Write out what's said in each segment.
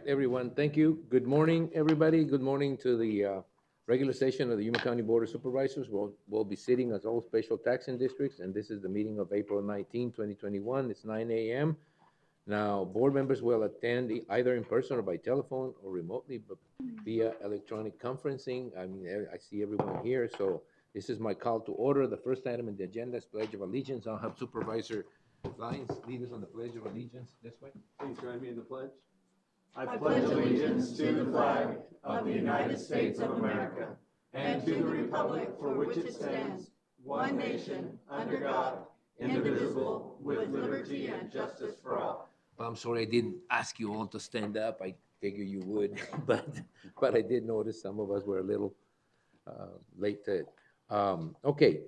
everyone. Thank you. Good morning, everybody. Good morning to the regular session of the Yuma County Board of Supervisors. We'll be sitting as all special taxing districts, and this is the meeting of April 19, 2021. It's 9 a.m. Now, board members will attend either in person or by telephone or remotely, but via electronic conferencing. I mean, I see everyone here, so this is my call to order. The first item in the agenda is Pledge of Allegiance. I'll have Supervisor Lyons lead us on the Pledge of Allegiance this way. Please join me in the pledge. I pledge allegiance to the flag of the United States of America and to the republic for which it stands, one nation, under God, indivisible, with liberty and justice for all. I'm sorry I didn't ask you all to stand up. I figured you would, but I did notice some of us were a little late to it. Okay,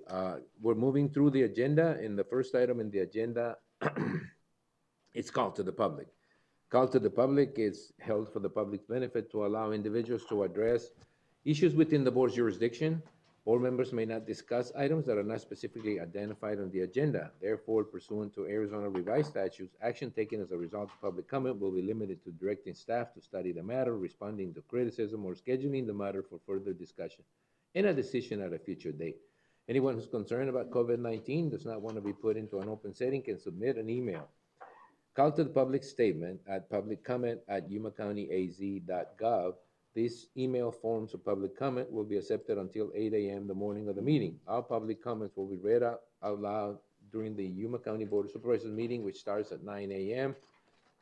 we're moving through the agenda, and the first item in the agenda it's called to the public. Call to the public is held for the public's benefit to allow individuals to address issues within the board's jurisdiction. Board members may not discuss items that are not specifically identified on the agenda. Therefore, pursuant to Arizona revised statutes, action taken as a result of public comment will be limited to directing staff to study the matter, responding to criticism, or scheduling the matter for further discussion and a decision at a future date. Anyone who's concerned about COVID-19 does not want to be put into an open setting can submit an email. Call to the public statement at publiccomment@yumacountyaz.gov. These email forms of public comment will be accepted until 8 a.m. the morning of the meeting. All public comments will be read out loud during the Yuma County Board of Supervisors meeting, which starts at 9 a.m.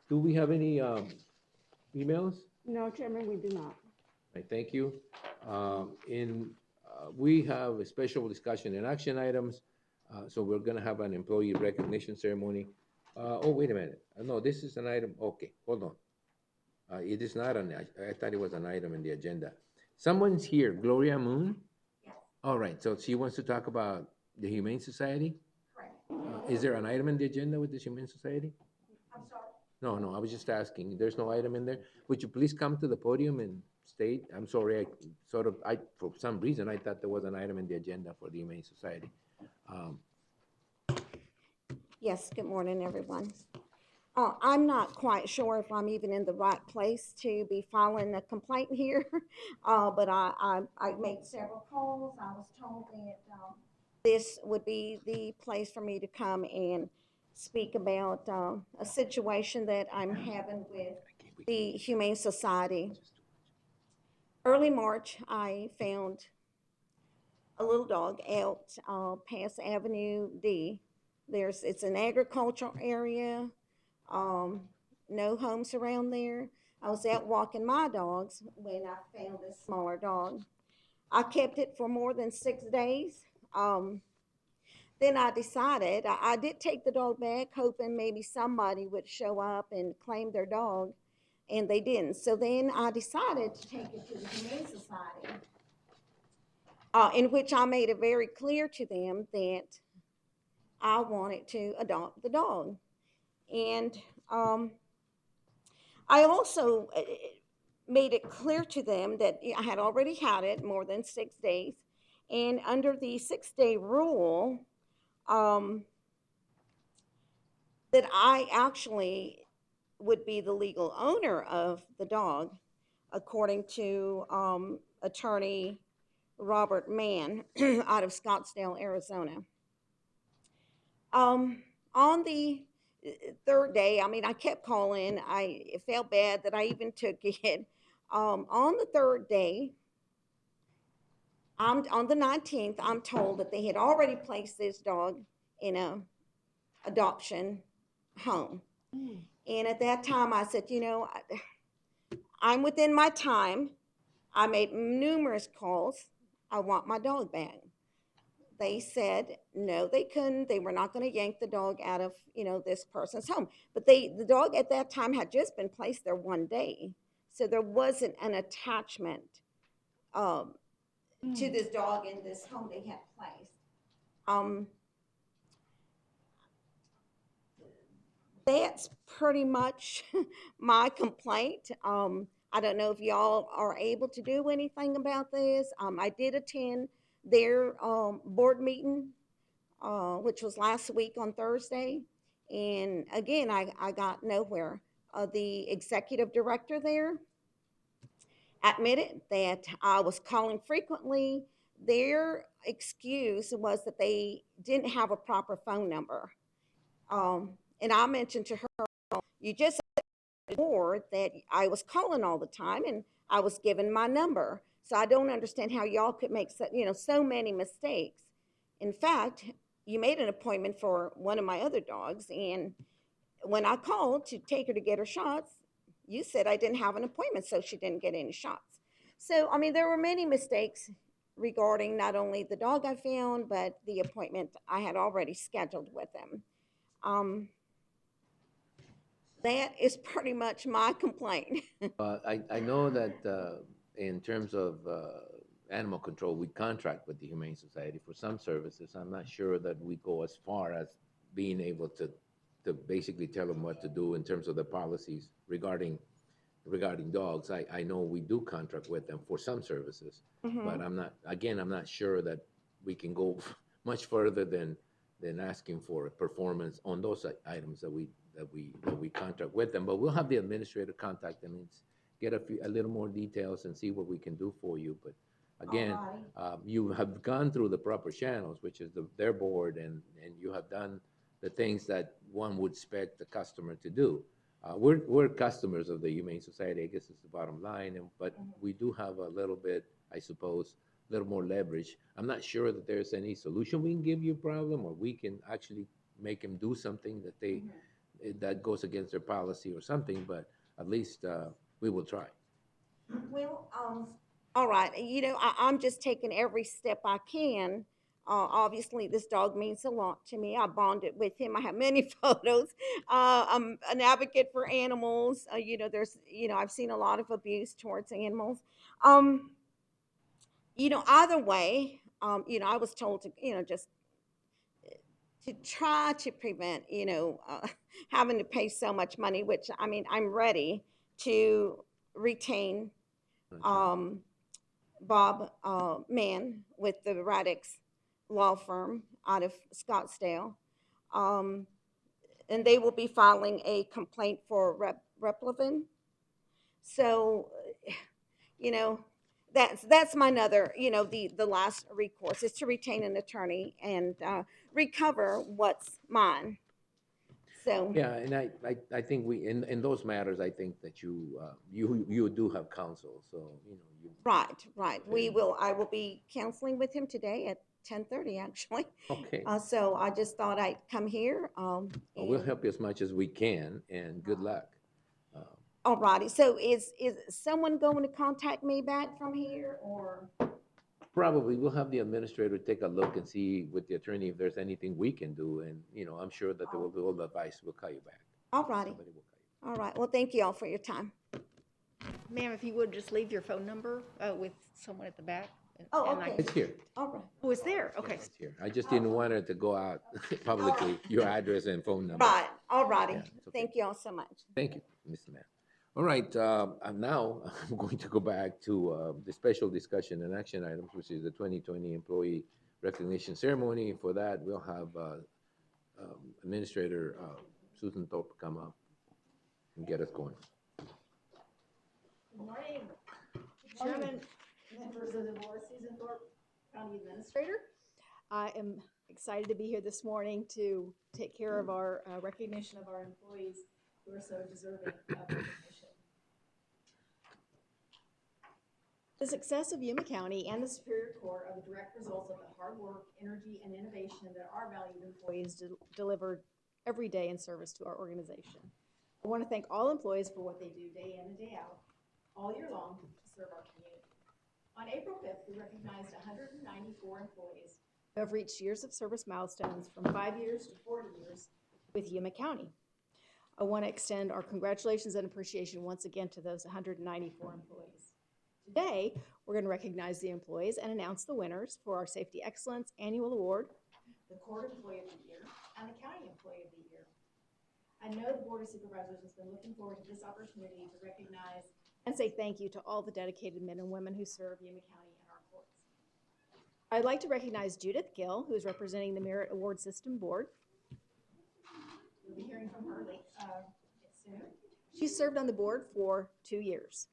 Do we have any emails? No, Chairman, we do not. Right, thank you. We have a special discussion and action items. So we're going to have an employee recognition ceremony. Oh, wait a minute. No, this is an item. Okay, hold on. It is not an, I thought it was an item in the agenda. Someone's here, Gloria Moon? Yes. All right, so she wants to talk about the Humane Society? Correct. Is there an item in the agenda with the Humane Society? I'm sorry. No, I was just asking. There's no item in there. Would you please come to the podium and state? I'm sorry, for some reason, I thought there was an item in the agenda for the Humane Society. Yes, good morning, everyone. I'm not quite sure if I'm even in the right place to be filing a complaint here, but I made several calls. I was told that this would be the place for me to come and speak about a situation that I'm having with the Humane Society. Early March, I found a little dog out past Avenue D. It's an agricultural area, no homes around there. I was out walking my dogs when I found this smaller dog. I kept it for more than 6 days. Then I decided, I did take the dog back, hoping maybe somebody would show up and claim their dog, and they didn't. So then I decided to take it to the Humane Society, in which I made it very clear to them that I wanted to adopt the dog. And I also made it clear to them that I had already had it more than 6 days. And under the 6-day rule, that I actually would be the legal owner of the dog, according to attorney Robert Mann out of Scottsdale, Arizona. On the third day, I mean, I kept calling. I felt bad that I even took it. On the third day, on the 19th, I'm told that they had already placed this dog in a adoption home. And at that time, I said, you know, I'm within my time. I made numerous calls. I want my dog back. They said no, they couldn't. They were not going to yank the dog out of, this person's home. But the dog at that time had just been placed there 1 day, so there wasn't an attachment to this dog in this home they had placed. That's pretty much my complaint. I don't know if y'all are able to do anything about this. I did attend their board meeting, which was last week on Thursday. And again, I got nowhere. the executive director there admitted that I was calling frequently. Their excuse was that they didn't have a proper phone number. And I mentioned to her, you just said before that I was calling all the time and I was given my number. So I don't understand how y'all could make so many mistakes. In fact, you made an appointment for one of my other dogs, and when I called to take her to get her shots, you said I didn't have an appointment, so she didn't get any shots. So, I mean, there were many mistakes regarding not only the dog I found, but the appointment I had already scheduled with them. Um, that is pretty much my complaint. I know that in terms of animal control, we contract with the Humane Society for some services. I'm not sure that we go as far as being able to basically tell them what to do in terms of the policies regarding dogs. I know we do contract with them for some services, but I'm not sure that we can go much further than asking for a performance on those items that we contract with them. But we'll have the administrator contact them and get a little more details and see what we can do for you. But again, you have gone through the proper channels, which is their board, and you have done the things that one would expect the customer to do. We're customers of the Humane Society, I guess is the bottom line, but we do have a little bit, I suppose, a little more leverage. I'm not sure that there's any solution we can give you a problem, or we can actually make them do something that goes against their policy or something, but at least we will try. Well, all right. I'm just taking every step I can. Obviously, this dog means a lot to me. I bonded with him. I have many photos. I'm an advocate for animals. I've seen a lot of abuse towards animals. Um, either way, I was told to, just to try to prevent, having to pay so much money, which I mean, I'm ready to retain um, Bob Mann with the Radix Law Firm out of Scottsdale. Um, and they will be filing a complaint for Replevin. So, you know, that's my other, the last recourse is to retain an attorney and recover what's mine. So Yeah, and I think in those matters, I think that you do have counsel, so, you. right. I will be counseling with him today at 10:30 actually. Okay. So I just thought I'd come here. Well, we'll And help you as much as we can, and good luck. Uh, all righty. So is someone going to contact me back from here or? Probably, we'll have the administrator take a look and see with the attorney if there's anything we can do, and, I'm sure that they will do all the advice. We'll call you back. All righty. Somebody will call you. All right. Well, thank you all for your time. Ma'am, if you would just leave your phone number with someone at the back. Oh, and I okay. It's here. All right. Oh, it's there, Yeah, okay. it's here. I just didn't want it to go out publicly, your address and phone number. Right. All righty. Yeah, it's okay. Thank you all so much. Thank you, Mr. Mayor. All right, and now I'm going to go back to the special discussion and action items, which is the 2020 Employee Recognition Ceremony. For that, we'll have Administrator Susan Thorpe come up and get us going. Good morning, Chairman, members of the board, Susan Thorpe, County Administrator. I am excited to be here this morning to take care of our recognition of our employees who are so deserving of recognition. The success of Yuma County and the Superior Court are the direct results of the hard work, energy, and innovation that our valued employees deliver every day in service to our organization. I want to thank all employees for what they do day in and day out, all year long, to serve our community. On April 5th, we recognized 194 employees who have reached years of service milestones from 5 years to 40 years with Yuma County. I want to extend our congratulations and appreciation once again to those 194 employees. Today, we're going to recognize the employees and announce the winners for our Safety Excellence Annual Award, the Court Employee of the Year, and the County Employee of the Year. I know the Board of Supervisors has been looking forward to this opportunity to recognize and say thank you to all the dedicated men and women who serve Yuma County and our courts. I'd like to recognize Judith Gill, who is representing the Merit Award System Board. We'll be hearing from her soon. She served on the board for 2 years.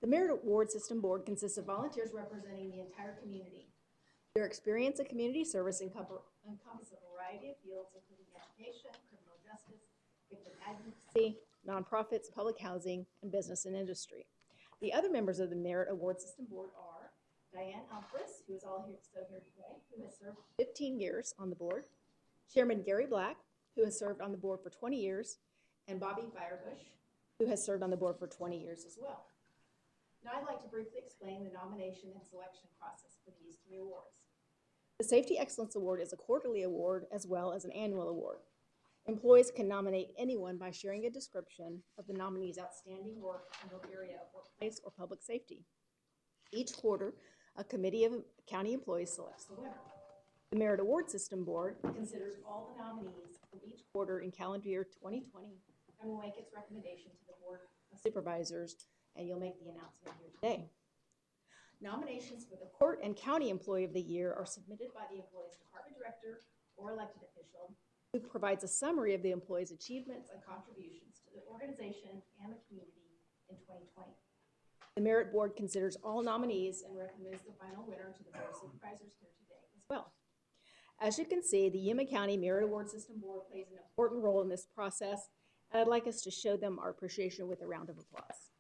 The Merit Award System Board consists of volunteers representing the entire community. Their experience in community service encompasses a variety of fields, including education, criminal justice, victim advocacy, nonprofits, public housing, and business and industry. The other members of the Merit Award System Board are Diane Alfris, who is still here today, who has served 15 years on the board, Chairman Gary Black, who has served on the board for 20 years, and Bobby Firebush, who has served on the board for 20 years as well. Now I'd like to briefly explain the nomination and selection process for these 3 awards. The Safety Excellence Award is a quarterly award as well as an annual award. Employees can nominate anyone by sharing a description of the nominee's outstanding work in their area of workplace or public safety. Each quarter, a committee of county employees selects the winner. The Merit Award System Board considers all the nominees from each quarter in calendar year 2020 and will make its recommendation to the Board of Supervisors, and you'll make the announcement here today. Nominations for the Court and County Employee of the Year are submitted by the employee's department director or elected official, who provides a summary of the employee's achievements and contributions to the organization and the community in 2020. The Merit Board considers all nominees and recommends the final winner to the Board of Supervisors here today as well. As you can see, the Yuma County Merit Award System Board plays an important role in this process, and I'd like us to show them our appreciation with a round of applause.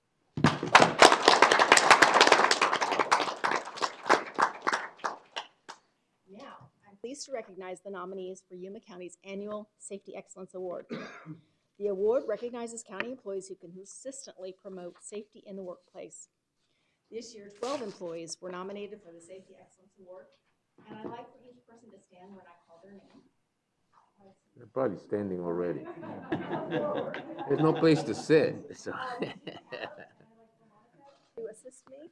Now, I'm pleased to recognize the nominees for Yuma County's annual Safety Excellence Award. The award recognizes county employees who consistently promote safety in the workplace. This year, 12 employees were nominated for the Safety Excellence Award, and I'd like for each person to stand when I call their name. They're probably standing already. There's no place to sit, so. To assist me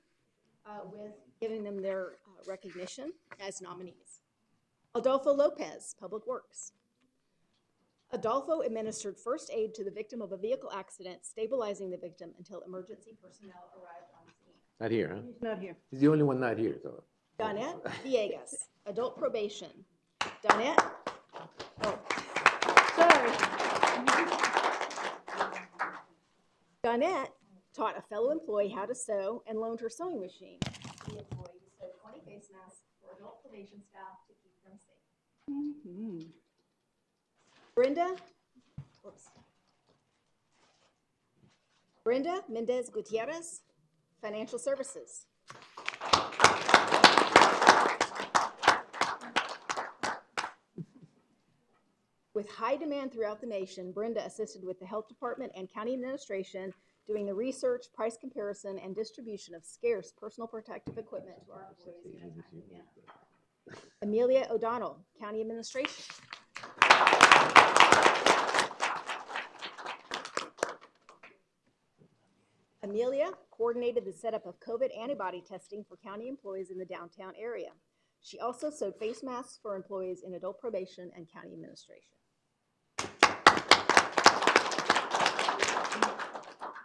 with giving them their recognition as nominees. Adolfo Lopez, Public Works. Adolfo administered first aid to the victim of a vehicle accident, stabilizing the victim until emergency personnel arrived on scene. Not here, huh? Not here. He's the only one not here, so. Donette Villegas, Adult Probation. Donette, oh, sorry. Donette taught a fellow employee how to sew and loaned her sewing machine. The employee sewed 20 face masks for adult probation staff to keep them safe. Brenda Mendez Gutierrez, Financial Services. With high demand throughout the nation, Brenda assisted with the health department and county administration doing the research, price comparison, and distribution of scarce personal protective equipment to our employees in a timely manner. Amelia O'Donnell, County Administration. Amelia coordinated the setup of COVID antibody testing for county employees in the downtown area. She also sewed face masks for employees in adult probation and county administration.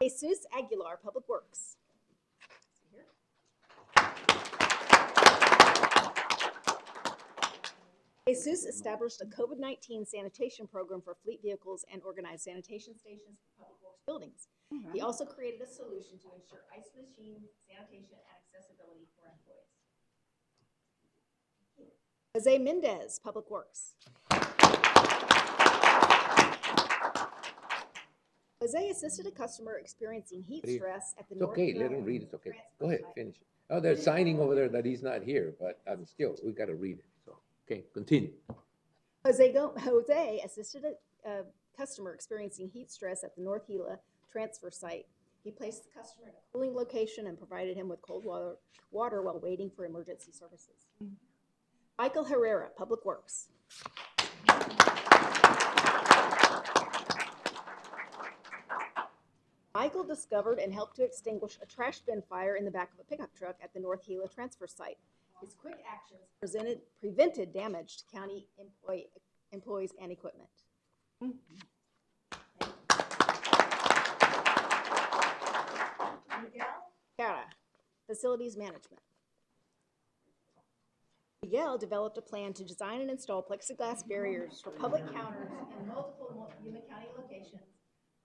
Jesus Aguilar, Public Works. Jesus established a COVID-19 sanitation program for fleet vehicles and organized sanitation stations for public works buildings. He also created a solution to ensure ice machine sanitation and accessibility for employees. Jose Mendez, Public Works. Jose assisted a customer experiencing heat stress at the It's okay, let him read, it's okay. Go ahead, finish it. Oh, they're signing over there that he's not here, but still, we gotta read it, so, okay, continue. Jose assisted a customer experiencing heat stress at the North Gila transfer site. He placed the customer in a cooling location and provided him with cold water while waiting for emergency services. Michael Herrera, Public Works. Michael discovered and helped to extinguish a trash bin fire in the back of a pickup truck at the North Gila transfer site. His quick actions prevented damage to county employees and equipment. Miguel Cara, Facilities Management. Miguel developed a plan to design and install plexiglass barriers for public counters in multiple Yuma County locations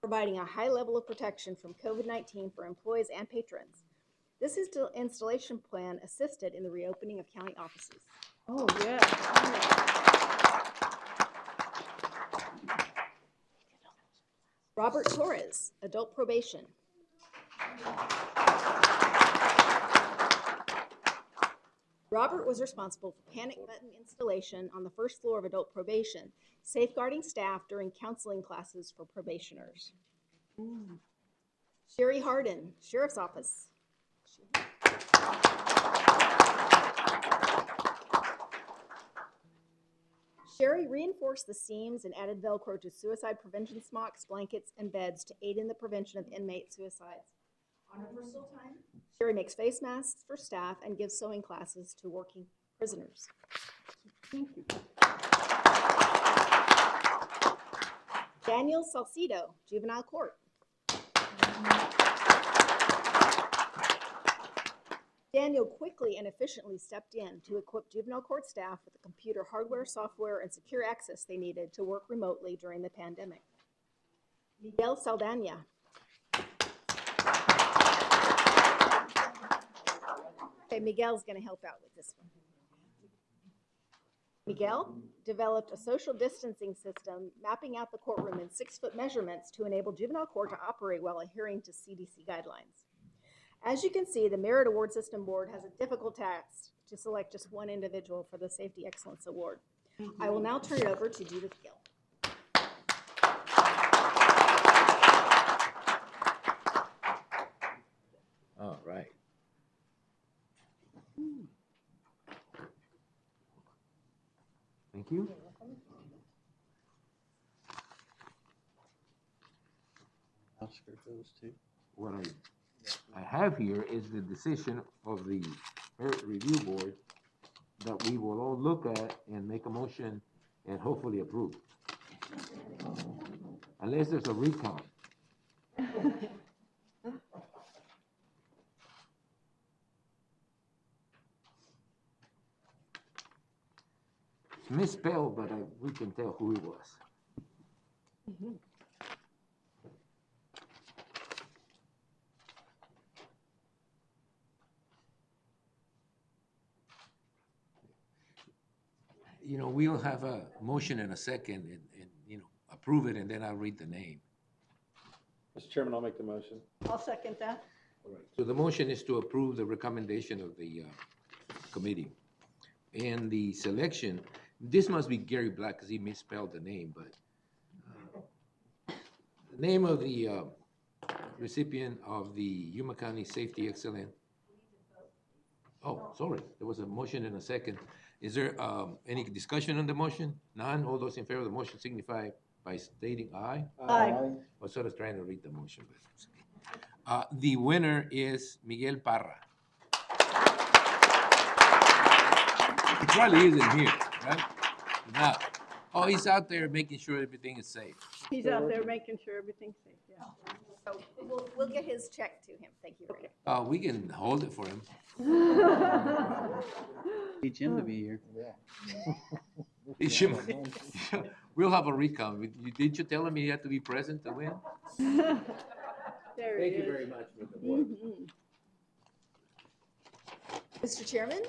providing a high level of protection from COVID-19 for employees and patrons. This installation plan assisted in the reopening of county offices. Oh, yeah. Robert Torres, adult probation. Robert was responsible for panic button installation on the first floor of adult probation, safeguarding staff during counseling classes for probationers. Sherry Harden, Sheriff's Office. Sherry reinforced the seams and added Velcro to suicide prevention smocks, blankets, and beds to aid in the prevention of inmate suicides. On her personal time, Sherry makes face masks for staff and gives sewing classes to working prisoners. Daniel Salcido, Juvenile Court. Daniel quickly and efficiently stepped in to equip juvenile court staff with the computer hardware, software, and secure access they needed to work remotely during the pandemic. Miguel Saldana. Okay, Miguel's going to help out with this one. Miguel developed a social distancing system, mapping out the courtroom in 6-foot measurements to enable juvenile court to operate while adhering to CDC guidelines. As you can see, the Merit Award System Board has a difficult task to select just one individual for the Safety Excellence Award. I will now turn it over to Judith Gill. All right. Thank you. Oscar goes to. What I have here is the decision of the Merit Review Board that we will all look at and make a motion and hopefully approve. Unless there's a recount. It's misspelled, but we can tell who it was. You know, we'll have a motion and a second and you know, approve it, and then I'll read the name. Mr. Chairman, I'll make the motion. I'll second that. All right. So the motion is to approve the recommendation of the committee. And the selection, this must be Gary Black because he misspelled the name, but the name of the recipient of the Yuma County Safety Excellence. Oh, sorry, there was a motion and a second. Is there any discussion on the motion? None? All those in favor of the motion signify by stating aye. Aye. I was sort of trying to read the motion, but it's okay. The winner is Miguel Parra. He probably isn't here, right? No. Oh, he's out there making sure everything is safe. He's out there making sure everything's safe, yeah. So we'll get his check to him. Thank you. Okay. We can hold it for him. Need Jim to be here. He should- We'll have a recount. Did you tell him he had to be present to win? There he is. very much, Mr. Board. Mr. Chairman,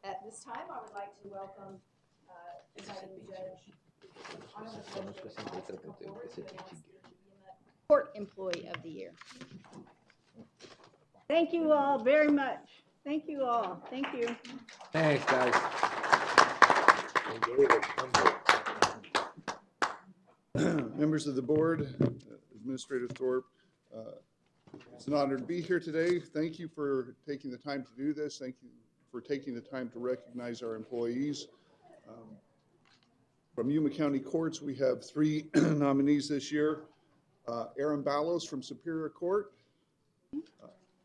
at this time, I would like to welcome presiding judge, Honorable Judge Thomas to come forward to announce the Court Employee of the Year. Thank you all very much. Thank you all. Thank you. Thanks, guys. Members of the board, Administrator Thorpe, it's an honor to be here today. Thank you for taking the time to do this. Thank you for taking the time to recognize our employees. From Yuma County Courts, we have 3 nominees this year. Aaron Ballos from Superior Court,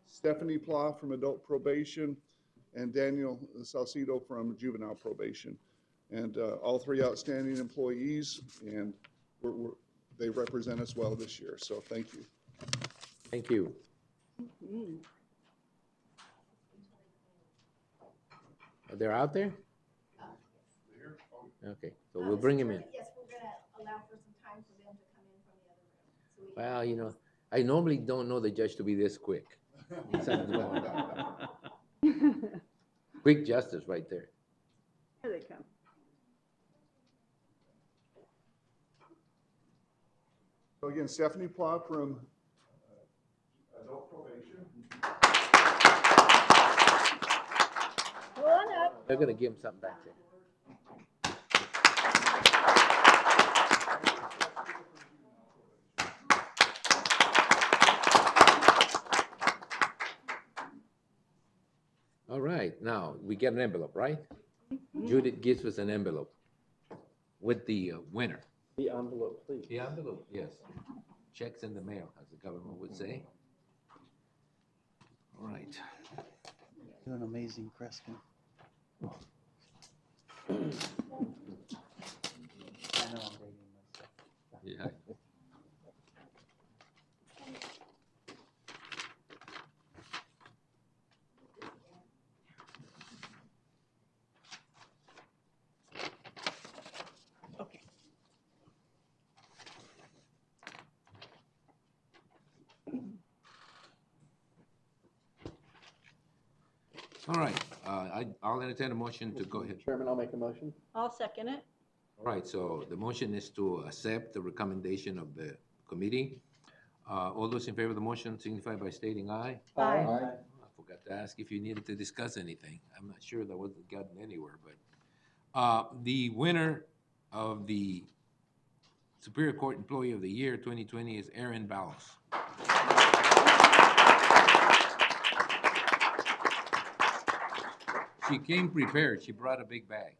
Stephanie Pla from Adult Probation, and Daniel Salcido from Juvenile Probation. And all 3 outstanding employees, and they represent us well this year, so thank you. Thank you. They're out there? Okay, so we'll bring him in. Yes, we're going to allow for some time for them to come in from the other rooms. Well, you know, I normally don't know the judge to be this quick. Something's going on. Quick justice right there. Here they come. So again, Stephanie Plow from Adult Probation. Come on up. They're gonna give him something back there. All right, now, we get an envelope, right? Judith gives us an envelope with the winner. The envelope, please. The envelope, yes. Checks in the mail, as the government would say. All right. You're an amazing Kreskin. I know I'm dating myself. Yeah. Okay. All right, I'll entertain a motion to go ahead. Chairman, I'll make a motion. I'll second it. All right, so the motion is to accept the recommendation of the committee. All those in favor of the motion signify by stating aye. Aye. I forgot to ask if you needed to discuss anything. I'm not sure that wasn't gotten anywhere, but the winner of the Superior Court Employee of the Year 2020 is Erin Ballas. She came prepared. She brought a big bag.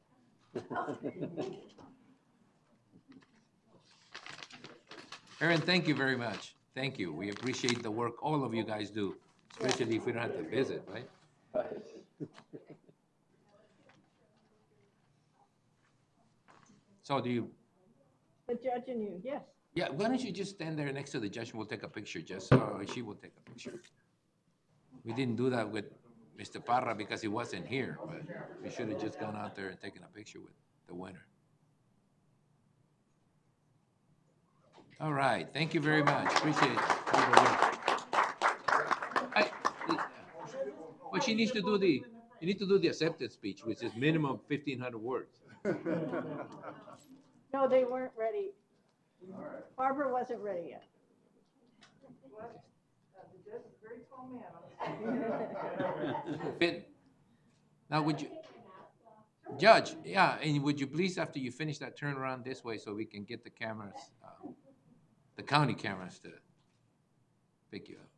Erin, thank you very much. Thank you. We appreciate the work all of you guys do, especially if we don't have to visit, right? So do you, The judge and you, yes. yeah, why don't you just stand there next to the judge and we'll take a picture, just, or she will take a picture. We didn't do that with Mr. Parra because he wasn't here, but we should have just gone out there and taken a picture with the winner. All right, thank you very much. Appreciate it. But she needs to do you need to do the acceptance speech, which is minimum 1,500 words. No, they weren't ready. Barbara wasn't ready yet. Now, would you, Judge, yeah, and would you please, after you finish that, turn around this way so we can get the cameras, the county cameras to pick you up.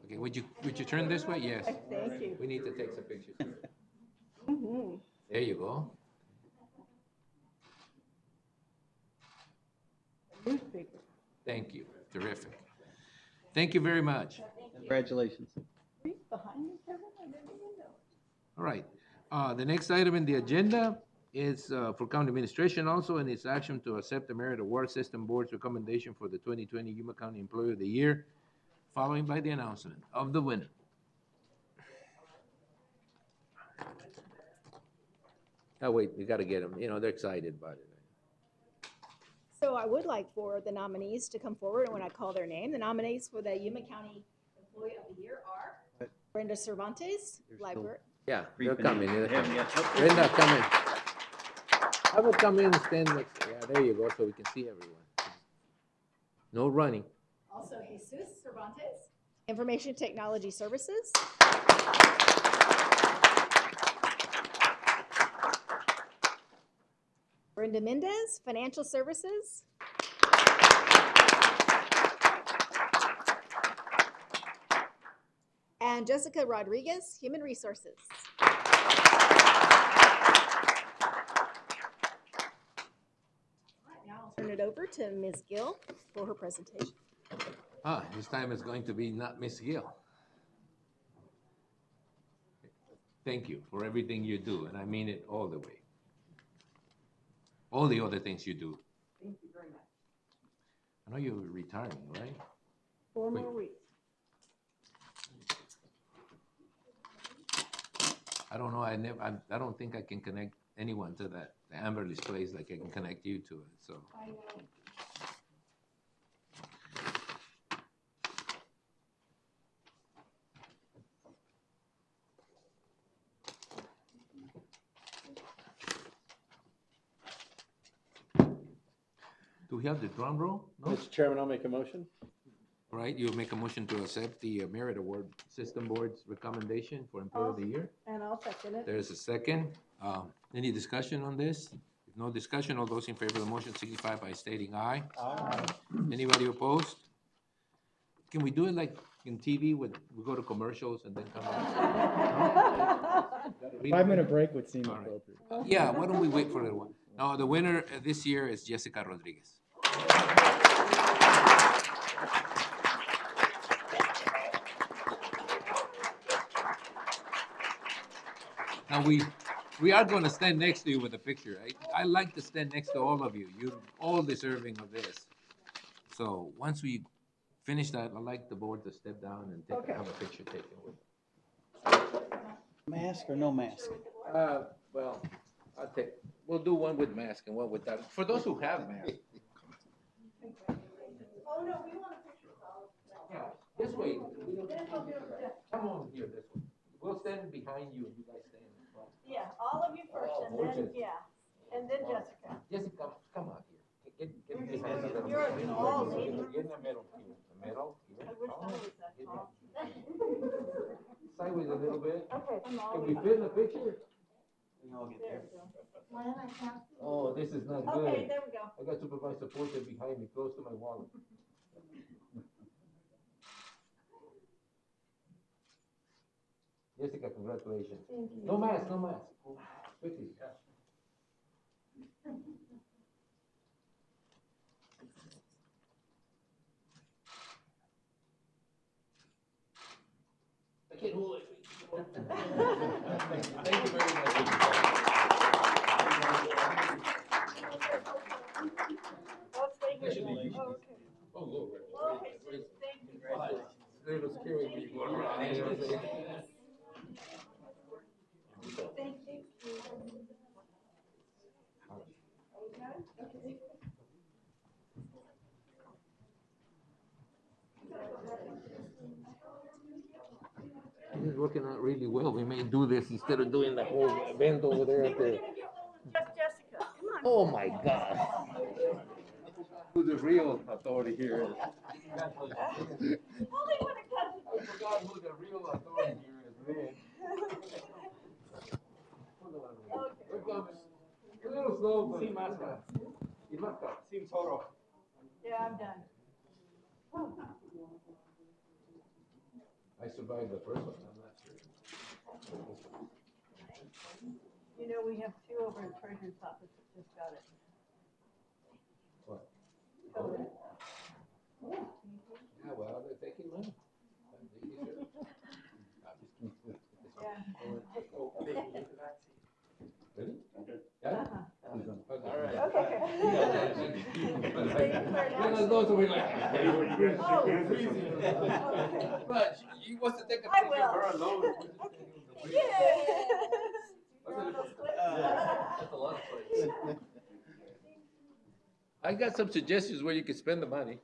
Okay, would you turn this way? Yes. Thank you. We need to take some pictures. Mhm. There you go. Newspaper. Thank you. Terrific. Thank you very much. Congratulations. Read behind me, Kevin? I didn't even know. All right. The next item in the agenda is for county administration also, and it's action to accept the Merit Award System Board's recommendation for the 2020 Yuma County Employee of the Year, following by the announcement of the winner. Oh, wait, we got to get them. You know, they're excited about it. So I would like for the nominees to come forward, and when I call their name, the nominees for the Yuma County Employee of the Year are Brenda Cervantes, library. Yeah, they're coming. There we go. Brenda, come in. I will come in and stand next. Yeah, there you go, so we can see everyone. No running. Also Jesus Cervantes, Information Technology Services. Brenda Mendez, Financial Services. And Jessica Rodriguez, Human Resources. All right, now I'll turn it over to Ms. Gill for her presentation. This time it's going to be not Miss Gill. Thank you for everything you do, and I mean it all the way. All the other things you do. Thank you very much. I know you're retiring, right? 4 Wait. more weeks. I don't know, I don't think I can connect anyone to that, the Amberley's place like I can connect you to it, so. I know. Do we have the drum roll? No? Mr. Chairman, I'll make a motion. All right, you make a motion to accept the Merit Award System Board's recommendation for Employee of the Year. And I'll second it. There's a second. Any discussion on this? If no discussion, all those in favor of the motion signify by stating aye. Aye. Anybody opposed? Can we do it like in TV when we go to commercials and then come back? 5-minute break would seem All right. appropriate. Yeah, why don't we wait for a little while? Now, the winner this year is Jessica Rodriguez. Now, we are going to stand next to you with a picture. I like to stand next to all of you. You're all deserving of this. So once we finish that, I'd like the board to step down and have a picture taken with Mask or no mask? well, we'll do one with mask and one without. For those who have masks. Oh, no, we want a picture of all. Yeah, this way. Come on here, this way. We'll stand behind you and you guys stand in front. Yeah, all of you first, and then, yeah, and then Jessica. Jessica, come out here. Get this You're all ladies. in the middle here. The middle here. I wish I Oh, was that get tall. Sideways a little bit. Okay. Can we fit in the picture? We all get there. When I can't. Oh, this is not Okay, good. there we go. I got Supervisor Porter behind me, close to my wallet. Jessica, congratulations. Thank you. No mask, no mask. Quickly. I can't hold it. Thank you very much. Oh, stay here. Oh, okay. Oh, Lord. Okay, thank you. A little scary when you go around. You know what I'm saying? Thank you. Okay. This is working out really well. We may do this instead of doing the whole event over there at the. Just Jessica, come on. Oh my God. Who the real authority here is? Only when it comes I forgot who the real authority here is, man. We're coming. A little slow, but. Y marca. Sin photo. Yeah, I'm done. I survived the first one, I'm not sure. You know, we have two over in Treasurer's office that just got it. What? COVID. Yeah, well, they're taking money. They deserve it. Yeah. Really? Yeah? All right. Okay. Let us know so we're like. Oh. But he wants to take a I picture of her will. alone. Yay! That's a lot of places. I got some suggestions where you could spend the money.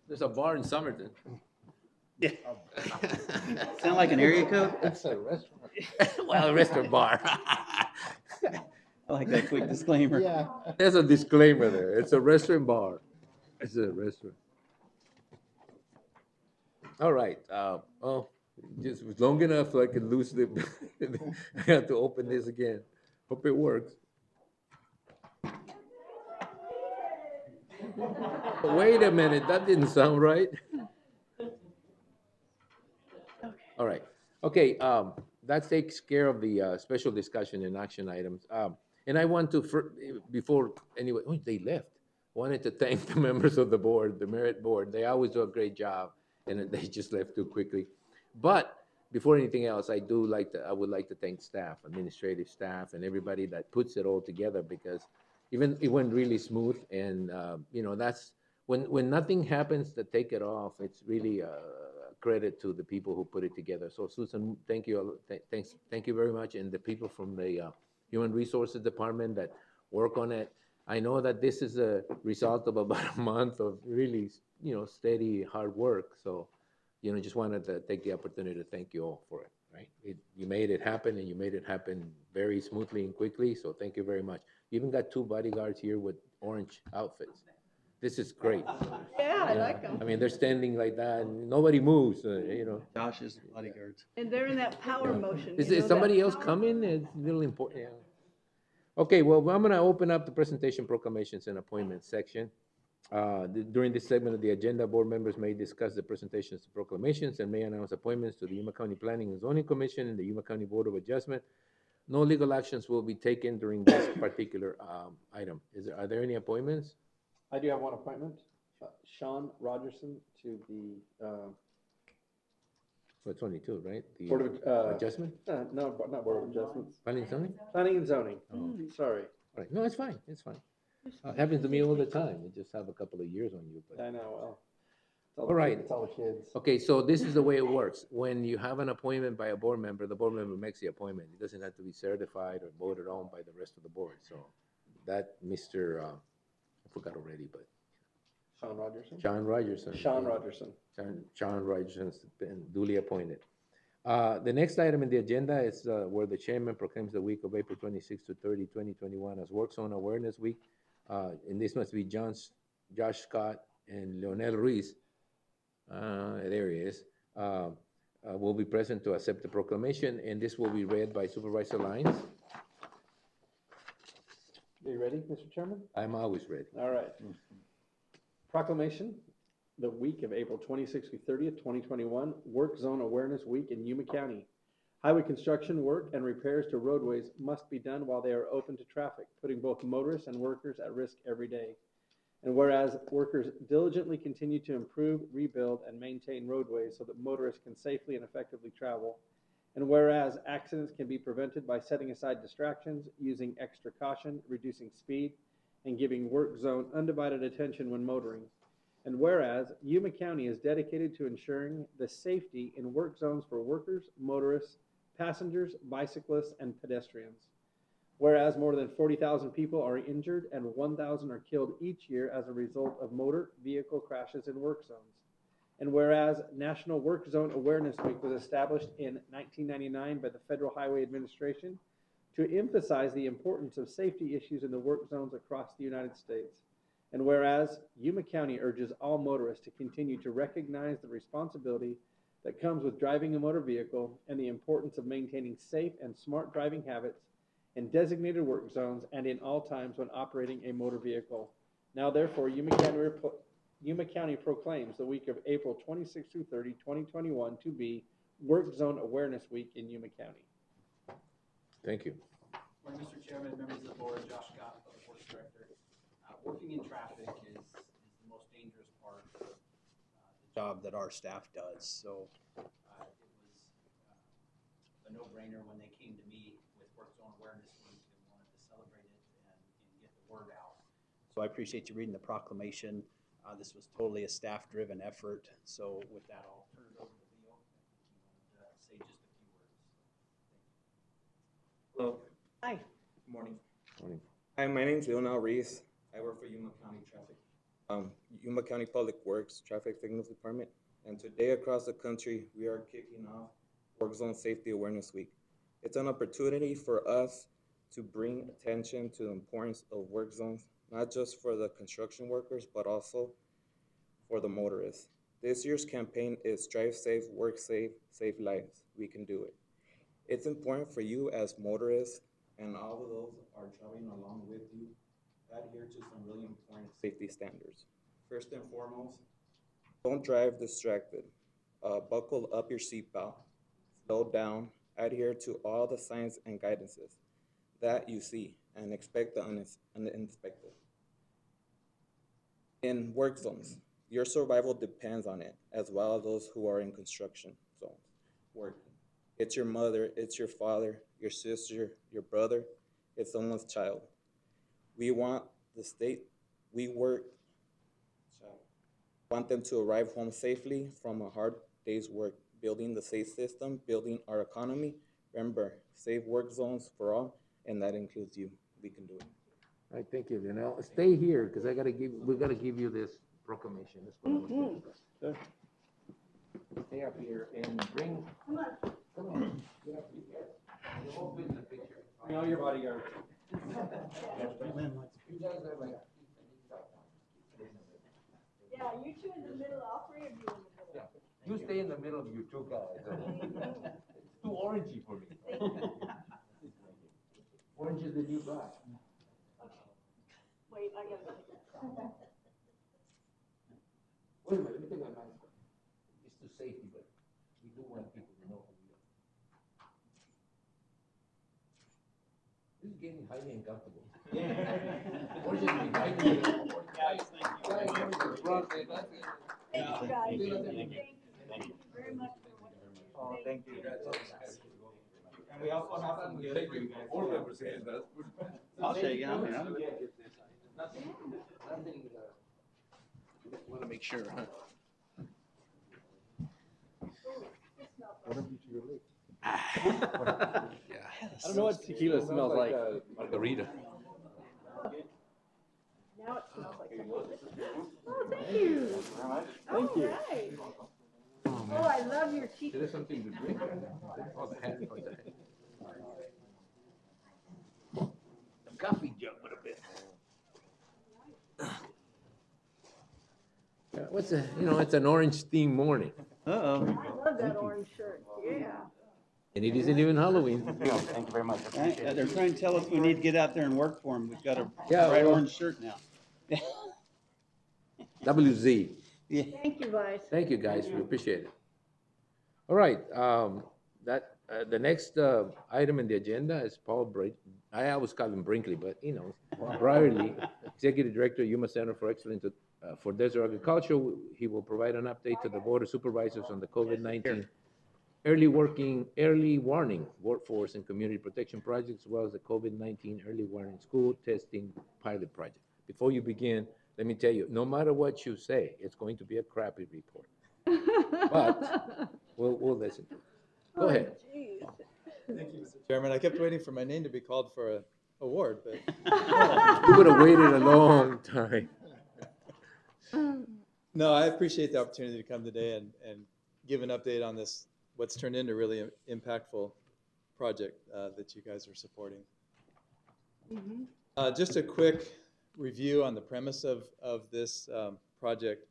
There's a bar in Somerton. Sound like an area code? It's a restaurant. Well, a restaurant bar. I like that quick disclaimer. Yeah. There's a disclaimer there. It's a restaurant bar. It's a restaurant. All right, well, just was long enough so I could lose the, I have to open this again. Hope it works. Wait a minute, that didn't sound right. All right, okay, that takes care of the special discussion and action items. And I want to, before, anyway, oh, they left. Wanted to thank the members of the board, the Merit Board. They always do a great job, and they just left too quickly. But before anything else, I would like to thank staff, administrative staff, and everybody that puts it all together, because even it went really smooth. And you know, that's when nothing happens to take it off. It's really a credit to the people who put it together. So Susan, thank you, thank you very much, and the people from the Human Resources Department that work on it. I know that this is a result of about a month of really, you know, steady hard work. So, you know, just wanted to take the opportunity to thank you all for it, right? You made it happen, and you made it happen very smoothly and quickly. So thank you very much. You even got two bodyguards here with orange outfits. This is great. Yeah, I Yeah. like them. I mean, they're standing like that, and nobody moves, you know. Josh's bodyguards. And they're in that power motion. Is you know, that somebody else power coming? It's a little important, yeah. Okay, well, I'm gonna open up the presentation, proclamations, and appointments section. During this segment of the agenda, board members may discuss the presentations, proclamations, and may announce appointments to the Yuma County Planning and Zoning Commission and the Yuma County Board of Adjustment. No legal actions will be taken during this particular item. Are there any appointments? I do have one appointment, Sean Rogerson to the, Well, it's only two, right? The Board of, Adjustment? no, not Board of Adjustments, Planning and Zoning? Planning and Zoning, Oh. sorry, Right, no, it's fine, it's fine. Happens to me all the time. I just have a couple of years on you, but. I know, well. it's All right. It's all the kids. Okay, so this is the way it works. When you have an appointment by a board member, the board member makes the appointment. It doesn't have to be certified or voted on by the rest of the board. So that Mr., I forgot already, but Sean Rogerson? John Rogerson. Sean Rogerson. John Rogerson's been duly appointed. The next item in the agenda is where the chairman proclaims the week of April 26 to 30, 2021 as Work Zone Awareness Week. And this must be Josh Scott and Leonel Ruiz. There he is. Will be present to accept the proclamation, and this will be read by Supervisor Lyons. Are you ready, Mr. Chairman? I'm always ready. All right. Proclamation, the week of April 26th through 30th, 2021, Work Zone Awareness Week in Yuma County. Highway construction work and repairs to roadways must be done while they are open to traffic, putting both motorists and workers at risk every day. And whereas workers diligently continue to improve, rebuild, and maintain roadways so that motorists can safely and effectively travel. And whereas accidents can be prevented by setting aside distractions, using extra caution, reducing speed, and giving work zone undivided attention when motoring. And whereas Yuma County is dedicated to ensuring the safety in work zones for workers, motorists, passengers, bicyclists, and pedestrians. Whereas more than 40,000 people are injured and 1,000 are killed each year as a result of motor vehicle crashes in work zones. And whereas National Work Zone Awareness Week was established in 1999 by the Federal Highway Administration to emphasize the importance of safety issues in the work zones across the United States. And whereas Yuma County urges all motorists to continue to recognize the responsibility that comes with driving a motor vehicle and the importance of maintaining safe and smart driving habits in designated work zones and in all times when operating a motor vehicle. Now therefore, Yuma County proclaims the week of April 26 through 30, 2021 to be Work Zone Awareness Week in Yuma County. Thank you. Morning, Mr. Chairman, members of the board, Josh Scott, Public Works Director. Working in traffic is the most dangerous part of the job that our staff does. So it was a no-brainer when they came to me with Work Zone Awareness Week and wanted to celebrate it and get the word out. So I appreciate you reading the proclamation. This was totally a staff-driven effort. So with that, I'll turn it over to Leo and say just a few words. Hello. Hi. Good morning. Morning. Hi, my name is Leonel Reese. I work for Yuma County Traffic, Yuma County Public Works Traffic Signals Department. And today across the country, we are kicking off Work Zone Safety Awareness Week. It's an opportunity for us to bring attention to the importance of work zones, not just for the construction workers, but also for the motorists. This year's campaign is Drive Safe, Work Safe, Save Lives. We can do it. It's important for you as motorists and all of those are traveling along with you, adhere to some really important safety standards. First and foremost, don't drive distracted. Buckle up your seatbelt, slow down, adhere to all the signs and guidances that you see, and expect the unexpected. In work zones, your survival depends on it, as well as those who are in construction zones working. It's your mother, it's your father, your sister, your brother, it's someone's child. We want the state we want them to arrive home safely from a hard day's work, building the safe system, building our economy. Remember, safe work zones for all, and that includes you. We can do it. All right, thank you, Leonel. Stay here, because we gotta give you this proclamation. That's what I was doing. Stay up here and bring, come on. Get up here. We'll open the picture. Bring all your bodyguards. Yeah, you two in the middle, all three of you in the middle. You stay in the middle of you two guys. It's too orangey for me. Orange is the new black. Wait, I gotta take that. Wait a minute, let me take my mask off. It's to safety, but we do want people to know who we are. This is getting highly uncomfortable. Orange is behind you. Guys, thank you. Thank you, guys. Thank you very much for what you do. Oh, thank you. And we also have some gifts for you guys. I'll shake it. Nothing, just wanna make sure, huh? Yeah. I don't know what tequila smells like. Margarita. Now it smells like something. Oh, thank you. Thank you. All right. Oh, I love your teeth. There's something to drink. Oh, the hat, oh, the hat. The coffee jug with a bit. What's a, it's an orange themed morning, Uh-oh. I love that orange shirt, yeah. and it isn't even Halloween. Thank you very much. They're trying to tell us we need to get out there and work for them. We've got a Yeah, bright well- orange shirt now. WZ. Yeah. Thank you, Vice. Thank you, guys, we appreciate it. All right, the next item in the agenda is Paul I always call him Brinkley, but Brierly, Executive Director, Yuma Center for Excellence for Desert Agriculture. He will provide an update to the Board of Supervisors on the COVID-19 early warning workforce and community protection projects, as well as the COVID-19 early warning school testing pilot project. Before you begin, let me tell you, no matter what you say, it's going to be a crappy report. But we'll listen to it. Go ahead. Thank you, Mr. Chairman. I kept waiting for my name to be called for an award, but You would have waited a long time. no, I appreciate the opportunity to come today and give an update on this, what's turned into a really impactful project that you guys are supporting. Just a quick review on the premise of this project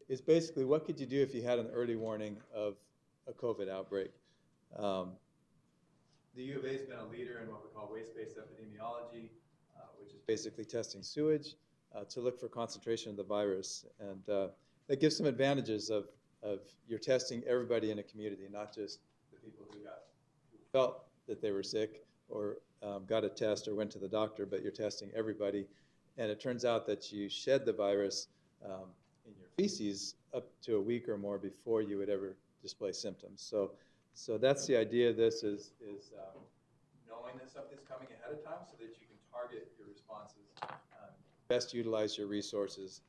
is basically what could you do if you had an early warning of a COVID outbreak. The U of A has been a leader in what we call waste-based epidemiology, which is basically testing sewage to look for concentration of the virus. And that gives some advantages of you're testing everybody in a community, not just the people who felt that they were sick or got a test or went to the doctor, but you're testing everybody. And it turns out that you shed the virus in your feces up to a week or more before you would ever display symptoms. So that's the idea of this is knowing that something's coming ahead of time so that you can target your responses, best utilize your resources,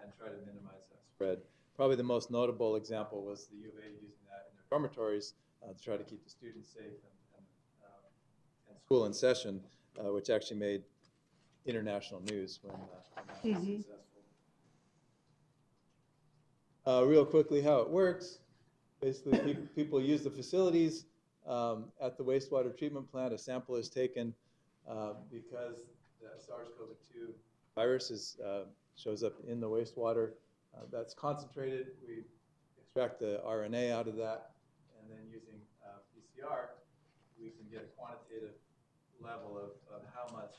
and try to minimize that spread. Probably the most notable example was the U of A using that in their dormitories to try to keep the students safe and school in session, which actually made international news when that was successful. Real quickly, how it works. Basically, people use the facilities at the wastewater treatment plant. A sample is taken because the SARS-CoV-2 virus shows up in the wastewater. That's concentrated. We extract the RNA out of that, and then using PCR, we can get a quantitative level of how much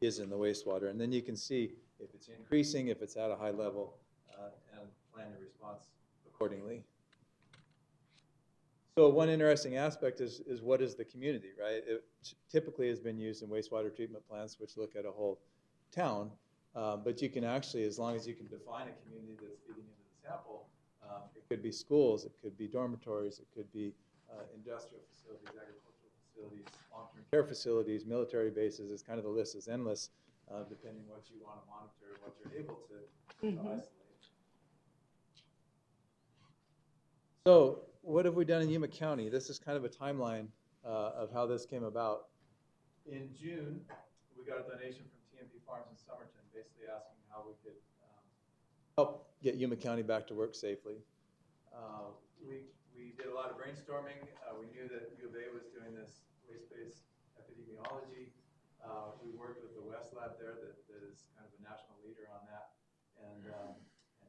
is in the wastewater. And then you can see if it's increasing, if it's at a high level, and plan your response accordingly. So one interesting aspect is what is the community, right? It typically has been used in wastewater treatment plants, which look at a whole town. But you can actually, as long as you can define a community that's feeding into the sample, it could be schools, it could be dormitories, it could be industrial facilities, agricultural facilities, long-term care facilities, military bases. It's kind of the list is endless, depending what you want to monitor and what you're able to isolate. So what have we done in Yuma County? This is kind of a timeline of how this came about. In June, we got a donation from TMP Farms in Somerton, basically asking how we could help get Yuma County back to work safely. We did a lot of brainstorming. We knew that U of A was doing this waste-based epidemiology. We worked with the West Lab there that is kind of a national leader on that, and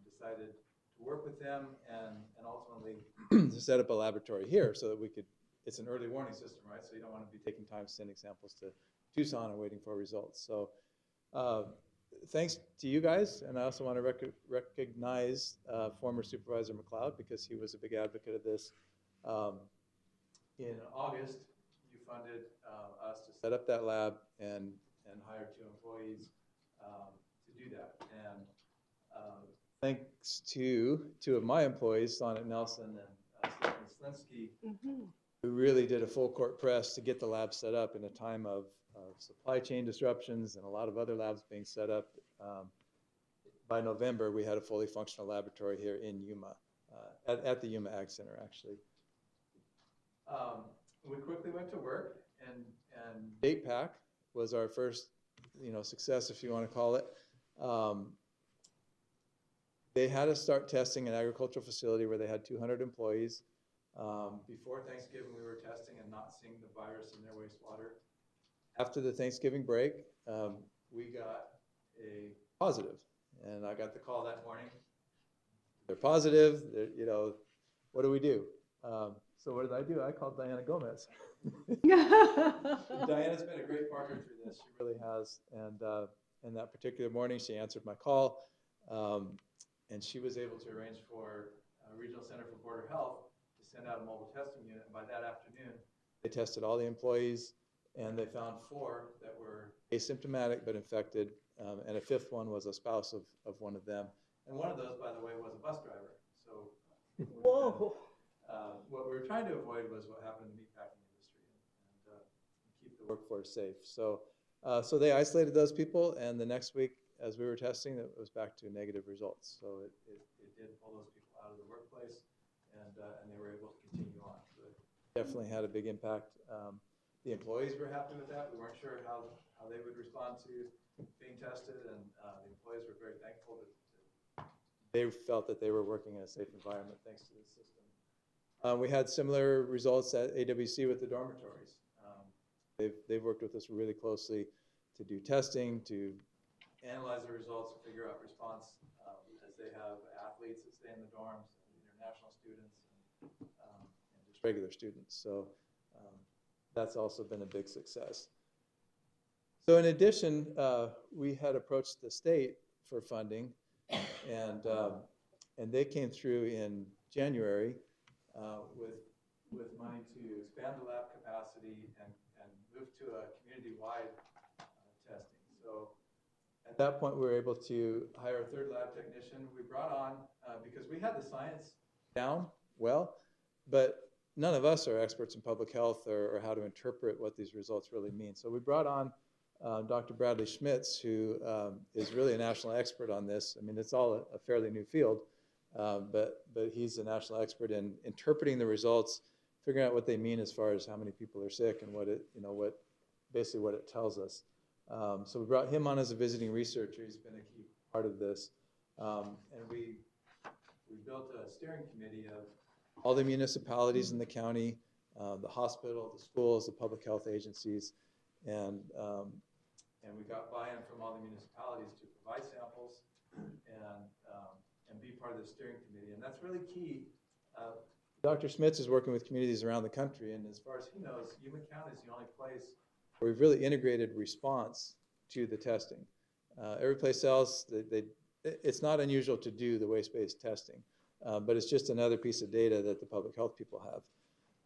decided to work with them and ultimately to set up a laboratory here so that we could, it's an early warning system, right? So you don't want to be taking time sending samples to Tucson and waiting for results. So thanks to you guys, and I also want to recognize former Supervisor McLeod because he was a big advocate of this. In August, you funded us to set up that lab and hire 2 employees to do that. And thanks to 2 of my employees, Sonnet Nelson and Stephanie Slinsky, who really did a full court press to get the lab set up in a time of supply chain disruptions and a lot of other labs being set up. By November, we had a fully functional laboratory here in Yuma, at the Yuma Ag Center, actually. We quickly went to work, and Date Pack was our first, success, if you want to call it. They had us start testing an agricultural facility where they had 200 employees. Before Thanksgiving, we were testing and not seeing the virus in their wastewater. After the Thanksgiving break, we got a positive, and I got the call that morning. They're positive. What do we do? So what did I do? I called Diana Gomez. Diana's been a great partner through this. She really has. And that particular morning, she answered my call, and she was able to arrange for Regional Center for Border Health to send out a mobile testing unit. And by that afternoon, they tested all the employees, and they found 4 that were asymptomatic but infected, and a 5th one was a spouse of one of them. And one of those, by the way, was a bus driver. So, whoa. What we were trying to avoid was what happened in the meatpacking industry and keep the workforce safe. So they isolated those people, and the next week, as we were testing, it was back to negative results. So it did pull those people out of the workplace, and they were able to continue on. So it definitely had a big impact. The employees were happy with that. We weren't sure how they would respond to being tested, and the employees were very thankful that they felt that they were working in a safe environment thanks to this system. We had similar results at AWC with the dormitories. They've worked with us really closely to do testing, to analyze the results, to figure out response, as they have athletes that stay in the dorms, and international students, and just regular students. So that's also been a big success. So in addition, we had approached the state for funding, and they came through in January with money to expand the lab capacity and move to a community-wide testing. So at that point, we were able to hire a 3rd lab technician. We brought on, because we had the science down well, but none of us are experts in public health or how to interpret what these results really mean. So we brought on Dr. Bradley Schmitz, who is really a national expert on this. I mean, it's all a fairly new field, but he's a national expert in interpreting the results, figuring out what they mean as far as how many people are sick and what basically what it tells us. So we brought him on as a visiting researcher. He's been a key part of this, and we built a steering committee of all the municipalities in the county, the hospital, the schools, the public health agencies, and we got buy-in from all the municipalities to provide samples and be part of the steering committee. And that's really key. Dr. Schmitz is working with communities around the country, and as far as he knows, Yuma County is the only place where we've really integrated response to the testing. Every place else, it's not unusual to do the waste-based testing, but it's just another piece of data that the public health people have.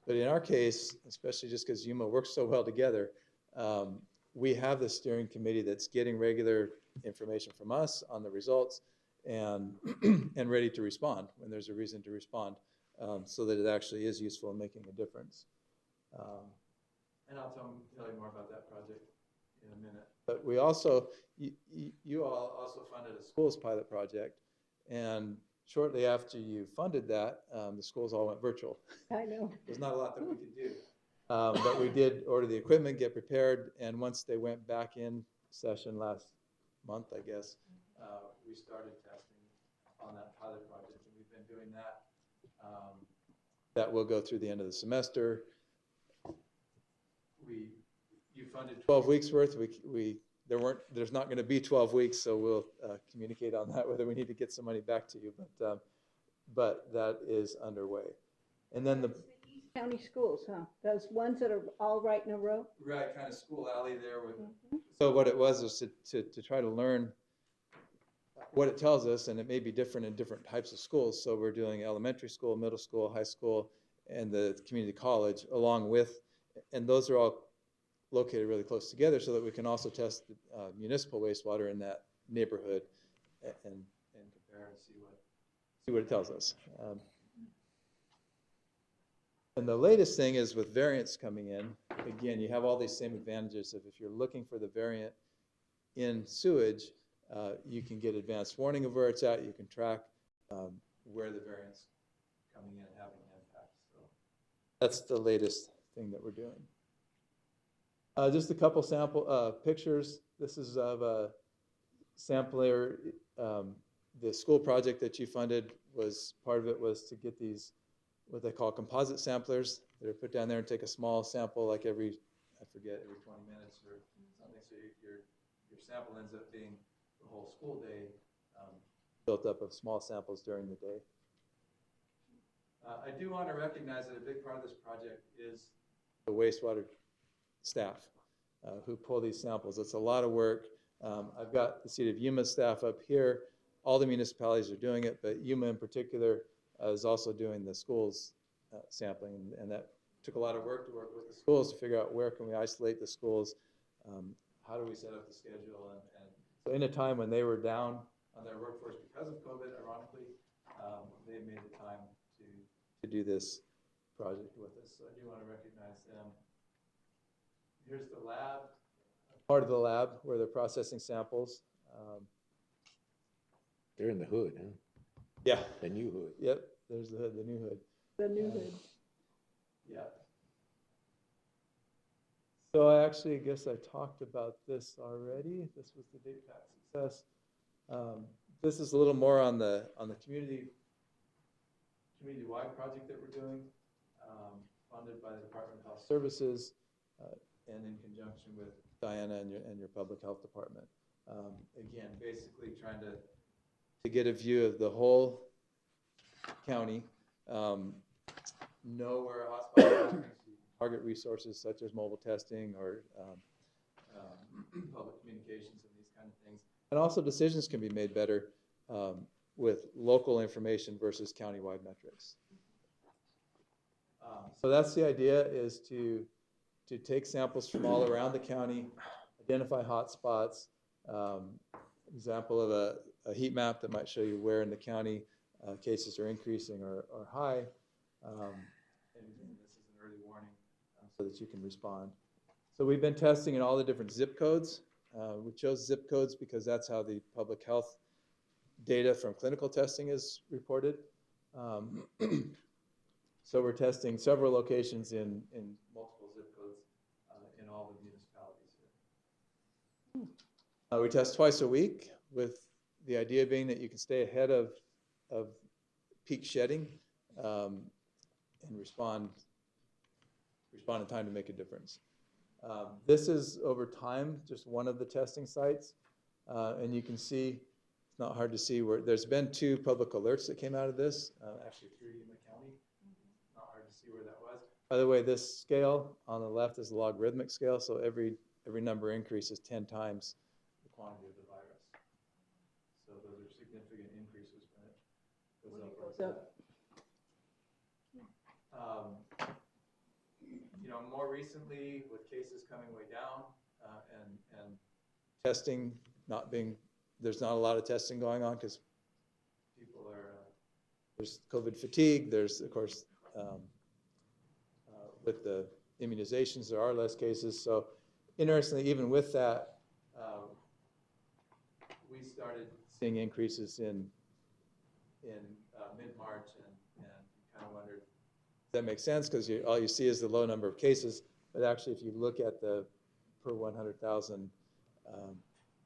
But in our case, especially just because Yuma works so well together, we have this steering committee that's getting regular information from us on the results and ready to respond when there's a reason to respond, so that it actually is useful in making a difference. And I'll tell you more about that project in a minute. But we also, you all also funded a schools pilot project, and shortly after you funded that, the schools all went virtual. I know. There's not a lot that we could do. But we did order the equipment, get prepared, and once they went back in session last month, I guess, we started testing on that pilot project, and we've been doing that. That will go through the end of the semester. You funded 12 weeks worth. There's not going to be 12 weeks, so we'll communicate on that, whether we need to get some money back to you, but that is underway. And then the County schools, huh? Those ones that are all right in a row? right kind of school alley there. So what it was to try to learn what it tells us, and it may be different in different types of schools. So we're doing elementary school, middle school, high school, and the community college along with, and those are all located really close together so that we can also test municipal wastewater in that neighborhood and compare and see what it tells us. And the latest thing is with variants coming in, again, you have all these same advantages of if you're looking for the variant in sewage, you can get advanced warning of where it's at, you can track where the variant's coming in and having an impact. So that's the latest thing that we're doing. Just a couple sample pictures. This is of a sampler. The school project that you funded was, part of it was to get these, what they call composite samplers that are put down there and take a small sample like every 20 minutes or something. So your sample ends up being the whole school day built up of small samples during the day. I do want to recognize that a big part of this project is the wastewater staff who pull these samples. It's a lot of work. I've got the seat of Yuma staff up here. All the municipalities are doing it, but Yuma in particular is also doing the schools sampling, and that took a lot of work to work with the schools to figure out where can we isolate the schools, how do we set up the schedule, and so in a time when they were down on their workforce because of COVID, ironically, they made the time to do this project with us. So I do want to recognize them. Here's the lab, part of the lab where they're processing samples. They're in the hood, huh? Yeah. The new hood. Yep, there's the hood, the new hood. The new hood. Yeah. So I actually guess I talked about this already. This was the DAPAC success. This is a little more on the community-wide project that we're doing, funded by the Department of Health Services, and in conjunction with Diana and your public health department. Again, basically trying to get a view of the whole county, know where hotspots are, target resources such as mobile testing or public communications and these kind of things. And also decisions can be made better with local information versus countywide metrics. So that's the idea, is to take samples from all around the county, identify hotspots, example of a heat map that might show you where in the county cases are increasing or high. And again, this is an early warning so that you can respond. So we've been testing in all the different zip codes. We chose zip codes because that's how the public health data from clinical testing is reported. So we're testing several locations in multiple zip codes in all the municipalities here. We test twice a week, with the idea being that you can stay ahead of peak shedding and respond in time to make a difference. This is over time, just one of the testing sites. And you can see, it's not hard to see where there's been 2 public alerts that came out of this, actually through Yuma County. Not hard to see where that was. By the way, this scale on the left is a logarithmic scale, so every number increases 10 times the quantity of the virus. So those are significant increases when it goes up. You know, more recently, with cases coming way down and testing not being, there's not a lot of testing going on because people are, there's COVID fatigue. There's, of course, with the immunizations, there are less cases. So interestingly, even with that, we started seeing increases in mid-March, and kind of wondered, does that make sense? Because all you see is the low number of cases, but actually, if you look at the per 100,000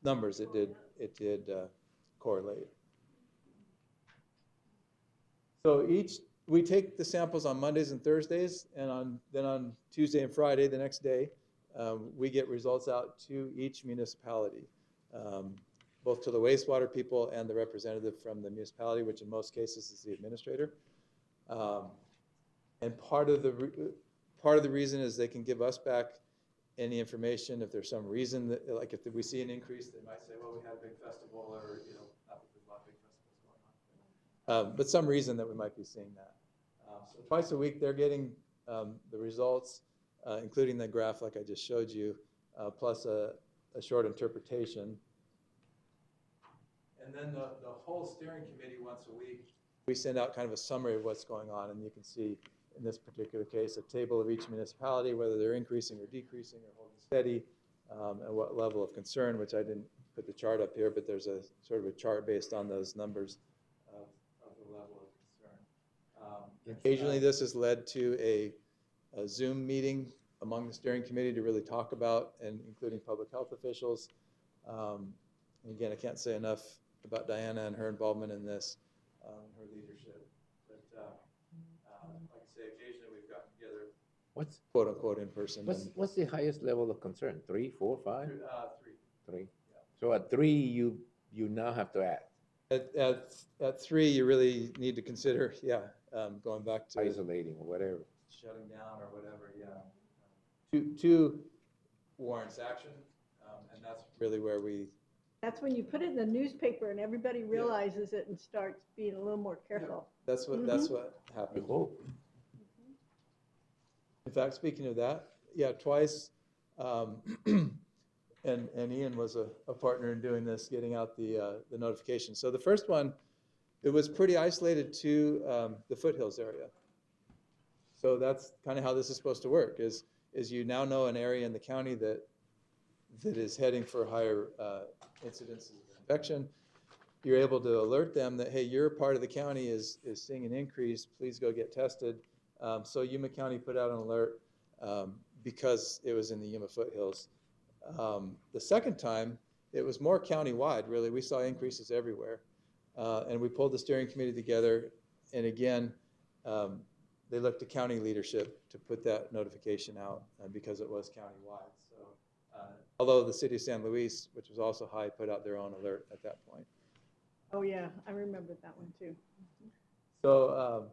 numbers, it did correlate. So we take the samples on Mondays and Thursdays, and then on Tuesday and Friday, the next day, we get results out to each municipality, both to the wastewater people and the representative from the municipality, which in most cases is the administrator. And part of the reason is they can give us back any information if there's some reason that, like if we see an increase, they might say, well, we had a big festival, or not that there's a lot of big festivals going on, but some reason that we might be seeing that. So twice a week they're getting the results, including the graph like I just showed you, plus a short interpretation. And then the whole steering committee once a week, we send out kind of a summary of what's going on, and you can see in this particular case a table of each municipality, whether they're increasing or decreasing or holding steady, and what level of concern, which I didn't put the chart up here, but there's a sort of a chart based on those numbers of the level of concern. Occasionally this has led to a Zoom meeting among the steering committee to really talk about, and including public health officials. And again, I can't say enough about Diana and her involvement in this, her leadership. But like I say, occasionally we've gotten together, What's quote unquote, in person. what's the highest level of concern? 3, 4, 5? 3. 3. Yeah. So at 3, you now have to act. At 3, you really need to consider, going back to Isolating or whatever. shutting down or whatever. Yeah. 2 warrants action, and that's really where we. That's when you put it in the newspaper and everybody realizes it and starts being a little more careful. That's what I happened. hope. In fact, speaking of that, twice, and Ian was a partner in doing this, getting out the notification. So the first one, it was pretty isolated to the foothills area. So that's kind of how this is supposed to work, is you now know an area in the county that is heading for higher incidences of infection. You're able to alert them that, hey, your part of the county is seeing an increase, please go get tested. So Yuma County put out an alert because it was in the Yuma foothills. The second time, it was more county-wide, really. We saw increases everywhere. And we pulled the steering committee together, and again, they looked to county leadership to put that notification out because it was county-wide. So, although the city of San Luis, which was also high, put out their own alert at that point. Oh, yeah, I remembered that one too. So,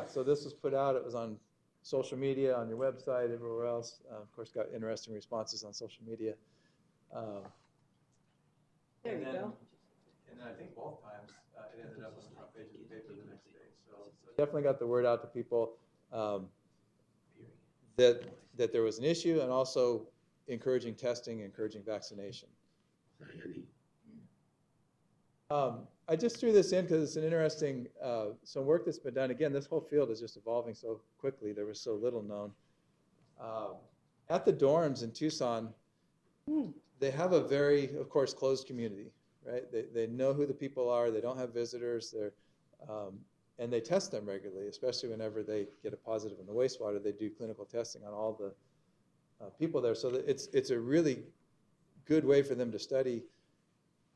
so this was put out. It was on social media, on your website, everywhere else. Of course, got interesting responses on social media. There you go. And then I think both times it ended up on the front page of the paper the next day. So definitely got the word out to people that there was an issue, and also encouraging testing, encouraging vaccination. I just threw this in because it's an interesting, some work that's been done. Again, this whole field is just evolving so quickly. There was so little known. At the dorms in Tucson, they have a very, of course, closed community, right? They know who the people are. They don't have visitors. And they test them regularly, especially whenever they get a positive in the wastewater. They do clinical testing on all the people there. So it's a really good way for them to study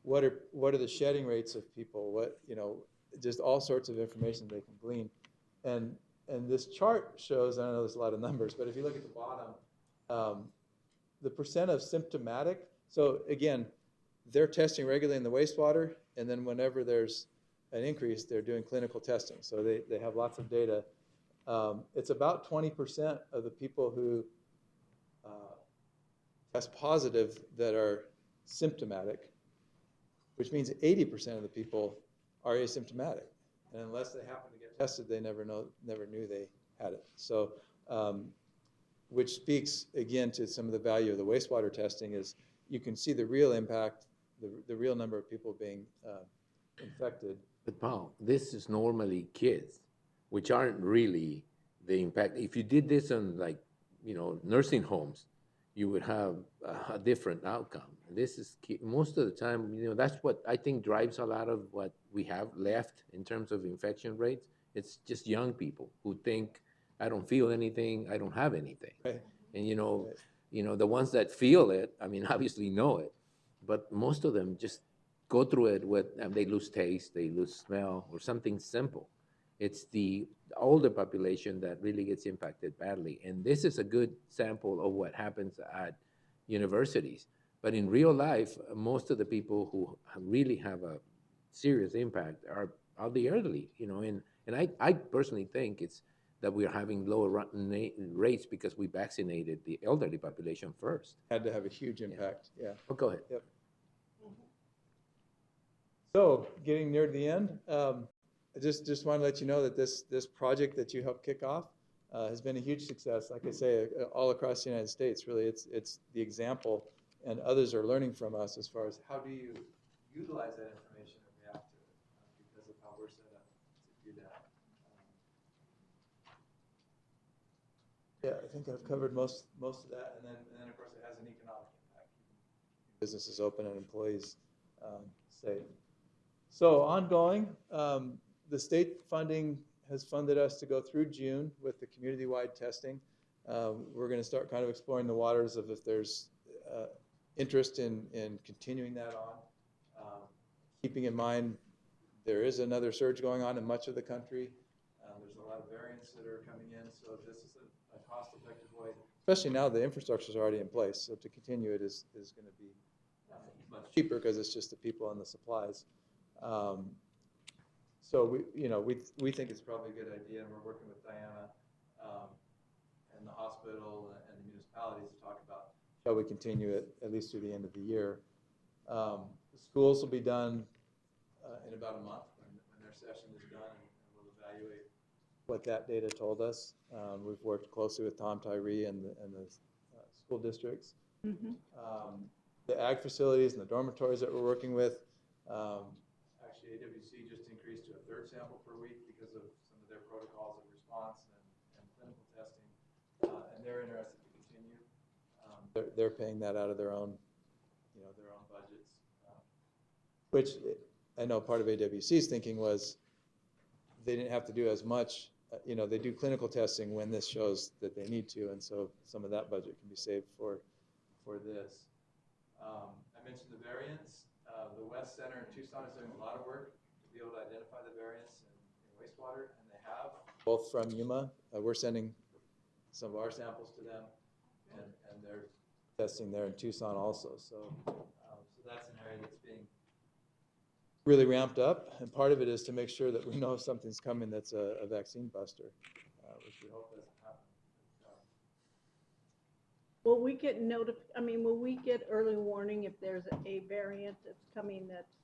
what are the shedding rates of people, just all sorts of information they can glean. And this chart shows, I know there's a lot of numbers, but if you look at the bottom, the percent of symptomatic, so again, they're testing regularly in the wastewater, and then whenever there's an increase, they're doing clinical testing. So they have lots of data. It's about 20% of the people who test positive that are symptomatic, which means 80% of the people are asymptomatic. And unless they happen to get tested, they never knew they had it. So, which speaks again to some of the value of the wastewater testing is you can see the real impact, the real number of people being infected. But Paul, this is normally kids, which aren't really the impact. If you did this on nursing homes, you would have a different outcome. This is most of the time, that's what I think drives a lot of what we have left in terms of infection rates. It's just young people who think, I don't feel anything, I don't have anything. Right. And the ones that feel it, obviously know it, but most of them just go through it they lose taste, they lose smell, or something simple. It's the older population that really gets impacted badly. And this is a good sample of what happens at universities. But in real life, most of the people who really have a serious impact are the elderly, you know, and I personally think it's that we're having lower rates because we vaccinated the elderly population first. Had to have a huge impact, yeah. Oh, go ahead. Yep. So, getting near the end, I just want to let you know that this project that you helped kick off has been a huge success. Like I say, all across the United States, really, it's the example, and others are learning from us as far as how do you utilize that information and react to it because of how we're set up to do that. Yeah, I think I've covered most of that, and then of course it has an economic impact, keeping businesses open and employees safe. So ongoing, the state funding has funded us to go through June with the community-wide testing. We're going to start kind of exploring the waters of if there's interest in continuing that on. Keeping in mind there is another surge going on in much of the country. There's a lot of variants that are coming in, so this is a cost-effective way, especially now the infrastructure is already in place. So to continue it is going to be much cheaper because it's just the people and the supplies. So we think it's probably a good idea, and we're working with Diana and the hospital and the municipalities to talk about shall we continue it at least through the end of the year. The schools will be done in about a month when their session is done, and we'll evaluate what that data told us. We've worked closely with Tom Tyree and the school districts. The ag facilities and the dormitories that we're working with. Actually, AWC just increased to a third sample per week because of some of their protocols of response and clinical testing, and they're interested to continue. They're paying that out of their own, their own budgets, which I know part of AWC's thinking was they didn't have to do as much. They do clinical testing when this shows that they need to, and so some of that budget can be saved for this. I mentioned the variants. The West Center in Tucson is doing a lot of work to be able to identify the variants in wastewater, and they have, both from Yuma. We're sending some of our samples to them, and they're testing there in Tucson also. So that's an area that's being really ramped up, and part of it is to make sure that we know if something's coming that's a vaccine buster, which we hope doesn't happen. Will we get will we get early warning if there's a variant that's coming that's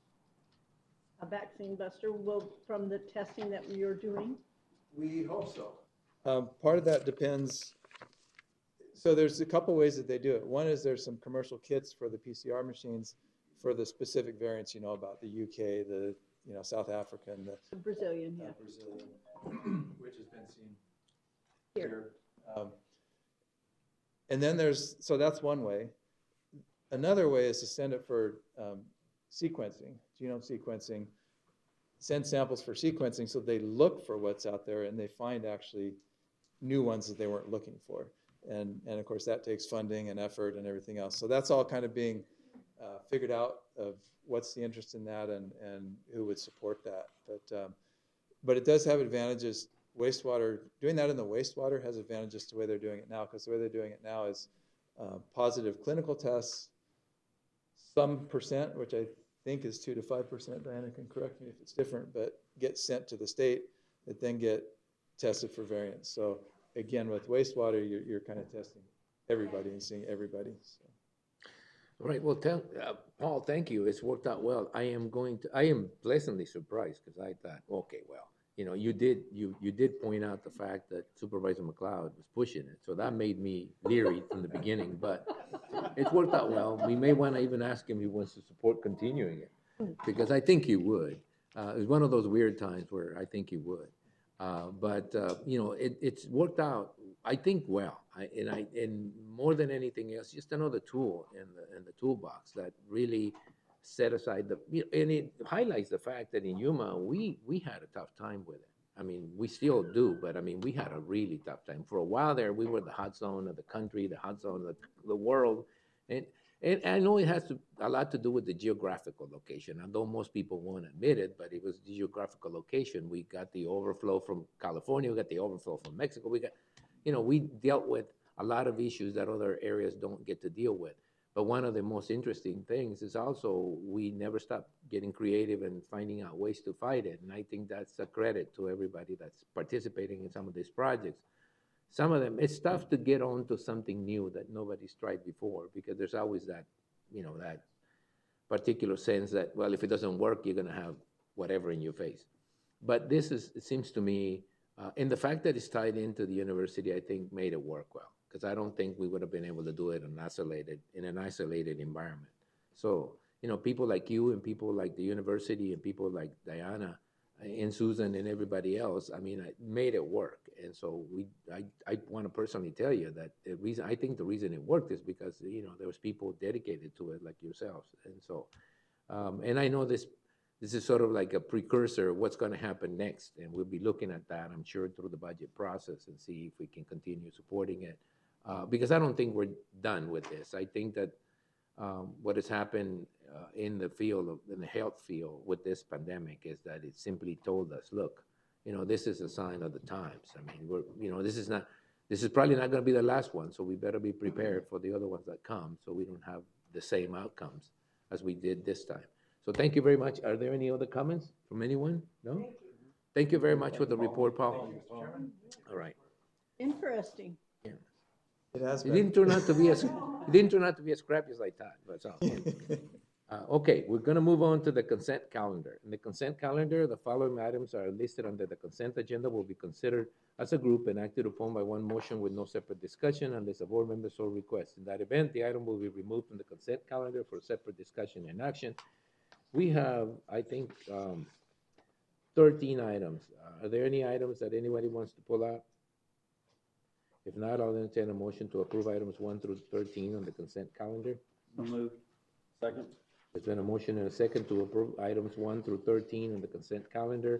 a vaccine buster from the testing that you're doing? We hope so. Part of that depends. So there's a couple ways that they do it. One is there's some commercial kits for the PCR machines for the specific variants about, the UK, the South African, the Brazilian, yeah. Brazilian, which has been seen here. And then so that's one way. Another way is to send it for sequencing, genome sequencing, send samples for sequencing so they look for what's out there and they find actually new ones that they weren't looking for. And of course that takes funding and effort and everything else. So that's all kind of being figured out of what's the interest in that and who would support that. But it does have advantages. Wastewater, doing that in the wastewater has advantages to the way they're doing it now, because the way they're doing it now is positive clinical tests, some percent, which I think is 2 to 5%, Diana can correct me if it's different, but get sent to the state that then get tested for variants. So again, with wastewater, you're kind of testing everybody and seeing everybody. So. All right, well, Paul, thank you. It's worked out well. I am pleasantly surprised because I thought, okay, well, you did point out the fact that Supervisor McLeod was pushing it, so that made me leery from the beginning, but it's worked out well. We may want to even ask him if he wants to support continuing it, because I think he would. It's one of those weird times where I think he would. But it's worked out, I think, well. And more than anything else, just another tool in the toolbox that really set aside and it highlights the fact that in Yuma we had a tough time with it. I mean, we still do, but I mean, we had a really tough time. For a while there, we were the hot zone of the country, the hot zone of the world, and And I know it has a lot to do with the geographical location, although most people won't admit it, but it was the geographical location. We got the overflow from California, we got the overflow from Mexico, we dealt with a lot of issues that other areas don't get to deal with. But one of the most interesting things is also we never stop getting creative and finding out ways to fight it. And I think that's a credit to everybody that's participating in some of these projects. Some of them, it's tough to get on to something new that nobody's tried before because there's always that particular sense that, well, if it doesn't work, you're going to have whatever in your face. But it seems to me, and the fact that it's tied into the university, I think made it work well because I don't think we would have been able to do it in an isolated environment. So, people like you and people like the university and people like Diana and Susan and everybody else, I mean, I made it work. And so I want to personally tell you that I think the reason it worked is because, there was people dedicated to it like yourselves. And so, and I know this is sort of like a precursor of what's going to happen next. And we'll be looking at that, I'm sure, through the budget process and see if we can continue supporting it. Because I don't think we're done with this. I think that what has happened in the health field with this pandemic is that it simply told us, look, this is a sign of the times. I mean, this is probably not going to be the last one, so we better be prepared for the other ones that come so we don't have the same outcomes as we did this time. So thank you very much. Are there any other comments from anyone? No? Thank you very much for the report, Paul. All right. Interesting. Yeah. It has It been. didn't turn out to be as scrappy as I thought, but it's all good. Okay, we're gonna move on to the consent calendar. In the consent calendar, the following items are listed under the consent agenda will be considered as a group and acted upon by one motion with no separate discussion unless a board member so requests. In that event, the item will be removed from the consent calendar for separate discussion and action. We have, I think, 13 items. Are there any items that anybody wants to pull out? If not, I'll entertain a motion to approve items 1 through 13 on the consent calendar. So moved. Second. There's been a motion and a second to approve items 1 through 13 on the consent calendar.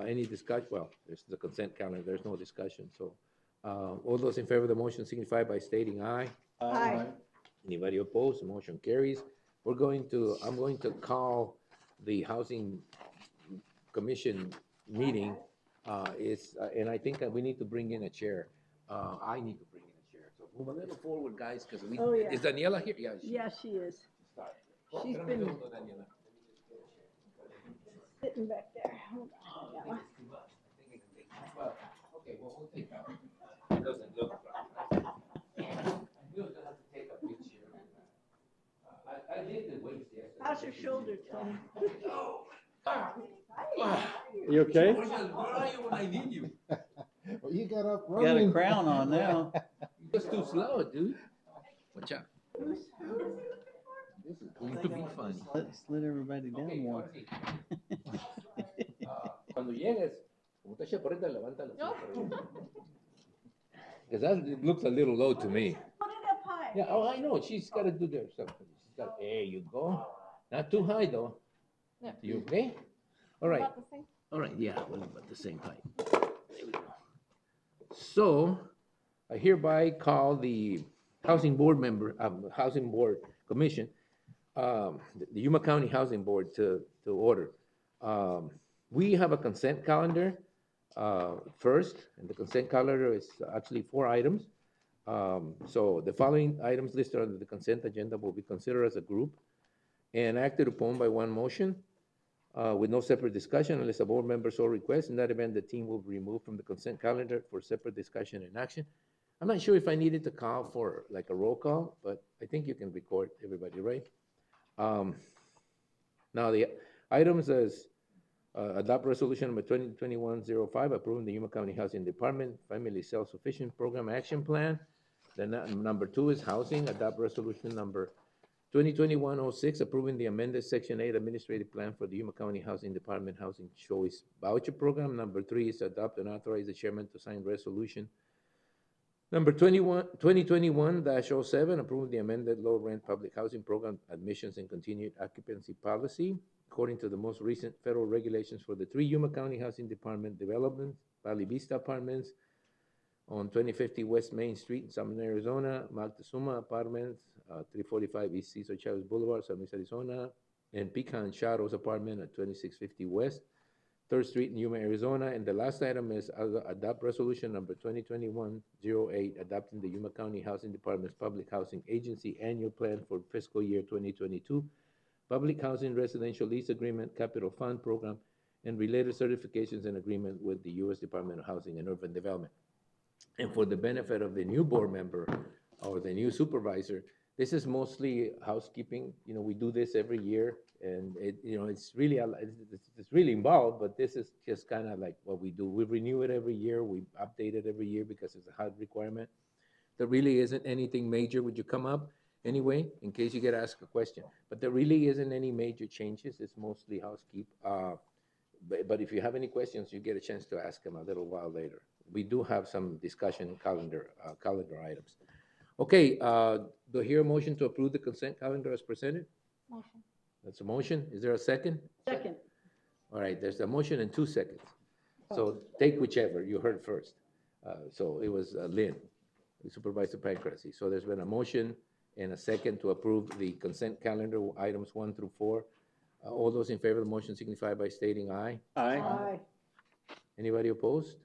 Any discussion? Well, there's the consent calendar. There's no discussion. So all those in favor of the motion signify by stating aye. Aye. Anybody opposed? The motion carries. I'm going to call the Housing Commission meeting. And I think that we need to bring in a chair. I need to bring in a chair. So move a little forward, guys, because Oh, yeah. is Daniela here? Yeah, she is. She's been sitting back there. Hold on, Daniela. Okay, well, we'll take that. It doesn't look right. I knew I was gonna have to take a big chair. I lifted weights yesterday. How's your shoulder, Tony? You okay? Where are you when I need you? Well, you got up You got a crown on now. You're just too slow, dude. Watch out. This is going to be funny. Let everybody down more. Cuando llegues, como está chaparrita, levántala. Because it looks a little low to me. Put it up high. Yeah, oh, I know. She's got to do that something. There you go. Not too high, though. Yeah. You okay? All right. About the same? All right, yeah, we're about the same height. There we go. So, I hereby call the Housing Board Commission, the Yuma County Housing Board to order. We have a consent calendar first, and the consent calendar is actually 4 items. So the following items listed under the consent agenda will be considered as a group and acted upon by one motion with no separate discussion unless a board member so requests. In that event, the team will be removed from the consent calendar for separate discussion and action. I'm not sure if I needed to call for like a roll call, but I think you can record everybody, right? Now the items as adopt resolution number 2021-05 approving the Yuma County Housing Department Family Self-Sufficient Program Action Plan. Then number 2 is housing, adopt resolution number 2021-06 approving the amended Section 8 administrative plan for the Yuma County Housing Department Housing Choice Voucher Program. Number 3 is adopt and authorize the chairman to sign resolution number 2021-07 approving the amended low rent public housing program admissions and continued occupancy policy according to the most recent federal regulations for the 3 Yuma County Housing Department developments, Valley Vista Apartments on 2050 West Main Street in Salmon, Arizona, Moctezuma Apartments 345 East Cesar Chavez Boulevard, San Luis, Arizona, and Pecan Shadows Apartment at 2650 West 3rd Street in Yuma, Arizona. And the last item is adopt resolution number 2021-08, adopting the Yuma County Housing Department's Public Housing Agency Annual Plan for Fiscal Year 2022, Public Housing Residential Lease Agreement, Capital Fund Program, and related certifications and agreement with the U.S. Department of Housing and Urban Development. And for the benefit of the new board member or the new supervisor, this is mostly housekeeping. You know, we do this every year, and it's really it's really involved. But this is just kind of like what we do. We renew it every year. We update it every year because it's a hard requirement. There really isn't anything major. Would you come up anyway, in case you get asked a question? But there really isn't any major changes. It's mostly housekeep. But if you have any questions, you get a chance to ask them a little while later. We do have some discussion calendar items. Okay, do I hear a motion to approve the consent calendar as presented? Motion. That's a motion. Is there a second? Second. All right, there's a motion in 2 seconds. So take whichever, you heard first. So it was Lynn, Supervisor Pancrase. So there's been a motion and a second to approve the consent calendar items 1 through 4. All those in favor of the motion signify by stating aye. Aye. Anybody opposed?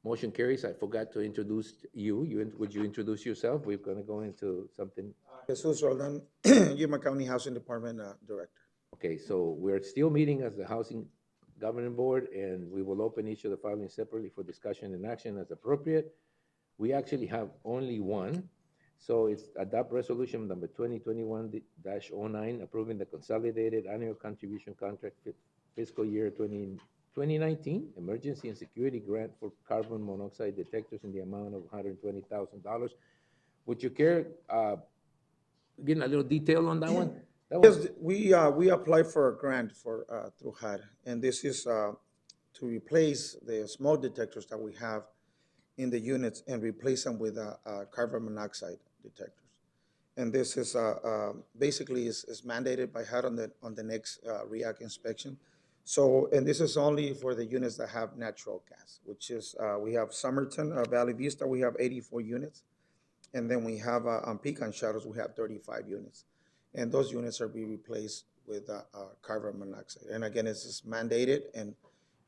Motion carries. I forgot to introduce you. Would you introduce yourself? We're going to go into something. Jesus Roldan, Yuma County Housing Department Director. Okay, so we're still meeting as the Housing Governing Board, and we will open each of the filings separately for discussion and action as appropriate. We actually have only one. So it's adopt resolution number 2021-09, approving the consolidated annual contribution contract fiscal year 2019 emergency and security grant for carbon monoxide detectors in the amount of $120,000. Would you care getting a little detail on that one? Yes, we applied for a grant through HUD, and this is to replace the smoke detectors that we have in the units and replace them with carbon monoxide detectors. And this is basically is mandated by HUD on the next REAC inspection. So, and this is only for the units that have natural gas, which is we have Somerton, Valley Vista, we have 84 units, and then we have on Pecan Shadows we have 35 units, and those units are being replaced with carbon monoxide. And again, it's just mandated, and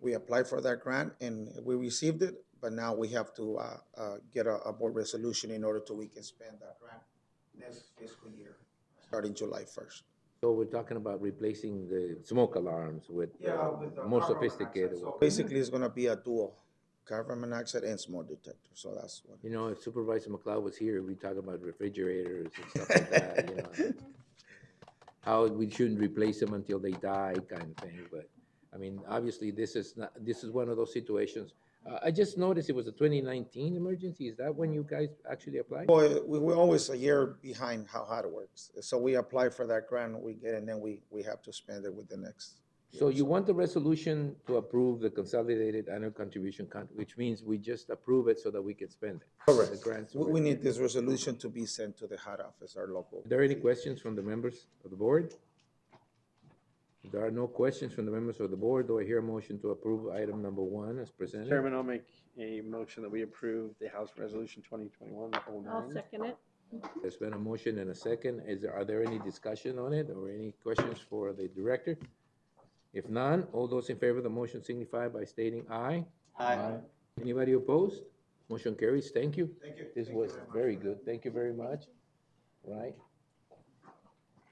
we applied for that grant and we received it, but now we have to get a board resolution in order to we can spend that grant next fiscal year, starting July 1st. So we're talking about replacing the smoke alarms with more sophisticated. So basically, it's going to be a dual carbon monoxide and smoke detector. So that's what. You know, if Supervisor McLeod was here, we'd talk about refrigerators and stuff like that. You know, how we shouldn't replace them until they die, kind of thing. But I mean, obviously, this is one of those situations. I just noticed it was a 2019 emergency. Is that when you guys actually applied? Well, we're always a year behind how hard it works. So we apply for that grant, we get it, and then we have to spend it with the next. So you want the resolution to approve the consolidated annual contribution, which means we just approve it so that we can spend it. Correct. The grants. We need this resolution to be sent to the HUD office, our local. Are there any questions from the members of the board? If there are no questions from the members of the board, do I hear a motion to approve item number 1 as presented? Chairman, I'll make a motion that we approve the House Resolution 2021-09. I'll second it. There's been a motion and a second. Are there any discussion on it or any questions for the director? If none, all those in favor of the motion signify by stating aye. Aye. Anybody opposed? Motion carries. Thank you. Thank you. This was very good. Thank you very much. Right.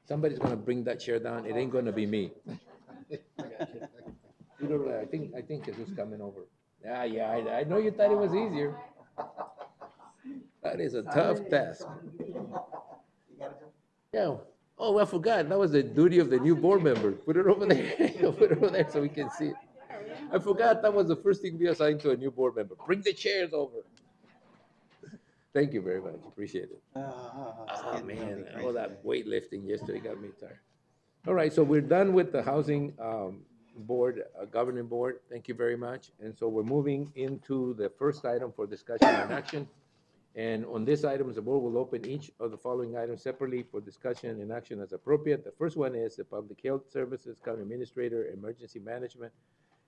Somebody's gonna bring that chair down. It ain't gonna be me. I think Jesus coming over. Yeah, I know you thought it was easier. That is a tough task. Yeah. Oh, I forgot. That was the duty of the new board member. Put it over there. Put it over there so we can see it. I forgot that was the first thing we assigned to a new board member. Bring the chairs over. Thank you very much. Appreciate it. Oh, man, all that weightlifting yesterday got me tired. All right, so we're done with the housing board, governing board. Thank you very much. And so we're moving into the first item for discussion and action. And on this item, the board will open each of the following items separately for discussion and action as appropriate. The first one is the Public Health Services, County Administrator, Emergency Management,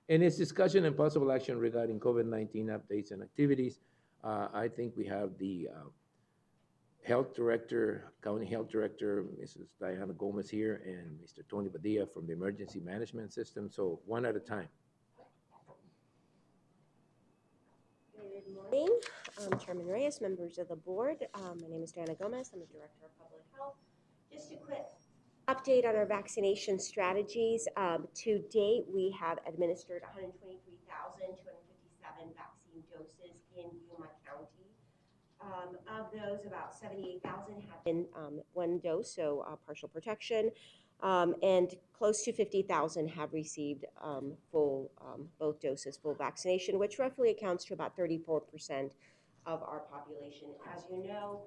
and its discussion and possible action regarding COVID-19 updates and activities. I think we have the Health Director, County Health Director, Mrs. Diana Gomez here, and Mr. Tony Padilla from the Emergency Management System. So one at a time. Good morning, Chairman Reyes, members of the board. My name is Diana Gomez. I'm the Director of Public Health. Just a quick update on our vaccination strategies. To date, we have administered 123,257 vaccine doses in Yuma County. Of those, about 78,000 have been one dose, so partial protection, and close to 50,000 have received full, both doses, full vaccination, which roughly accounts to about 34% of our population. As you know,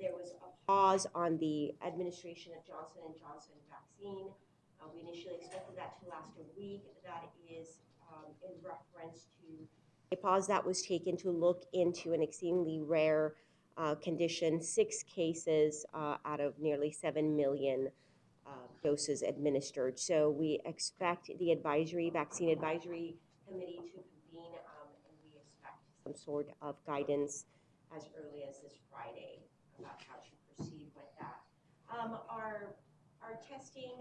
there was a pause on the administration of Johnson & Johnson vaccine. We initially expected that to last a week. That is in reference to a pause that was taken to look into an exceedingly rare condition, 6 cases out of nearly 7 million doses administered. So we expect the vaccine advisory committee to convene, and we expect some sort of guidance as early as this Friday about how to proceed with that. Our testing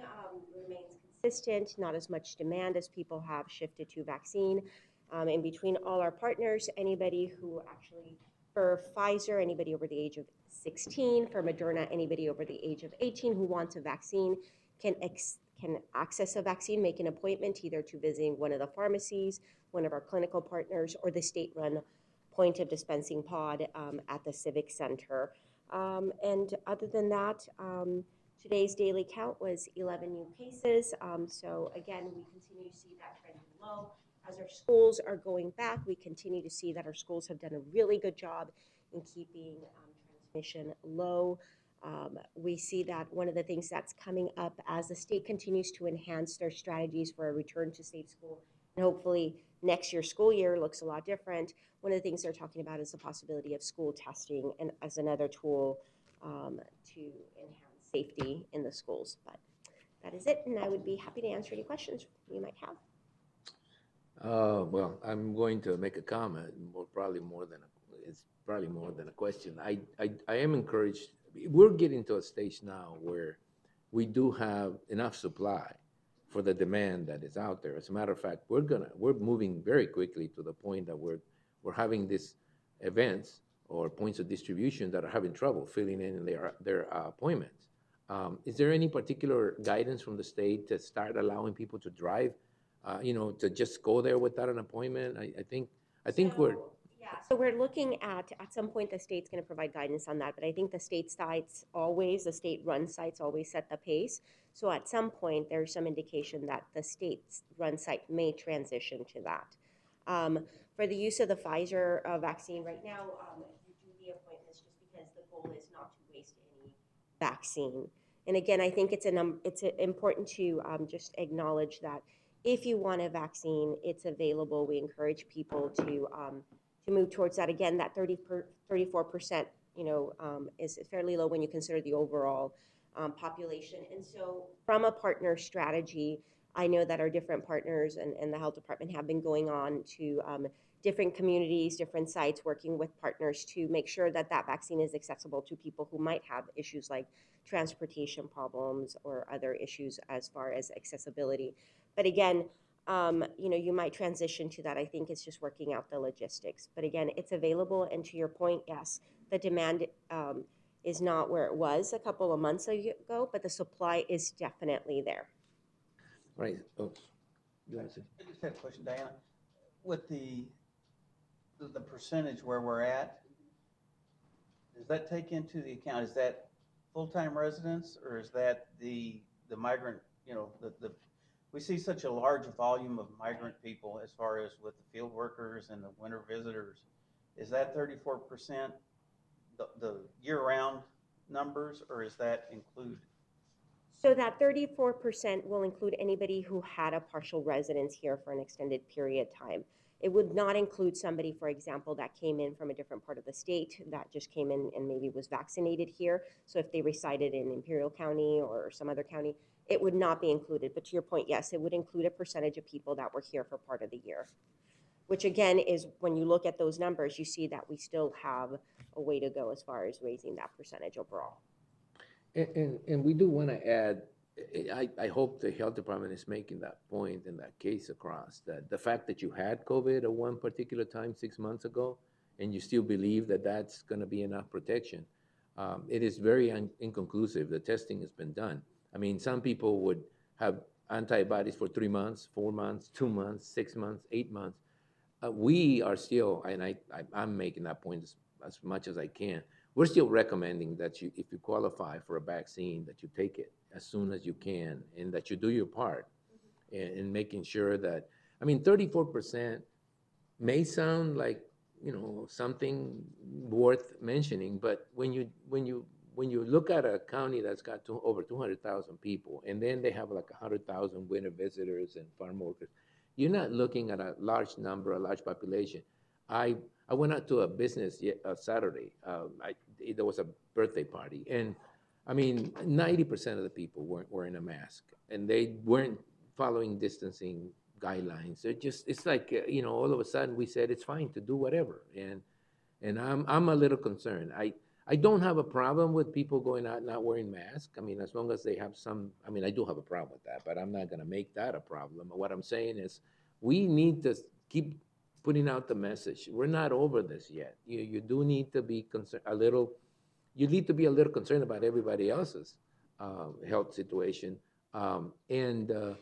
remains consistent, not as much demand as people have shifted to vaccine. In between all our partners, anybody who actually, for Pfizer, anybody over the age of 16, for Moderna, anybody over the age of 18 who wants a vaccine can access a vaccine, make an appointment either to visiting one of the pharmacies, one of our clinical partners, or the state-run point of dispensing pod at the Civic Center. And other than that, today's daily count was 11 new cases. So again, we continue to see that trending low. As our schools are going back, we continue to see that our schools have done a really good job in keeping transmission low. We see that one of the things that's coming up as the state continues to enhance their strategies for a return to state school, and hopefully next year's school year looks a lot different. One of the things they're talking about is the possibility of school testing and as another tool to enhance safety in the schools. But that is it, and I would be happy to answer any questions you might have. Well, I'm going to make a comment, it's probably more than a question. I am encouraged. We're getting to a stage now where we do have enough supply for the demand that is out there. As a matter of fact, we're moving very quickly to the point that we're having these events or points of distribution that are having trouble filling in their appointments. Is there any particular guidance from the state to start allowing people to drive? To just go there without an appointment? I think we're. Yeah, so we're looking at some point the state's going to provide guidance on that, but I think the state-run sites always set the pace. So at some point, there's some indication that the state-run site may transition to that. For the use of the Pfizer vaccine right now, you do the appointments just because the goal is not to waste any vaccine. And again, I think it's important to just acknowledge that if you want a vaccine, it's available. We encourage people to move towards that. Again, that 34%, is fairly low when you consider the overall population. And so from a partner strategy, I know that our different partners and the health department have been going on to different communities, different sites, working with partners to make sure that that vaccine is accessible to people who might have issues like transportation problems or other issues as far as accessibility. But again, you might transition to that. I think it's just working out the logistics. But again, it's available. And to your point, yes, the demand is not where it was a couple of months ago, but the supply is definitely there. Right. Oh, I just had a question, Diana. With the percentage where we're at, does that take into the account, is that full-time residents or is that the migrant, we see such a large volume of migrant people as far as with the field workers and the winter visitors. Is that 34% the year-round numbers, or is that include? So that 34% will include anybody who had a partial residence here for an extended period of time. It would not include somebody, for example, that came in from a different part of the state that just came in and maybe was vaccinated here. So if they resided in Imperial County or some other county, it would not be included. But to your point, yes, it would include a percentage of people that were here for part of the year. which again is, when you look at those numbers, you see that we still have a way to go as far as raising that percentage overall. And we do want to add, I hope the health department is making that point in that case across, that the fact that you had COVID at one particular time 6 months ago, and you still believe that that's going to be enough protection, it is very inconclusive. The testing has been done. I mean, some people would have antibodies for 3 months, 4 months, 2 months, 6 months, 8 months. We are still, and I'm making that point as much as I can, we're still recommending that you, if you qualify for a vaccine, that you take it as soon as you can, and that you do your part in making sure that, I mean, 34% may sound like, you know, something worth mentioning, but when you look at a county that's got over 200,000 people, and then they have like 100,000 winter visitors and farm workers, you're not looking at a large number, a large population. I went out to a business Saturday. There was a birthday party, and I mean, 90% of the people weren't wearing a mask, and they weren't following distancing guidelines. It's like, you know, all of a sudden we said it's fine to do whatever, and I'm a little concerned. I don't have a problem with people going out not wearing masks. I mean, as long as they have some, I mean, I do have a problem with that, but I'm not going to make that a problem. What I'm saying is we need to keep putting out the message. We're not over this yet. You do need to be concerned you need to be a little concerned about everybody else's health situation. And 34%,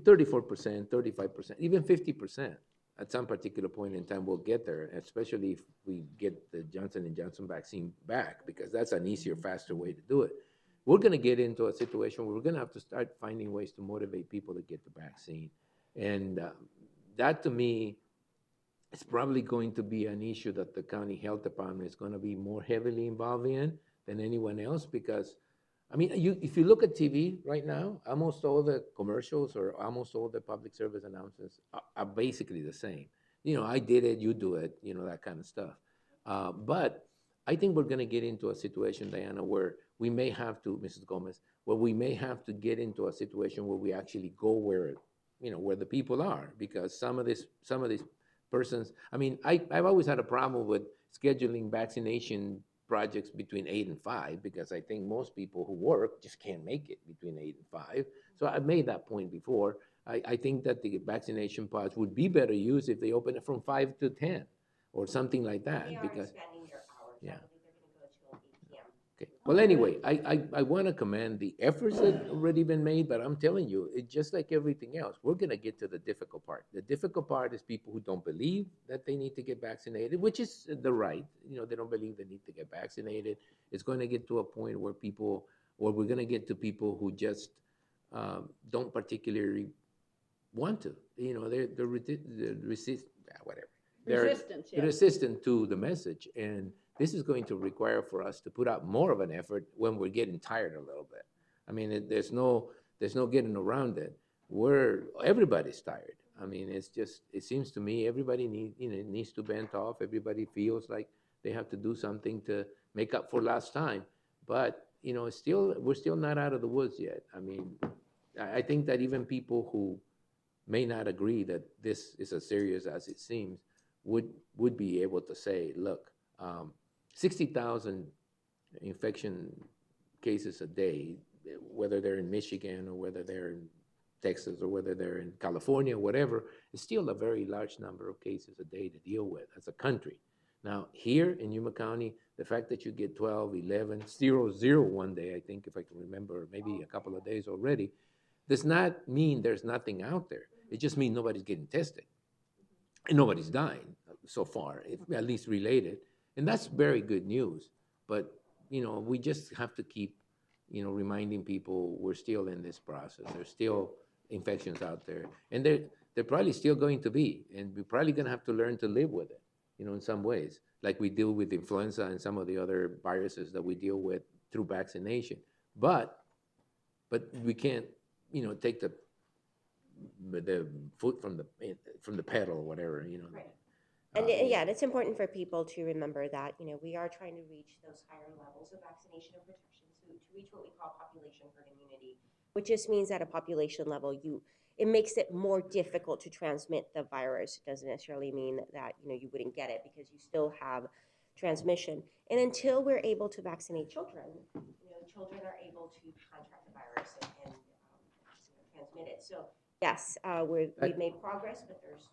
35%, even 50%. At some particular point in time, we'll get there, especially if we get the Johnson & Johnson vaccine back, because that's an easier, faster way to do it. We're going to get into a situation where we're going to have to start finding ways to motivate people to get the vaccine. And that, to me, is probably going to be an issue that the county health department is going to be more heavily involved in than anyone else, because I mean, if you look at TV right now, almost all the commercials or almost all the public service announcements are basically the same. You know, I did it, you do it, you know, that kind of stuff. But I think we're going to get into a situation, Diana, where we may have to, Mrs. Gomez, where we may have to get into a situation where we actually go where, you know, where the people are, because some of these persons, I mean, I've always had a problem with scheduling vaccination projects between 8 and 5, because I think most people who work just can't make it between 8 and 5. So I've made that point before. I think that the vaccination pods would be better used if they open it from 5 to 10 or something like that. They are because expanding their hours. Yeah. I believe they're going to go till 8 p.m. Okay. Well, anyway, I want to commend the efforts that have already been made, but I'm telling you, it's just like everything else. We're going to get to the difficult part. The difficult part is people who don't believe that they need to get vaccinated, which is the right. You know, they don't believe they need to get vaccinated. It's going to get to a point where we're going to get to people who just don't particularly want to. You know, they're whatever. Resistance, They're resistant to the message, and this is going to require for us to put out more of an effort when we're getting tired a little bit. I mean, there's no getting around it. Everybody's tired. I mean, it seems to me everybody needs to vent off. Everybody feels like they have to do something to make up for last time. But, you know, we're still not out of the woods yet. I mean, I think that even people who may not agree that this is as serious as it seems would be able to say, look, 60,000 infection cases a day, whether they're in Michigan or whether they're in Texas or whether they're in California, whatever, is still a very large number of cases a day to deal with as a country. Now, here in Yuma County, the fact that you get 12, 11, 0 one day, I think, if I can remember, maybe a couple of days already, does not mean there's nothing out there. It just means nobody's getting tested. And nobody's dying so far, at least related. And that's very good news. But, you know, we just have to keep, you know, reminding people we're still in this process. There's still infections out there. And they're probably still going to be. And we're probably going to have to learn to live with it, you know, in some ways, like we deal with influenza and some of the other viruses that we deal with through vaccination. But we can't, you know, take the foot from the pedal or whatever, you know. Right. And yeah, and it's important for people to remember that, you know, we are trying to reach those higher levels of vaccination and protection to reach what we call population herd immunity, which just means at a population level, it makes it more difficult to transmit the virus. It doesn't necessarily mean that, you wouldn't get it because you still have transmission. And until we're able to vaccinate children, children are able to contract the virus and transmit it. So yes, we've made progress, but there's.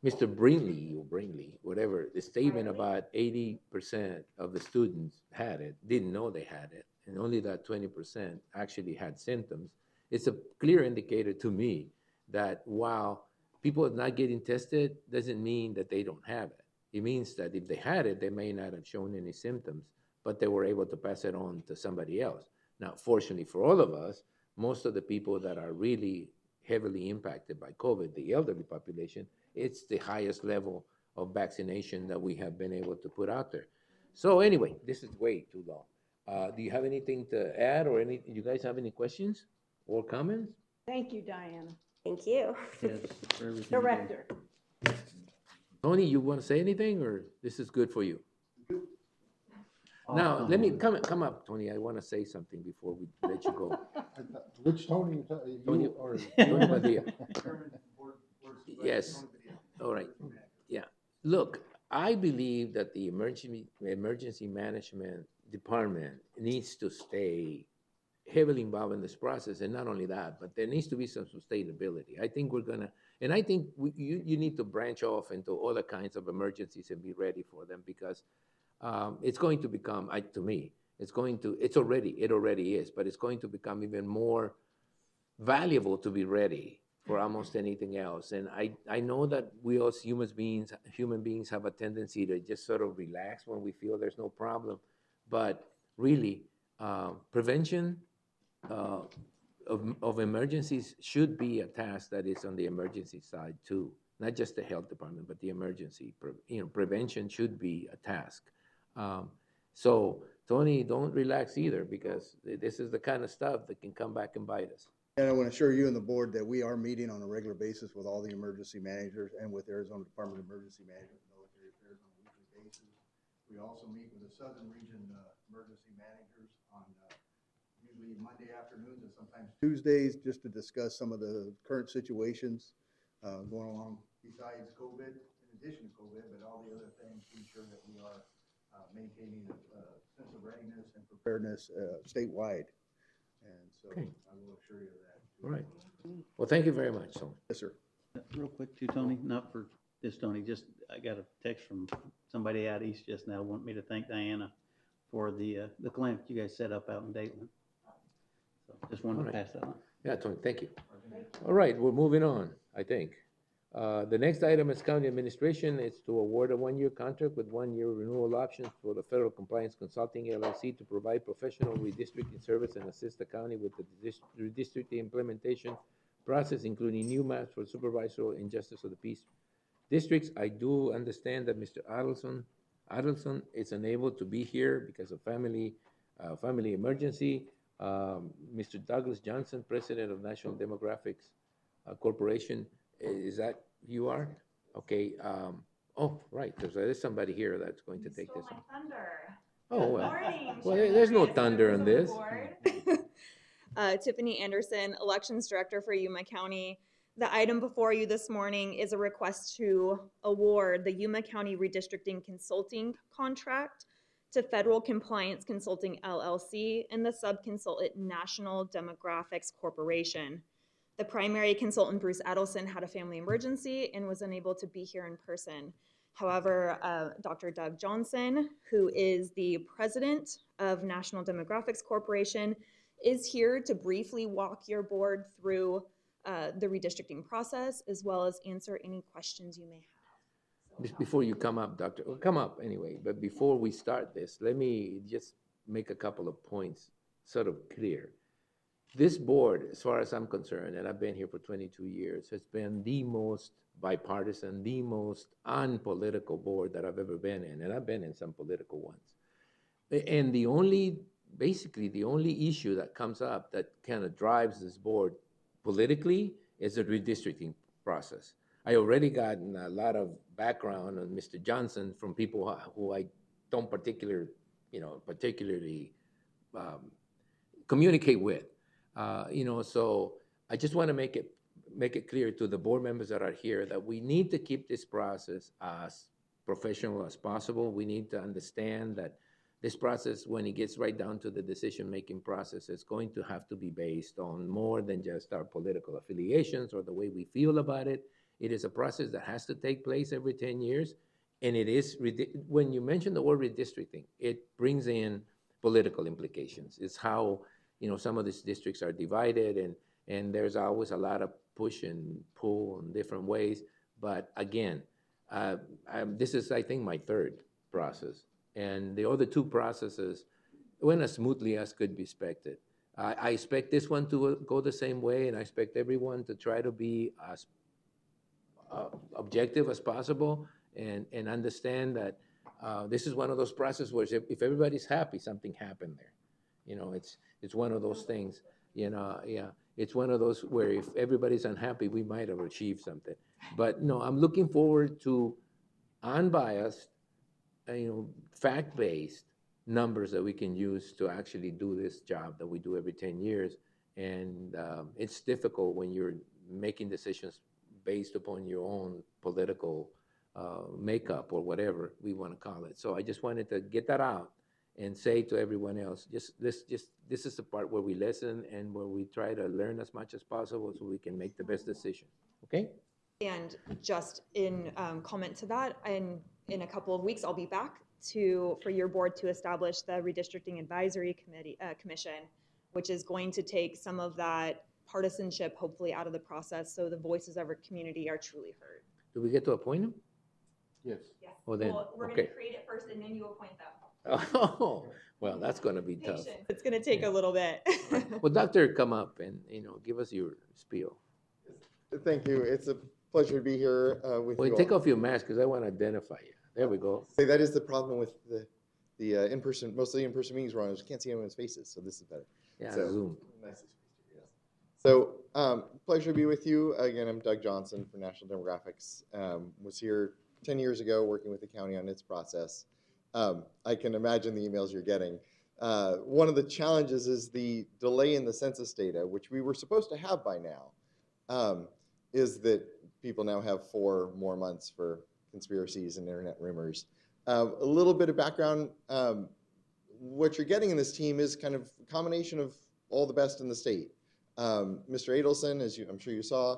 Mr. Brinley, whatever, the statement about 80% of the students had it, didn't know they had it, and only that 20% actually had symptoms. It's a clear indicator to me that while people are not getting tested, doesn't mean that they don't have it. It means that if they had it, they may not have shown any symptoms, but they were able to pass it on to somebody else. Now, fortunately for all of us, most of the people that are really heavily impacted by COVID, the elderly population, it's the highest level of vaccination that we have been able to put out there. So anyway, this is way too long. Do you have anything to add, or you guys have any questions or comments? Thank you, Diana. Thank you. Yes, for everything. Director. Tony, you want to say anything, or this is good for you? Now, let me come up, Tony. I want to say something before we let you go. Which Tony, Tony, you or? Tony Padilla. Yes, all right, yeah. Look, I believe that the emergency management department needs to stay heavily involved in this process, and not only that, but there needs to be some sustainability. I think we're gonna, and I think you need to branch off into other kinds of emergencies and be ready for them, because it's going to become, to me, it already is, but it's going to become even more valuable to be ready for almost anything else. And I know that we as human beings have a tendency to just sort of relax when we feel there's no problem. But really, prevention of emergencies should be a task that is on the emergency side too. Not just the health department, but the emergency. Prevention should be a task. So Tony, don't relax either, because this is the kind of stuff that can come back and bite us. And I want to assure you and the board that we are meeting on a regular basis with all the emergency managers and with Arizona Department of Emergency Management and Military Affairs on a weekly basis. We also meet with the Southern Region emergency managers on usually Monday afternoons and sometimes Tuesdays, just to discuss some of the current situations going along besides COVID, in addition to COVID, but all the other things to ensure that we are maintaining a sense of readiness and preparedness statewide. And so I will assure you of that. All right. Well, thank you very much. So. Yes, sir. Real quick too, Tony, not for this, Tony, just, I got a text from somebody out east just now, want me to thank Diana for the clinic you guys set up out in Dayton. So just wanted to pass that on. Yeah, Tony, thank you. All right, we're moving on, I think. The next item is county administration. It's to award a one-year contract with one-year renewal options for the Federal Compliance Consulting LLC to provide professional redistricting service and assist the county with the redistricting implementation process, including new maps for supervisory and justice of the peace districts. I do understand that Mr. Adelson is unable to be here because of family emergency. Mr. Douglas Johnson, president of National Demographics Corporation, is that you are? Okay. Oh, right. There's somebody here that's going to take this. Thunder. Oh, well. Morning. Well, there's no thunder on this. Tiffany Anderson, Elections Director for Yuma County. The item before you this morning is a request to award the Yuma County Redistricting Consulting Contract to Federal Compliance Consulting LLC and the subconsultant National Demographics Corporation. The primary consultant, Bruce Adelson, had a family emergency and was unable to be here in person. However, Dr. Doug Johnson, who is the president of National Demographics Corporation, is here to briefly walk your board through the redistricting process, as well as answer any questions you may have. Before you come up, Doctor, well, come up anyway, but before we start this, let me just make a couple of points sort of clear. This board, as far as I'm concerned, and I've been here for 22 years, has been the most bipartisan, the most unpolitical board that I've ever been in, and I've been in some political ones. And basically the only issue that comes up that kind of drives this board politically is the redistricting process. I already gotten a lot of background on Mr. Johnson from people who I don't particularly communicate with. So I just want to make it make it clear to the board members that are here that we need to keep this process as professional as possible. We need to understand that this process, when it gets right down to the decision-making process, is going to have to be based on more than just our political affiliations or the way we feel about it. It is a process that has to take place every 10 years. And it is, when you mention the word redistricting, it brings in political implications. It's how, some of these districts are divided, and there's always a lot of push and pull in different ways. But again, this is, I think, my third process. And the other two processes went as smoothly as could be expected. I expect this one to go the same way, and I expect everyone to try to be as objective as possible and understand that this is one of those processes where if everybody's happy, something happened there. It's one of those things, yeah. It's one of those where if everybody's unhappy, we might have achieved something. But no, I'm looking forward to unbiased, fact-based numbers that we can use to actually do this job that we do every 10 years. And it's difficult when you're making decisions based upon your own political makeup or whatever we want to call it. So I just wanted to get that out and say to everyone else, this is the part where we listen and where we try to learn as much as possible so we can make the best decision. Okay? And just in comment to that, in a couple of weeks, I'll be back for your board to establish the Redistricting Advisory Commission, which is going to take some of that partisanship hopefully out of the process so the voices of our community are truly heard. Do we get to appoint them? Yes. Yes. Well, then, Well, we're okay. going to create it first and then you appoint them. Oh, well, that's going to be tough. Patience. It's going to take a little bit. Well, Doctor, come up and, give us your spiel. Thank you. It's a pleasure to be here with Well, you take all. off your mask because I want to identify you. There we go. Say that is the problem with the in-person, most of the in-person meetings we're on. I just can't see anyone's faces, so this is better. Yeah, so, Zoom. Nice to speak to you, yes. So, pleasure to be with you. Again, I'm Doug Johnson from National Demographics. Was here 10 years ago working with the county on its process. I can imagine the emails you're getting. One of the challenges is the delay in the census data, which we were supposed to have by now, is that people now have 4 more months for conspiracies and internet rumors. A little bit of background, what you're getting in this team is kind of a combination of all the best in the state. Mr. Adelson, as I'm sure you saw,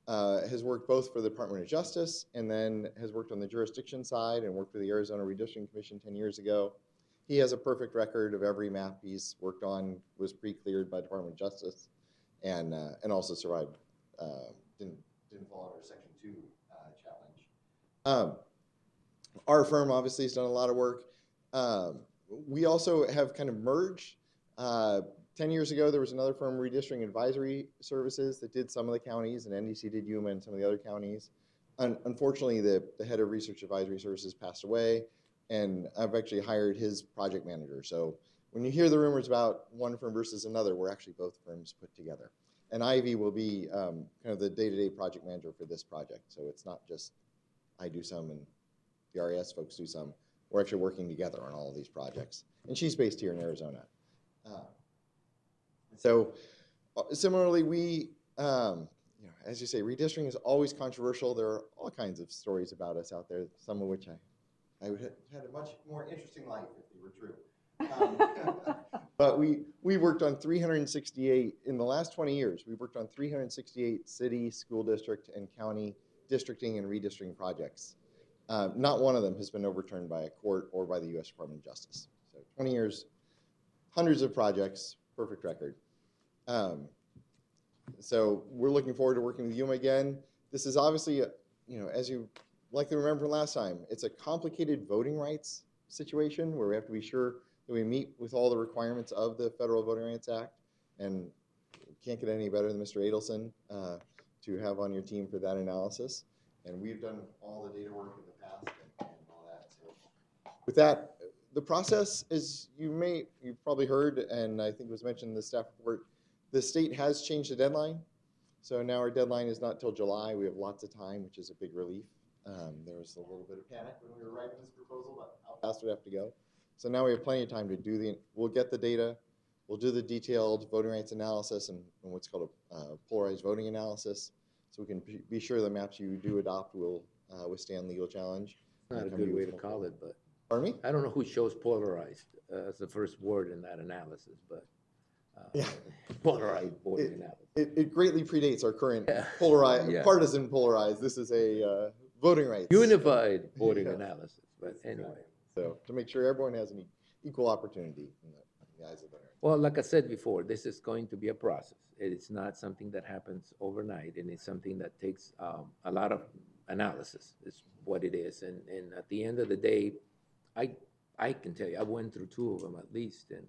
has worked both for the Department of Justice and then has worked on the jurisdiction side and worked for the Arizona Redistricting Commission 10 years ago. He has a perfect record of every map he's worked on, was pre-cleared by Department of Justice, and also survived, didn't fall under Section 2 challenge. Our firm obviously has done a lot of work. We also have kind of merged. 10 years ago, there was another firm, Redistricting Advisory Services, that did some of the counties, and NDC did Yuma and some of the other counties. Unfortunately, the head of Research Advisory Services passed away, and I've actually hired his project manager. So when you hear the rumors about one firm versus another, we're actually both firms put together. And Ivy will be kind of the day-to-day project manager for this project. So it's not just I do some and the RES folks do some. We're actually working together on all of these projects. And she's based here in Arizona. So similarly, we, as you say, redistricting is always controversial. There are all kinds of stories about us out there, some of which I would have had a much more interesting life if they were true. But we worked on 368, in the last 20 years, we've worked on 368 city, school district, and county districting and redistricting projects. Not one of them has been overturned by a court or by the U.S. Department of Justice. So 20 years, hundreds of projects, perfect record. So we're looking forward to working with Yuma again. This is obviously, as you likely remember from last time, it's a complicated voting rights situation where we have to be sure that we meet with all the requirements of the Federal Voting Rights Act, and can't get any better than Mr. Adelson to have on your team for that analysis. And we've done all the data work in the past and all that. So with that, the process, as you've probably heard, and I think was mentioned in the staff report, the state has changed the deadline. So now our deadline is not till July. We have lots of time, which is a big relief. There was a little bit of panic when we were writing this proposal about how fast we have to go. So now we have plenty of time to do we'll get the data, we'll do the detailed voting rights analysis and what's called a polarized voting analysis. so we can be sure the maps you do adopt will withstand legal challenge. Not a and come good way to with- call it, but. Pardon me? I don't know who chose polarized as the first word in that analysis, but Yeah. polarized voting analysis. It greatly predates our current Yeah. polarized, Yeah. partisan polarized. This is a voting rights. Unified voting Yeah. analysis, but anyway. So to make sure everyone has an equal opportunity in the eyes of the. Well, like I said before, this is going to be a process. It's not something that happens overnight, and it's something that takes a lot of analysis, is what it is. And at the end of the day, I can tell you, I went through two of them at least, and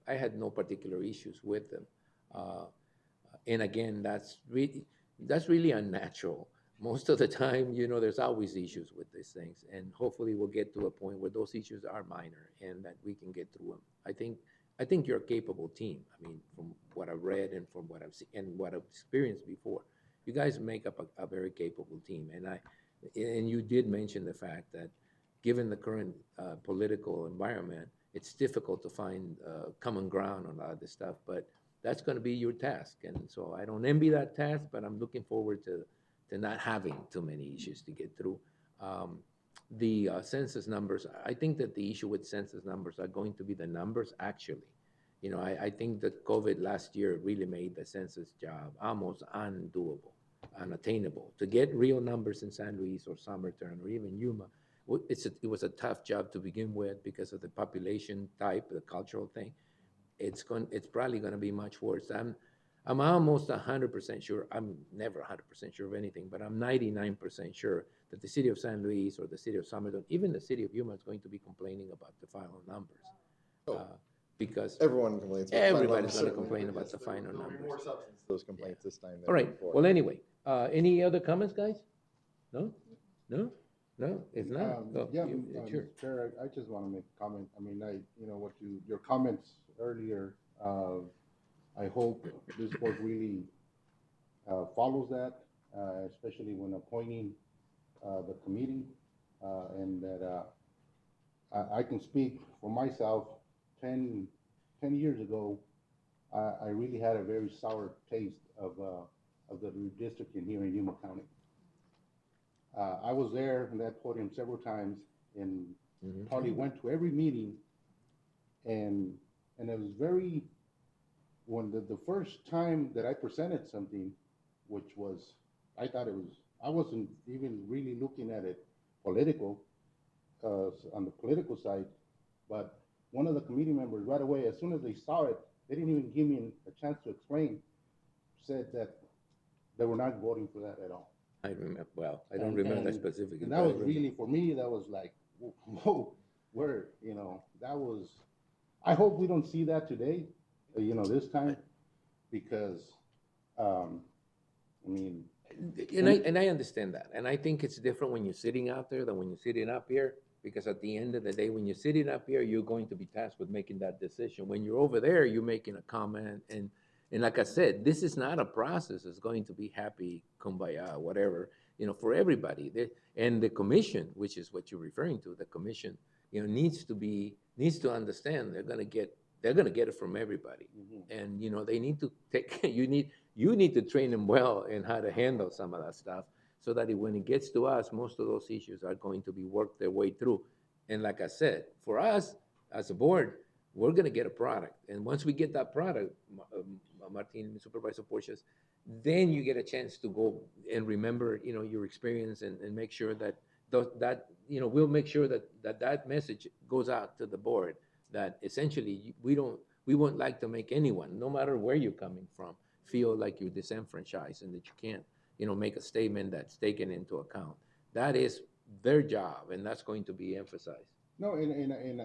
I had no particular issues with them. And again, that's really unnatural. Most of the time, there's always issues with these things, and hopefully we'll get to a point where those issues are minor and that we can get through them. I think you're a capable team. I mean, from what I've read and from what I've seen and what I've experienced before, you guys make up a very capable team. And you did mention the fact that given the current political environment, it's difficult to find common ground on a lot of this stuff, but that's going to be your task. And so I don't envy that task, but I'm looking forward to not having too many issues to get through. The census numbers, I think that the issue with census numbers are going to be the numbers actually. I think that COVID last year really made the census job almost undoable, unattainable. To get real numbers in San Luis or Somerton or even Yuma, it was a tough job to begin with because of the population type, the cultural thing. It's probably going to be much worse. I'm almost 100% sure. I'm never 100% sure of anything, but I'm 99% sure that the city of San Luis or the city of Somerton, even the city of Yuma, is going to be complaining about the final numbers. Because everyone complains. Everybody's going to complain about the final numbers. More substance to those complaints this time. All right. Before. Well, anyway, any other comments, guys? No? No? No? If not, sure. Chair, I just want to make a comment. I mean, your comments earlier, I hope this board really follows that, especially when appointing the committee, and that I can speak for myself. 10 years ago, I really had a very sour taste of the redistricting here in Yuma County. I was there in that podium several times and probably went to every meeting, and it was very, when the first time that I presented something, which was, I wasn't even really looking at it political, on the political side, but one of the committee members right away, as soon as they saw it, they didn't even give me a chance to explain, said that they were not voting for that at all. I remember, well, I don't remember that specifically. And that was really, for me, that was like, whoa, that was, I hope we don't see that today, this time, because, I mean. And I understand that. And I think it's different when you're sitting out there than when you're sitting up here, because at the end of the day, when you're sitting up here, you're going to be tasked with making that decision. When you're over there, you're making a comment. And like I said, this is not a process. It's going to be happy, kumbaya, whatever, for everybody. And the commission, which is what you're referring to, the commission, needs to understand they're going to get it from everybody. And, they need to take, you need to train them well in how to handle some of that stuff, so that when it gets to us, most of those issues are going to be worked their way through. And like I said, for us as a board, we're going to get a product. And once we get that product, Martin, Supervisor Porches, then you get a chance to go and remember, your experience and make sure that we'll make sure that message goes out to the board, that essentially we won't like to make anyone, no matter where you're coming from, feel like you're disenfranchised and that you can't, make a statement that's taken into account. That is their job, and that's going to be emphasized. No, and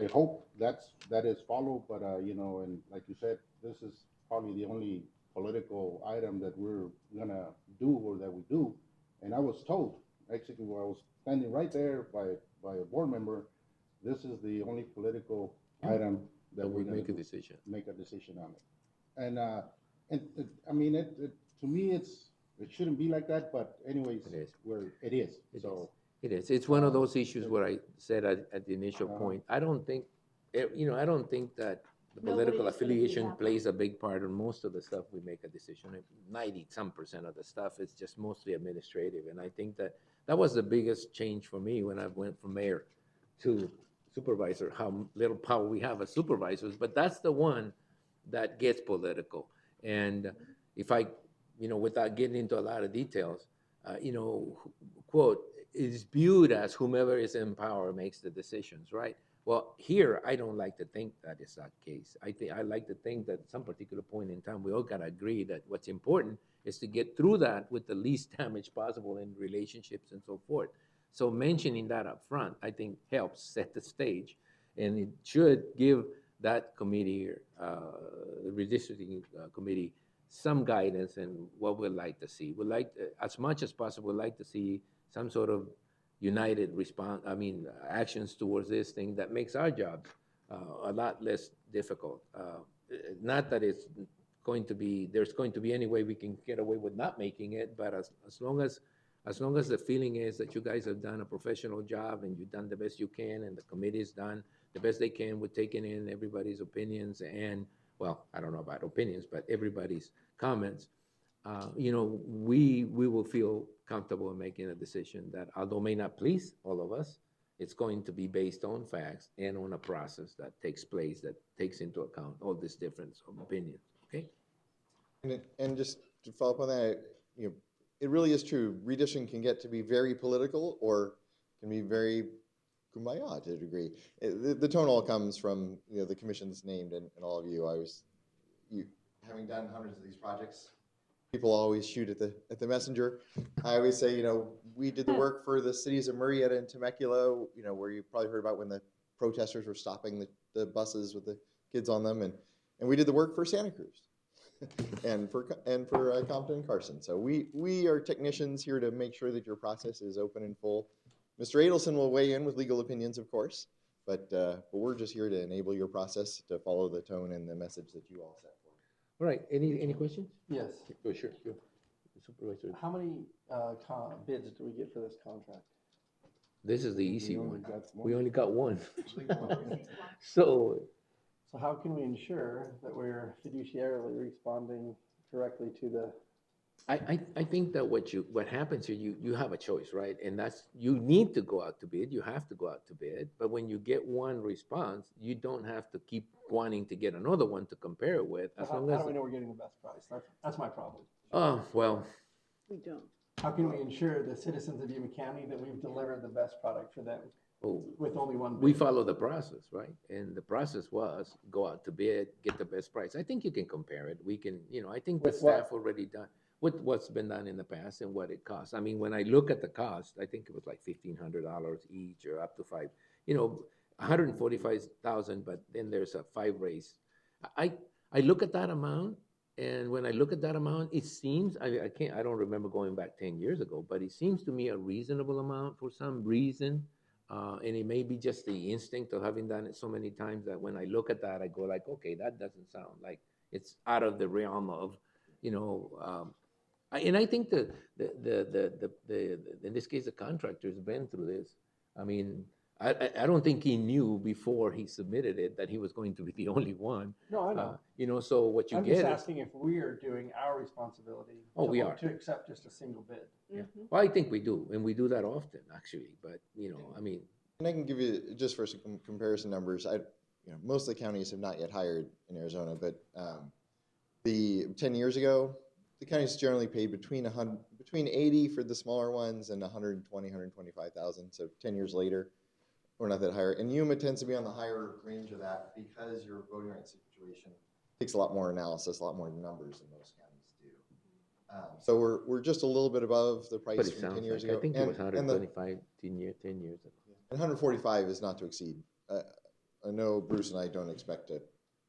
I hope that is followed, but and like you said, this is probably the only political item that we're gonna do or that we do. And I was told, actually, where I was standing right there by a board member, this is the only political item that we're gonna make a decision on it. And I mean, to me, it shouldn't be like that, but anyways, it is. It is. It's one of those issues where I said at the initial point, I don't think that The political Nobody's gonna be affiliation happy. plays a big part in most of the stuff we make a decision. 90-some% of the stuff is just mostly administrative. And I think that that was the biggest change for me when I went from mayor to supervisor, how little power we have as supervisors. But that's the one that gets political. And if I, without getting into a lot of details, quote, is viewed as whomever is in power makes the decisions, right? Well, here, I don't like to think that is that case. I like to think that at some particular point in time, we all gotta agree that what's important is to get through that with the least damage possible in relationships and so forth. So mentioning that up front, I think helps set the stage, and it should give that committee, the redistricting committee, some guidance in what we'd like to see. We'd like, as much as possible, we'd like to see some sort of united response, actions towards this thing that makes our jobs a lot less difficult. Not that it's going to be, there's going to be any way we can get away with not making it, but as long as the feeling is that you guys have done a professional job and you've done the best you can and the committee's done the best they can with taking in everybody's opinions and, well, I don't know about opinions, but everybody's comments, we will feel comfortable in making a decision that, although may not please all of us, it's going to be based on facts and on a process that takes place, that takes into account all this difference of opinions, okay? And just to follow up on that, it really is true. Redistricting can get to be very political or can be very kumbaya to a degree. The tone all comes from the commissions named and all of you. Having done hundreds of these projects, people always shoot at the messenger. I always say, we did the work for the cities of Murrieta and Temecula, where you probably heard about when the protesters were stopping the buses with the kids on them, and we did the work for Santa Cruz and for Compton and Carson. So we are technicians here to make sure that your process is open and full. Mr. Adelson will weigh in with legal opinions, of course, but we're just here to enable your process to follow the tone and the message that you all set for. All right, any questions? Yes. Oh, sure. Supervisor. How many bids do we get for this contract? This is the easy only one. got one. We only got one. So, So how can we ensure that we're fiduciarily responding correctly to the? I think that what happens here, you have a choice, right? And that's, you need to go out to bid, you have to go out to bid, but when you get one response, you don't have to keep wanting to get another one to compare it with, as long How as. do we know we're getting the best price? That's my problem. Oh, well, We don't. How can we ensure the citizens of Yuma County that we've delivered the best product for them with only one bid? we follow the process, right? And the process was go out to bid, get the best price. I think you can compare it. We can, I think the With what? staff already done with what's been done in the past and what it costs. I mean, when I look at the cost, I think it was like $1,500 each or up to five, 145,000, but then there's a 5 race. I look at that amount, and when I look at that amount, it seems, I don't remember going back 10 years ago, but it seems to me a reasonable amount for some reason. And it may be just the instinct of having done it so many times that when I look at that, I go like, okay, that doesn't sound like it's out of the realm of, and I think in this case, the contractor's been through this. I mean, I don't think he knew before he submitted it that he was going to be the only one. No, I know. So what you I'm get just is. asking if we are doing our responsibility. Oh, we are. To accept just a single bid. Yeah. Well, I think we do, and we do that often, actually. But I mean. And I can give you just for some comparison numbers. Most of the counties have not yet hired in Arizona, but the 10 years ago, the counties generally paid between 80 for the smaller ones and 120, 125,000. So 10 years later, we're not that higher. And Yuma tends to be on the higher range of that because your voting rights situation takes a lot more analysis, a lot more numbers than most counties do. So we're just a little bit above the price from 10 years ago. I think it was 125 10 years ago. And 145 is not to exceed. I know Bruce and I don't expect to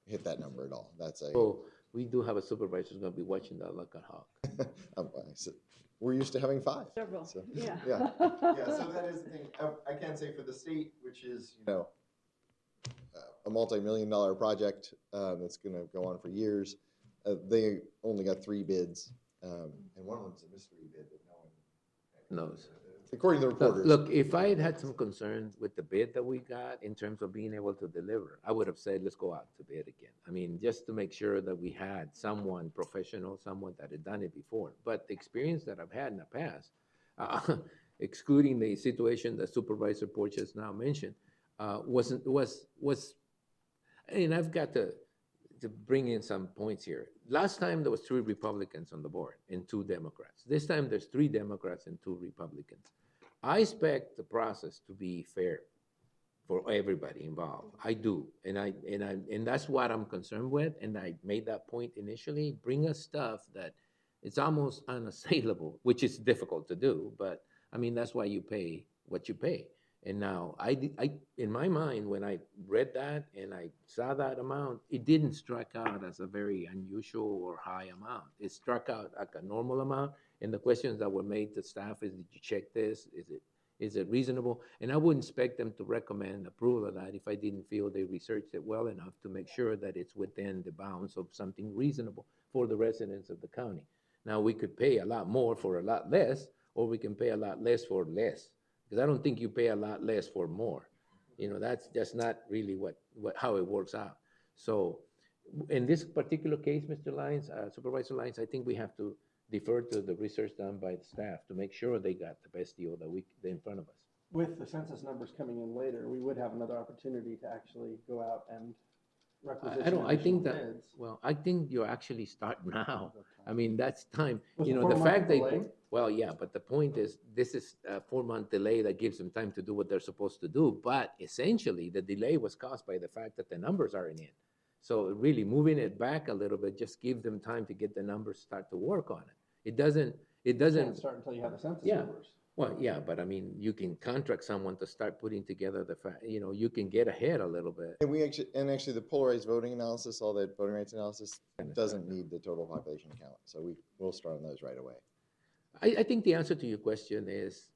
hit that number at all. That's a. Oh, we do have a supervisor who's going to be watching that like a hawk. We're used to having 5. Several. So, Yeah. Yeah. So that is the thing. I can say for the state, which is a multi-million-dollar project that's going to go on for years, they only got 3 bids, and one of them's a mystery bid that no one knows. according to the reporters. Look, if I had had some concerns with the bid that we got in terms of being able to deliver, I would have said, let's go out to bid again. I mean, just to make sure that we had someone professional, someone that had done it before. But the experience that I've had in the past, excluding the situation that Supervisor Porch has now mentioned, was, and I've got to bring in some points here. Last time there was 3 Republicans on the board and 2 Democrats. This time there's 3 Democrats and 2 Republicans. I expect the process to be fair for everybody involved. I do, and that's what I'm concerned with. And I made that point initially. Bring us stuff that it's almost unassailable, which is difficult to do. But I mean, that's why you pay what you pay. And now, in my mind, when I read that and I saw that amount, it didn't strike out as a very unusual or high amount. It struck out like a normal amount. And the questions that were made to staff is, did you check this? Is it reasonable? And I wouldn't expect them to recommend approval of that if I didn't feel they researched it well enough to make sure that it's within the bounds of something reasonable for the residents of the county. Now, we could pay a lot more for a lot less, or we can pay a lot less for less. Because I don't think you pay a lot less for more. You know, that's just not really how it works out. So in this particular case, Mr. Lyons, Supervisor Lyons, I think we have to defer to the research done by the staff to make sure they got the best deal that in front of us. With the census numbers coming in later, we would have another opportunity to actually go out and requisition I think additional that, bids. well, I think you actually start now. I mean, that's time. With You a know, the 4-month fact they, delay? well, yeah, but the point is, this is a 4-month delay that gives them time to do what they're supposed to do. But essentially, the delay was caused by the fact that the numbers aren't in. So really moving it back a little bit, just give them time to get the numbers, start to work on it. It doesn't. You can't start until you have the census Yeah. numbers. Well, yeah, but I mean, you can contract someone to start putting together you can get ahead a little bit. And actually the polarized voting analysis, all that voting rights analysis doesn't need the total population count. So we'll start on those right away. I think the answer to your question is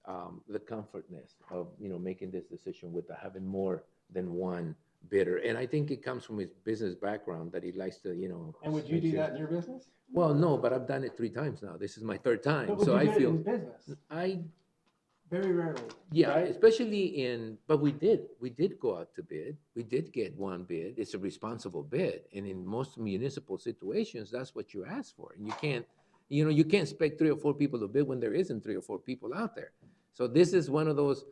the comfortness of, making this decision with having more than one bidder. And I think it comes from his business background that he likes to, And would you do that in your business? Well, no, but I've done it 3 times now. This is my 3rd time. But would So you I do it feel in business? Very rarely. Yeah, right? especially but we did go out to bid. We did get one bid. It's a responsible bid. And in most municipal situations, that's what you ask for. And you can't expect 3 or 4 people to bid when there isn't 3 or 4 people out there. So this is one of those,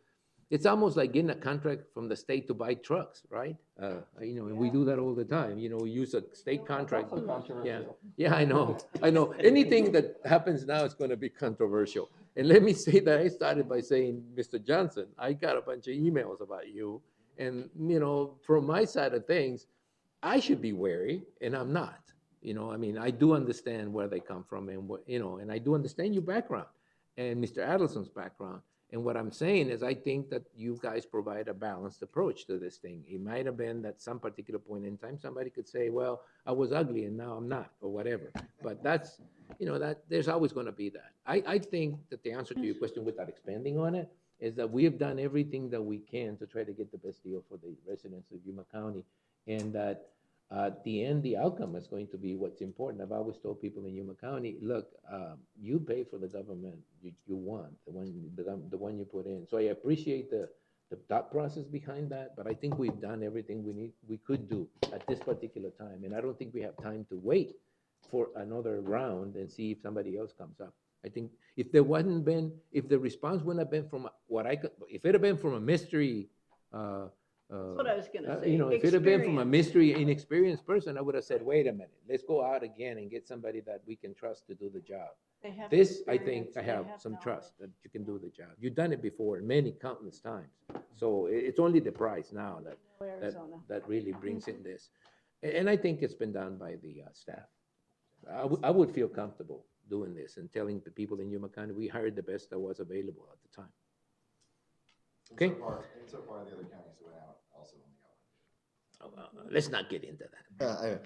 it's almost like getting a contract from the state to buy trucks, right? And we do that all the time. We use a state contract. Also controversial. Yeah, I know. Anything that happens now is going to be controversial. And let me say that I started by saying, Mr. Johnson, I got a bunch of emails about you. And, from my side of things, I should be wary, and I'm not. I do understand where they come from and and I do understand your background and Mr. Adelson's background. And what I'm saying is I think that you guys provide a balanced approach to this thing. It might have been that some particular point in time, somebody could say, well, I was ugly and now I'm not, or whatever. But that's, that there's always going to be that. I think that the answer to your question without expanding on it is that we have done everything that we can to try to get the best deal for the residents of Yuma County. And that at the end, the outcome is going to be what's important. I've always told people in Yuma County, look, you pay for the government you want, the one you put in. So I appreciate the thought process behind that, but I think we've done everything we could do at this particular time. And I don't think we have time to wait for another round and see if somebody else comes up. I think if the response wouldn't have been from if it had been from a mystery, That's what I was going to say. if it had been from a mystery, inexperienced person, I would have said, wait a minute, let's go out again and get somebody that we can trust to do the job. This, I think, I have some trust that you can do the job. You've done it before many countless times. So it's only the price now that really brings in this. And I think it's been done by the staff. I would feel comfortable doing this and telling the people in Yuma County, we hired the best that was available at the time. Okay? So far the other counties that went out also only got one. Let's not get into that.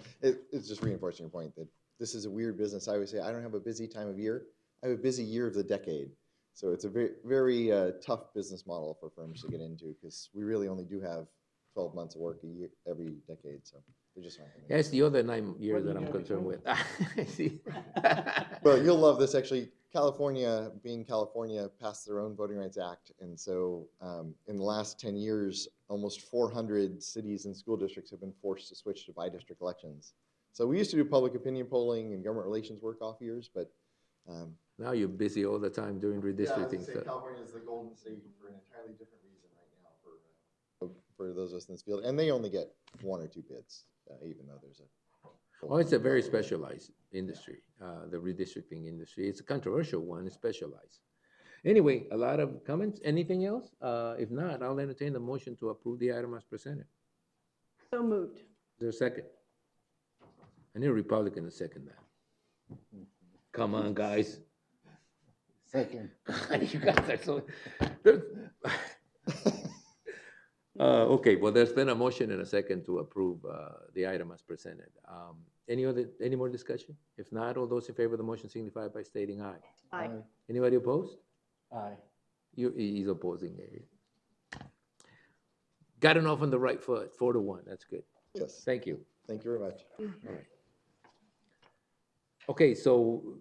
It's just reinforcing your point that this is a weird business. I always say, I don't have a busy time of year. I have a busy year of the decade. So it's a very, very tough business model for firms to get into because we really only do have 12 months of work a year every decade. So they're just aren't. That's the other 9 years that I'm concerned with. Well, you'll love this actually. California, being California, passed their own Voting Rights Act. And so in the last 10 years, almost 400 cities and school districts have been forced to switch to by-district elections. So we used to do public opinion polling and government relations work off years, but now you're busy all the time doing redistricting stuff. California is the golden state for an entirely different reason right now for those of us in this field. And they only get 1 or 2 bids, even though there's a... Oh, it's a very specialized industry, the redistricting industry. It's a controversial one, it's specialized. Anyway, a lot of comments. Anything else? If not, I'll entertain the motion to approve the item as presented. So moved. Is there a second? I need a Republican to second that. Come on, guys. Second. You guys are so... Okay, well, there's been a motion and a second to approve the item as presented. Any more discussion? If not, all those in favor of the motion signify by stating aye. Aye. Anybody opposed? Aye. He's opposing. Got it off on the right foot, 4-1. That's good. Yes. Thank you. Thank you very much. All right. Okay, so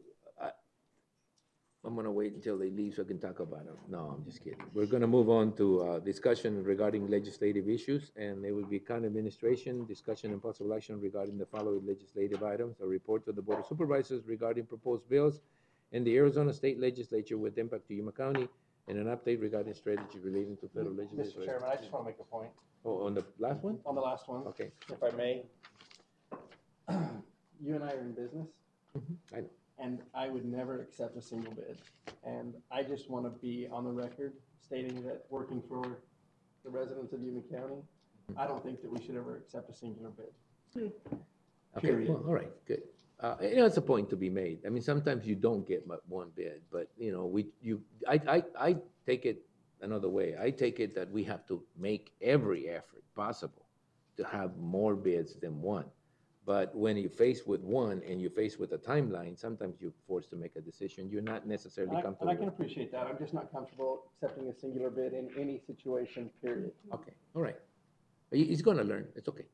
I'm gonna wait until they leave so I can talk about them. No, I'm just kidding. We're gonna move on to discussion regarding legislative issues, and there will be county administration, discussion and possible action regarding the following legislative items: a report to the Board of Supervisors regarding proposed bills in the Arizona State Legislature with impact to Yuma County, and an update regarding strategy relating to federal legislative. Mr. Chairman, I just want to make a point. Oh, on the last one? On the last one. Okay. If I may. You and I are in business. I know. And I would never accept a single bid. And I just want to be on the record stating that working for the residents of Yuma County, I don't think that we should ever accept a singular bid. Okay, Period. well, all right, good. It's a point to be made. I mean, sometimes you don't get but one bid, but I take it another way. I take it that we have to make every effort possible to have more bids than one. But when you're faced with one and you're faced with a timeline, sometimes you're forced to make a decision. You're not necessarily And comfortable. I can appreciate that. I'm just not comfortable accepting a singular bid in any situation, period. Okay, all right. He's gonna learn. It's okay.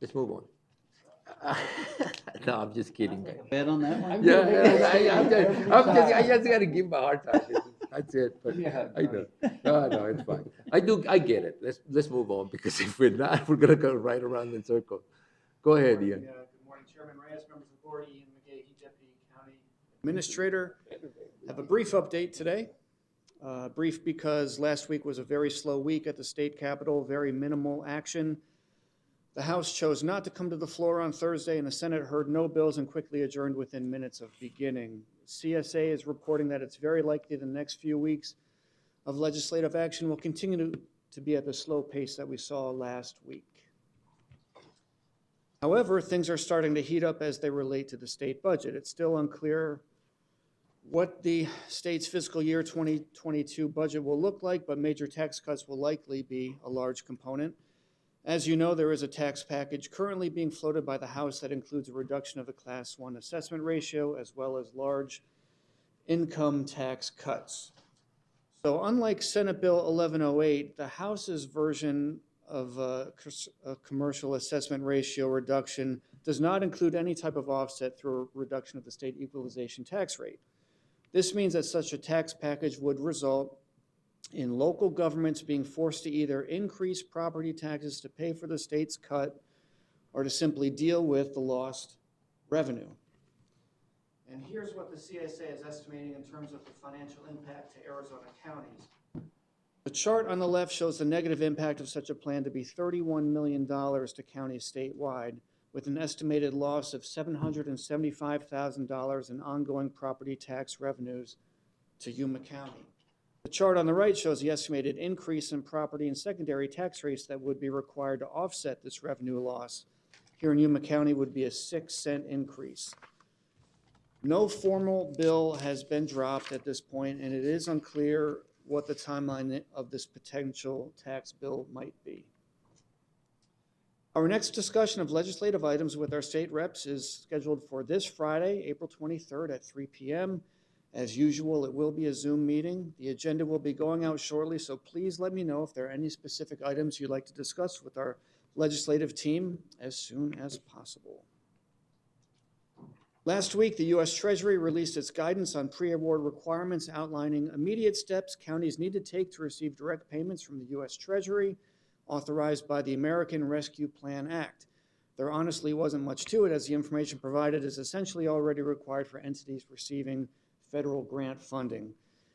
Let's move on. No, I'm just kidding, guys. Bet on that one? I just gotta give him a hard time. That's it. But Yeah, I know. No, it's fine. I get it. Let's move on, because if we're not, we're gonna go right around in circles. Go ahead, Ian. Good morning, Chairman Reyes, members of the board, Ian McGahee, Deputy County Administrator. I have a brief update today. Brief because last week was a very slow week at the state capitol, very minimal action. The House chose not to come to the floor on Thursday, and the Senate heard no bills and quickly adjourned within minutes of beginning. CSA is reporting that it's very likely the next few weeks of legislative action will continue to be at the slow pace that we saw last week. However, things are starting to heat up as they relate to the state budget. It's still unclear what the state's fiscal year 2022 budget will look like, but major tax cuts will likely be a large component. As you know, there is a tax package currently being floated by the House that includes a reduction of the Class 1 assessment ratio, as well as large income tax cuts. So unlike Senate Bill 1108, the House's version of a commercial assessment ratio reduction does not include any type of offset through a reduction of the state equalization tax rate. This means that such a tax package would result in local governments being forced to either increase property taxes to pay for the state's cut or to simply deal with the lost revenue. And here's what the CSA is estimating in terms of the financial impact to Arizona counties. The chart on the left shows the negative impact of such a plan to be $31 million to counties statewide, with an estimated loss of $775,000 in ongoing property tax revenues to Yuma County. The chart on the right shows the estimated increase in property and secondary tax rates that would be required to offset this revenue loss. Here in Yuma County would be a 6-cent increase. No formal bill has been dropped at this point, and it is unclear what the timeline of this potential tax bill might be. Our next discussion of legislative items with our state reps is scheduled for this Friday, April 23rd at 3 p.m. As usual, it will be a Zoom meeting. The agenda will be going out shortly, so please let me know if there are any specific items you'd like to discuss with our legislative team as soon as possible. Last week, the U.S. Treasury released its guidance on pre-award requirements outlining immediate steps counties need to take to receive direct payments from the U.S. Treasury authorized by the American Rescue Plan Act. There honestly wasn't much to it, as the information provided is essentially already required for entities receiving federal grant funding.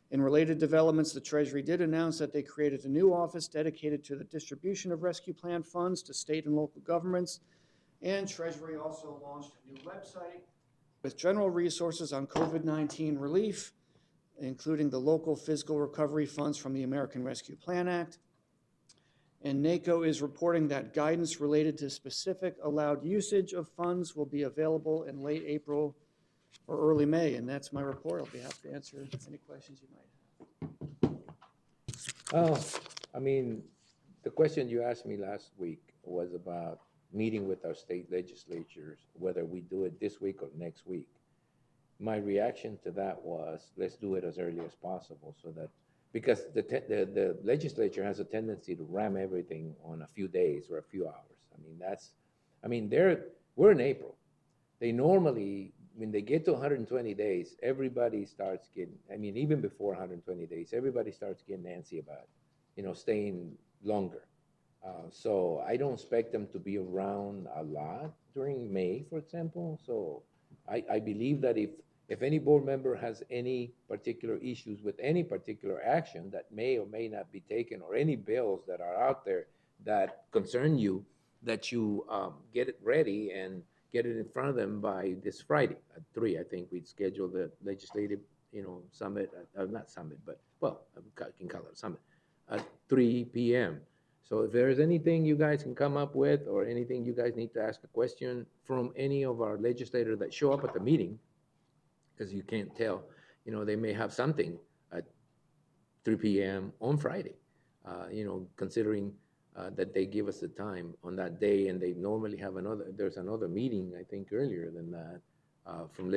In related developments, the Treasury did announce that they created a new office dedicated to the distribution of rescue plan funds to state and local governments, and Treasury also launched a new website with general resources on COVID-19 relief, including the local physical recovery funds from the American Rescue Plan Act. And NACO is reporting that guidance related to specific allowed usage of funds will be available in late April or early May. And that's my report. I'll be happy to answer any questions you might have. Oh, I mean, the question you asked me last week was about meeting with our state legislatures, whether we do it this week or next week. My reaction to that was, let's do it as early as possible so that, because the legislature has a tendency to ram everything on a few days or a few hours. We're in April. They normally, when they get to 120 days, everybody starts getting, even before 120 days, everybody starts getting antsy about, staying longer. So I don't expect them to be around a lot during May, for example. So I believe that if any board member has any particular issues with any particular action that may or may not be taken, or any bills that are out there that concern you, that you get it ready and get it in front of them by this Friday at 3. I think we'd schedule the legislative, summit, not summit, but, well, I can call it a summit, at 3 p.m. So if there's anything you guys can come up with, or anything you guys need to ask a question from any of our legislators that show up at the meeting, because you can't tell, they may have something at 3 p.m. on Friday, considering that they give us the time on that day, and they normally have there's another meeting, I think, earlier than that, from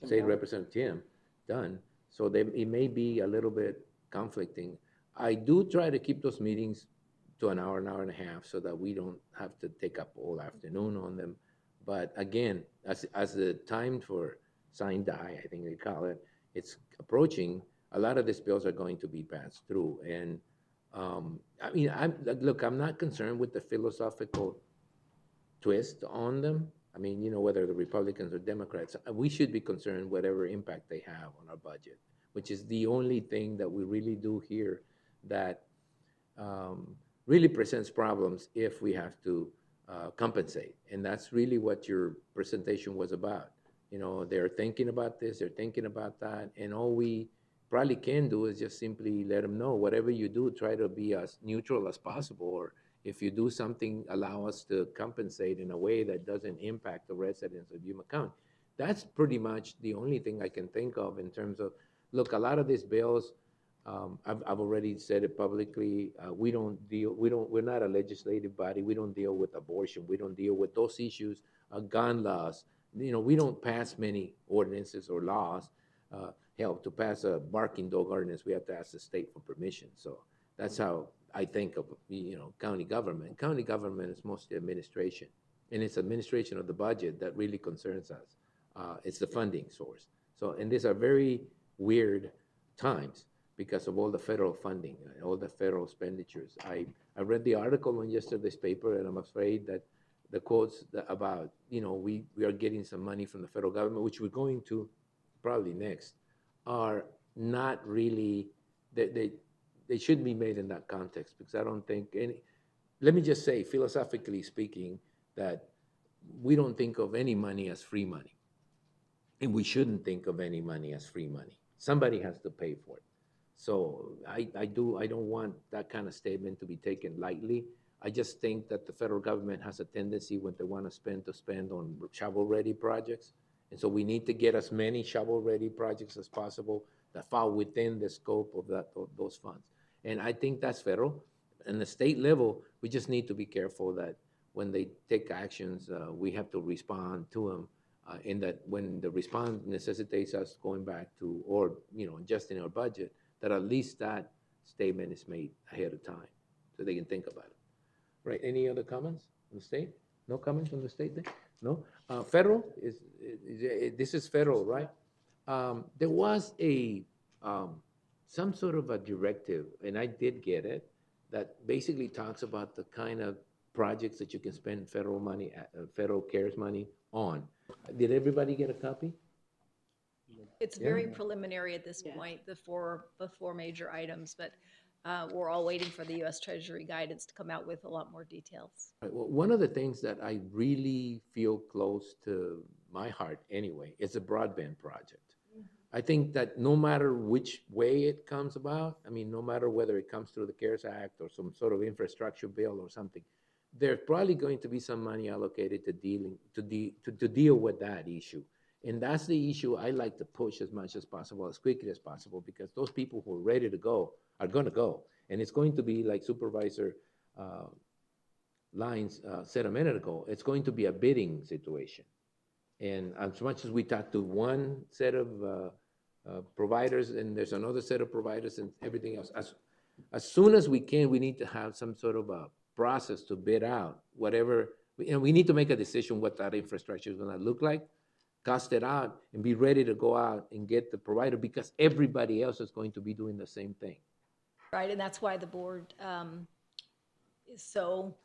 State Representative Tim Dunn. So it may be a little bit conflicting. I do try to keep those meetings to an hour and a half, so that we don't have to take up all afternoon on them. But again, as the time for sign die, I think they call it, it's approaching, a lot of these bills are going to be passed through. And I'm not concerned with the philosophical twist on them. Whether the Republicans or Democrats, we should be concerned whatever impact they have on our budget, which is the only thing that we really do here that really presents problems if we have to compensate. And that's really what your presentation was about. They're thinking about this, they're thinking about that, and all we probably can do is just simply let them know, whatever you do, try to be as neutral as possible, or if you do something, allow us to compensate in a way that doesn't impact the residents of Yuma County. That's pretty much the only thing I can think of in terms of, look, a lot of these bills, I've already said it publicly. We're not a legislative body. We don't deal with abortion. We don't deal with those issues, gun laws. We don't pass many ordinances or laws. Hell, to pass a barking dog ordinance, we have to ask the state for permission. So that's how I think of, county government. County government is mostly administration, and it's administration of the budget that really concerns us. It's the funding source. So, and these are very weird times, because of all the federal funding, all the federal expenditures. I read the article in yesterday's paper, and I'm afraid that the quotes about, we are getting some money from the federal government, which we're going to probably next, are not really, they shouldn't be made in that context, because I don't think let me just say, philosophically speaking, that we don't think of any money as free money. And we shouldn't think of any money as free money. Somebody has to pay for it. So I don't want that kind of statement to be taken lightly. I just think that the federal government has a tendency, when they want to spend on shovel-ready projects. And so we need to get as many shovel-ready projects as possible that fall within the scope of those funds. And I think that's federal. And the state level, we just need to be careful that when they take actions, we have to respond to them. In that when the response necessitates us going back to, or adjusting our budget, that at least that statement is made ahead of time so they can think about it. Right, any other comments from the state? No comments from the state then? No? Federal this is federal, right? There was some sort of a directive, and I did get it, that basically talks about the kind of projects that you can spend federal money, federal CARES money on. Did everybody get a copy? It's Yeah. very preliminary at this point, the four major items, but we're all waiting for the U.S. Treasury guidance to come out with a lot more details. Right, well, one of the things that I really feel close to my heart anyway is the broadband project. I think that no matter which way it comes about, I mean, no matter whether it comes through the CARES Act or some sort of infrastructure bill or something, there's probably going to be some money allocated to deal with that issue. And that's the issue I like to push as much as possible, as quickly as possible, because those people who are ready to go are going to go. And it's going to be like Supervisor Lyons said a minute ago, it's going to be a bidding situation. And as much as we talk to one set of providers and there's another set of providers and everything else, as soon as we can, we need to have some sort of a process to bid out whatever, and we need to make a decision what that infrastructure is going to look like, cost it out, and be ready to go out and get the provider, because everybody else is going to be doing the same thing. Right, and that's why the board is so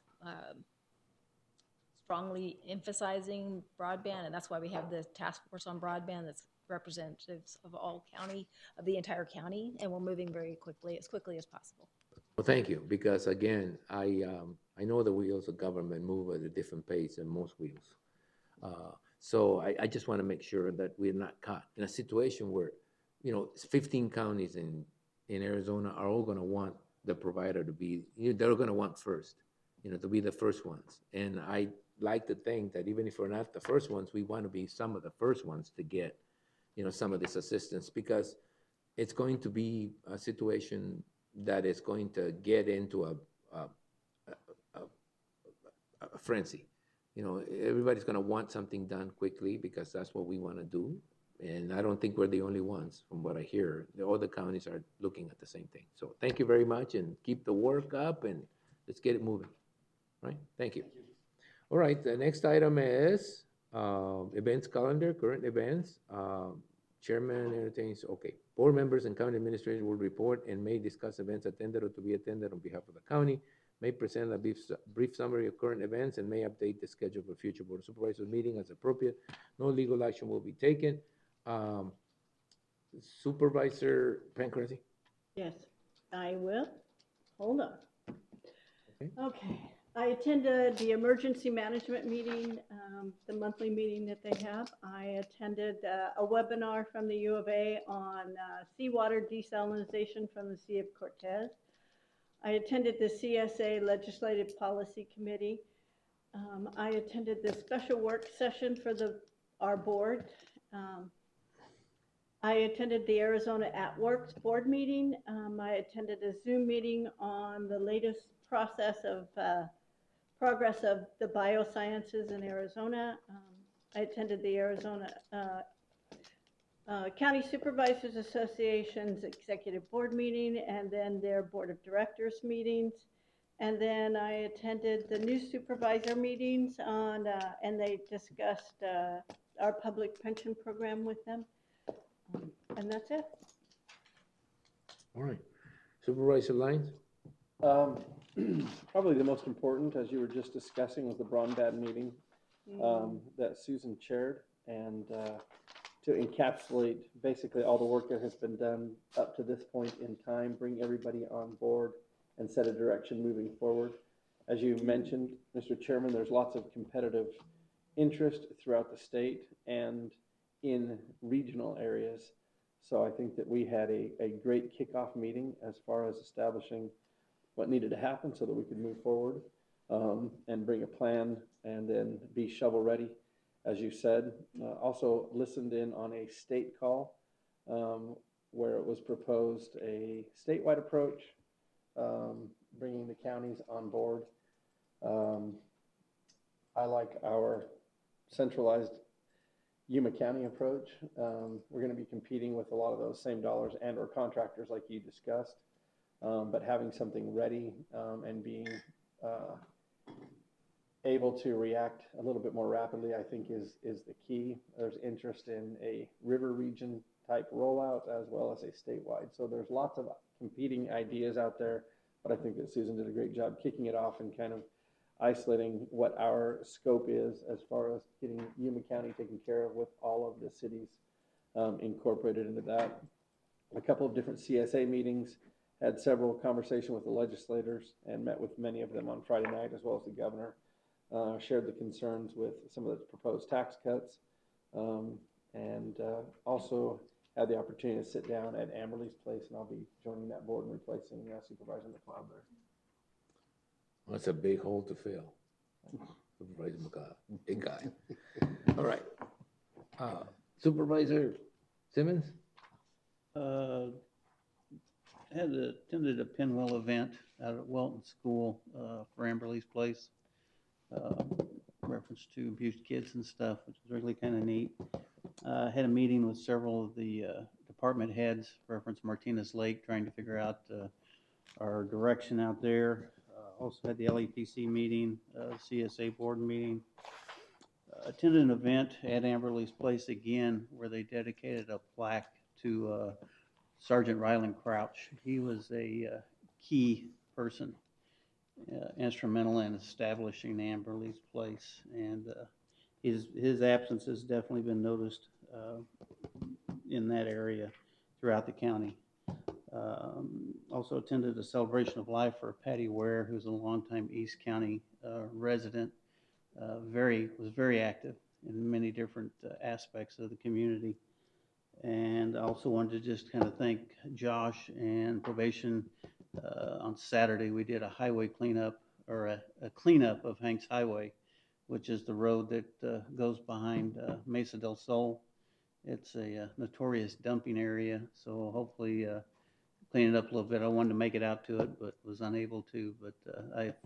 strongly emphasizing broadband, and that's why we have the task force on broadband that's representatives of all county, of the entire county, and we're moving very quickly, as quickly as possible. Well, thank you, because again, I know the wheels of government move at a different pace than most wheels. So I just want to make sure that we're not caught in a situation where, 15 counties in Arizona are all going to want the provider to be, they're going to want first, to be the first ones. And I like to think that even if we're not the first ones, we want to be some of the first ones to get, some of this assistance, because it's going to be a situation that is going to get into a frenzy. Everybody's going to want something done quickly because that's what we want to do. And I don't think we're the only ones, from what I hear. The other counties are looking at the same thing. So thank you very much, and keep the work up, and let's get it moving. Right? Thank you. All right, the next item is events calendar, current events. Chairman entertains, okay. Board members and county administrators will report and may discuss events attended or to be attended on behalf of the county, may present a brief summary of current events, and may update the schedule for future Board of Supervisors meeting as appropriate. No legal action will be taken. Supervisor Pancrazy? Yes, I will. Hold on. Okay. Okay. I attended the emergency management meeting, the monthly meeting that they have. I attended a webinar from the U of A on seawater desalinization from the Sea of Cortez. I attended the CSA Legislative Policy Committee. I attended the special work session for our board. I attended the Arizona at Works board meeting. I attended a Zoom meeting on the latest progress of the biosciences in Arizona. I attended the Arizona County Supervisors Association's executive board meeting, and then their board of directors meetings. And then I attended the new supervisor meetings and they discussed our public pension program with them. And that's it. All right. Supervisor Lyons? Probably the most important, as you were just discussing, was the broadband meeting that Susan chaired, and to encapsulate basically all the work that has been done up to this point in time, bring everybody on board, and set a direction moving forward. As you mentioned, Mr. Chairman, there's lots of competitive interest throughout the state and in regional areas. So I think that we had a great kickoff meeting as far as establishing what needed to happen so that we could move forward and bring a plan and then be shovel ready, as you said. Also listened in on a state call where it was proposed a statewide approach, bringing the counties on board. I like our centralized Yuma County approach. We're going to be competing with a lot of those same dollars and or contractors like you discussed. But having something ready and being able to react a little bit more rapidly, I think is the key. There's interest in a river region type rollout as well as a statewide. So there's lots of competing ideas out there, but I think that Susan did a great job kicking it off and kind of isolating what our scope is as far as getting Yuma County taken care of with all of the cities incorporated into that. A couple of different CSA meetings, had several conversations with the legislators and met with many of them on Friday night as well as the governor. Shared the concerns with some of the proposed tax cuts, and also had the opportunity to sit down at Amberley's place, and I'll be joining that board and replacing Supervisor McLeod there. That's a big hole to fill. Supervisor McLeod, big guy. All right. Supervisor Simmons? Attended a pinwheel event out at Welton School for Amberley's Place. Reference to abused kids and stuff, which is really kind of neat. Had a meeting with several of the department heads, reference Martinez Lake, trying to figure out our direction out there. Also had the LEPC meeting, CSA board meeting. Attended an event at Amberley's Place again where they dedicated a plaque to Sergeant Ryland Crouch. He was a key person, instrumental in establishing Amberley's Place, and his absence has definitely been noticed in that area throughout the county. Also attended a celebration of life for Patty Ware, who's a longtime East County resident. Was very active in many different aspects of the community. And I also wanted to just kind of thank Josh and probation. On Saturday, we did a highway cleanup, or a cleanup of Hanks Highway, which is the road that goes behind Mesa del Sol. It's a notorious dumping area, so hopefully clean it up a little bit. I wanted to make it out to it, but was unable to. But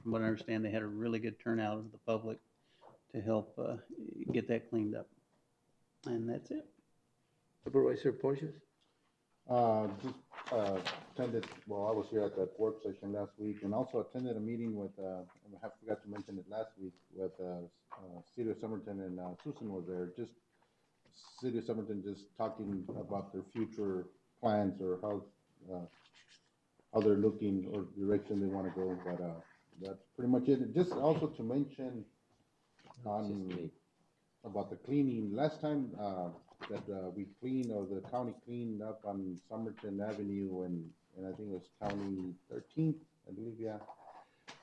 from what I understand, they had a really good turnout of the public to help get that cleaned up. And that's it. Supervisor Porches? Just attended, well, I was here at that work session last week, and also attended a meeting with, I forgot to mention it last week, with City of Somerton, and Susan was there. Just City of Somerton just talking about their future plans, or how they're looking, or direction they want to go, but that's pretty much it. Just also to mention about the cleaning, last time that we cleaned, or the county cleaned up on Somerton Avenue, and I think it was County 13th, I believe, yeah.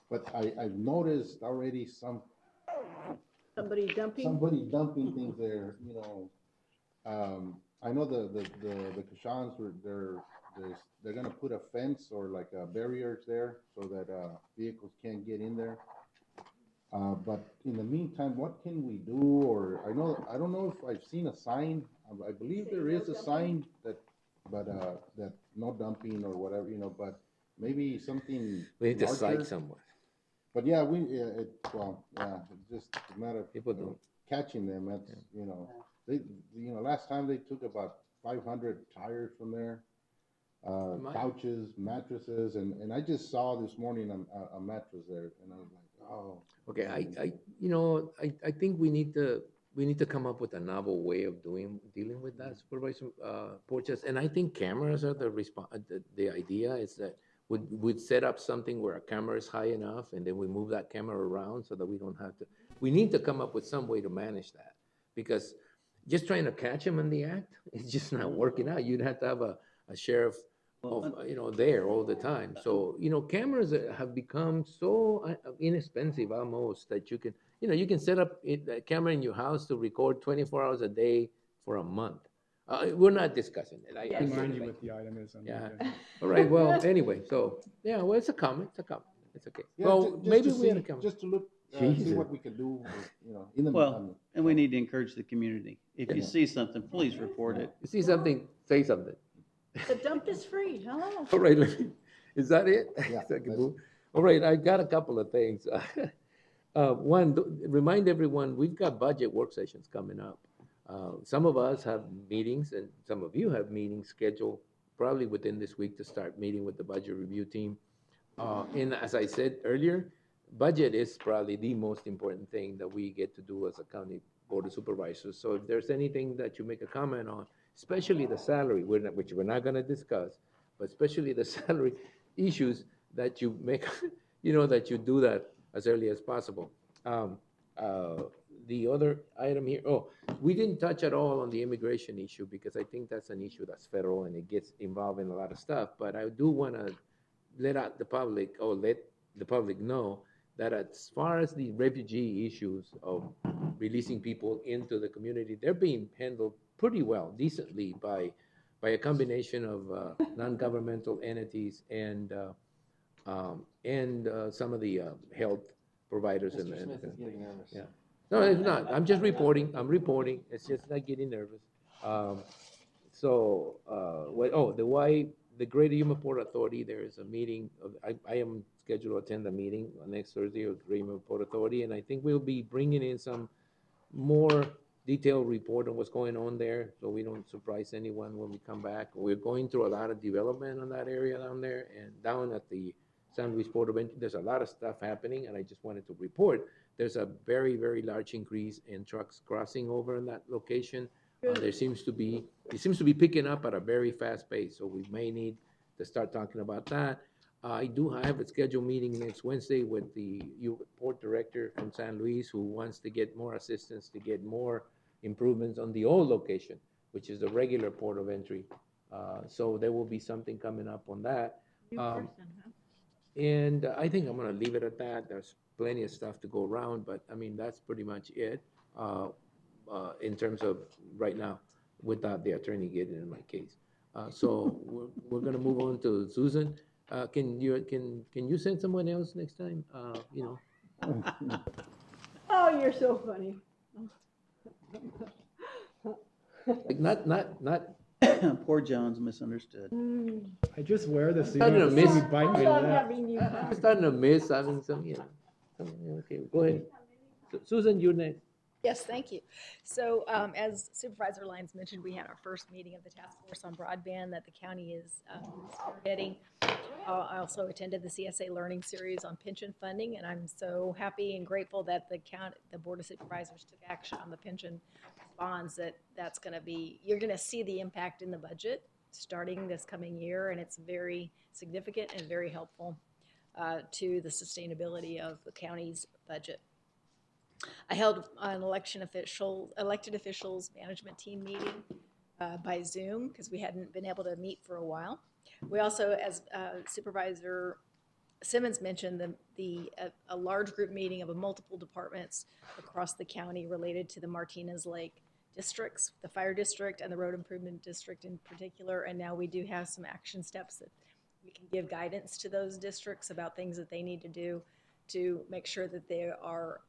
But I've noticed already Somebody dumping things there, you know. I know the Kashans they're gonna put a fence or like barriers there so that vehicles can't get in there. But in the meantime, what can we do? Or I don't know if I've seen a sign. I believe there is a sign that no dumping or whatever, you know. But maybe something. We need to larger. cite someone. But yeah, it's just a matter of people catching them. That's you know, last time they took about 500 tires from there, couches, mattresses, and I just saw this morning a mattress there, and I was like, oh. Okay, I think we need to come up with a novel way of dealing with that, Supervisor Porches. And I think cameras are the idea is that we'd set up something where a camera is high enough, and then we move that camera around so that we don't have to. We need to come up with some way to manage that, because just trying to catch them in the act, it's just not working out. You'd have to have a sheriff there all the time. So, cameras have become so inexpensive almost that you can set up a camera in your house to record 24 hours a day for a month. We're not discussing it. I remind you what the item is. Yeah. All right. Well, anyway, so yeah, well, it's a comment. It's okay. Yeah, well, maybe we had a comment. Just to look, see what we can do, in the and we need to encourage the community. If you see something, please report it. You see something, say something. The dump is free. Hello. All right, is that it? Yeah. All right, I got a couple of things. One, remind everyone, we've got budget work sessions coming up. Some of us have meetings, and some of you have meetings scheduled probably within this week to start meeting with the budget review team. And as I said earlier, budget is probably the most important thing that we get to do as a county board of supervisors. So if there's anything that you make a comment on, especially the salary, which we're not gonna discuss, but especially the salary issues, that you make, that you do that as early as possible. The other item here, we didn't touch at all on the immigration issue, because I think that's an issue that's federal and it gets involved in a lot of stuff, but I do wanna let out the public, or let the public know that as far as the refugee issues of releasing people into the community, they're being handled pretty well, decently, by a combination of non-governmental entities and some of the health providers. Mr. Smith is getting nervous. Yeah. No, it's not. I'm just reporting. I'm reporting. It's just not getting nervous. The Greater Yuma Port Authority, there is a meeting. I am scheduled to attend the meeting on next Thursday with Greater Yuma Port Authority, and I think we'll be bringing in some more detailed report on what's going on there, so we don't surprise anyone when we come back. We're going through a lot of development on that area down there, and down at the San Luis Port of Entry, there's a lot of stuff happening, and I just wanted to report. There's a very, very large increase in trucks crossing over in that location. It seems to be picking up at a very fast pace, so we may need to start talking about that. I have a scheduled meeting next Wednesday with the port director from San Luis, who wants to get more assistance to get more improvements on the old location, which is the regular port of entry. So there will be something coming up on that. And I think I'm gonna leave it at that. There's plenty of stuff to go around, but I mean, that's pretty much it in terms of right now, without the attorney getting in my case. So we're gonna move on to Susan. Can you send someone else next time? Oh, you're so funny. Like not. Poor John's misunderstood. I just wear this. I'm starting to miss. Having you I'm starting to miss having some. Okay, go ahead. Susan, you're next. Yes, thank you. So as Supervisor Lyons mentioned, we had our first meeting of the task force on broadband that the county is spearheading. I also attended the CSA Learning Series on pension funding, and I'm so happy and grateful that the Board of Supervisors took action on the pension bonds. That's going to be, you're going to see the impact in the budget starting this coming year, and it's very significant and very helpful to the sustainability of the county's budget. I held an elected officials management team meeting by Zoom, because we hadn't been able to meet for a while. We also, as Supervisor Simmons mentioned, a large group meeting of multiple departments across the county related to the Martinez Lake districts, the fire district and the road improvement district in particular. And now we do have some action steps that we can give guidance to those districts about things that they need to do to make sure that they are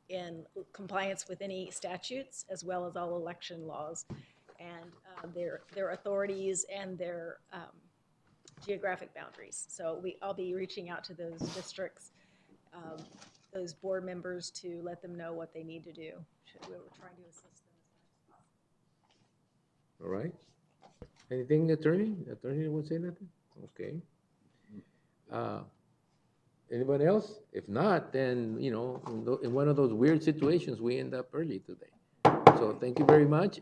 in compliance with any statutes, as well as all election laws and their authorities and their geographic boundaries. So I'll be reaching out to those districts, those board members, to let them know what they need to do. We're trying to assist them as much as possible. All right. Anything, attorney? Attorney would say nothing? Okay. Anyone else? If not, then, in one of those weird situations, we end up early today. So thank you very much.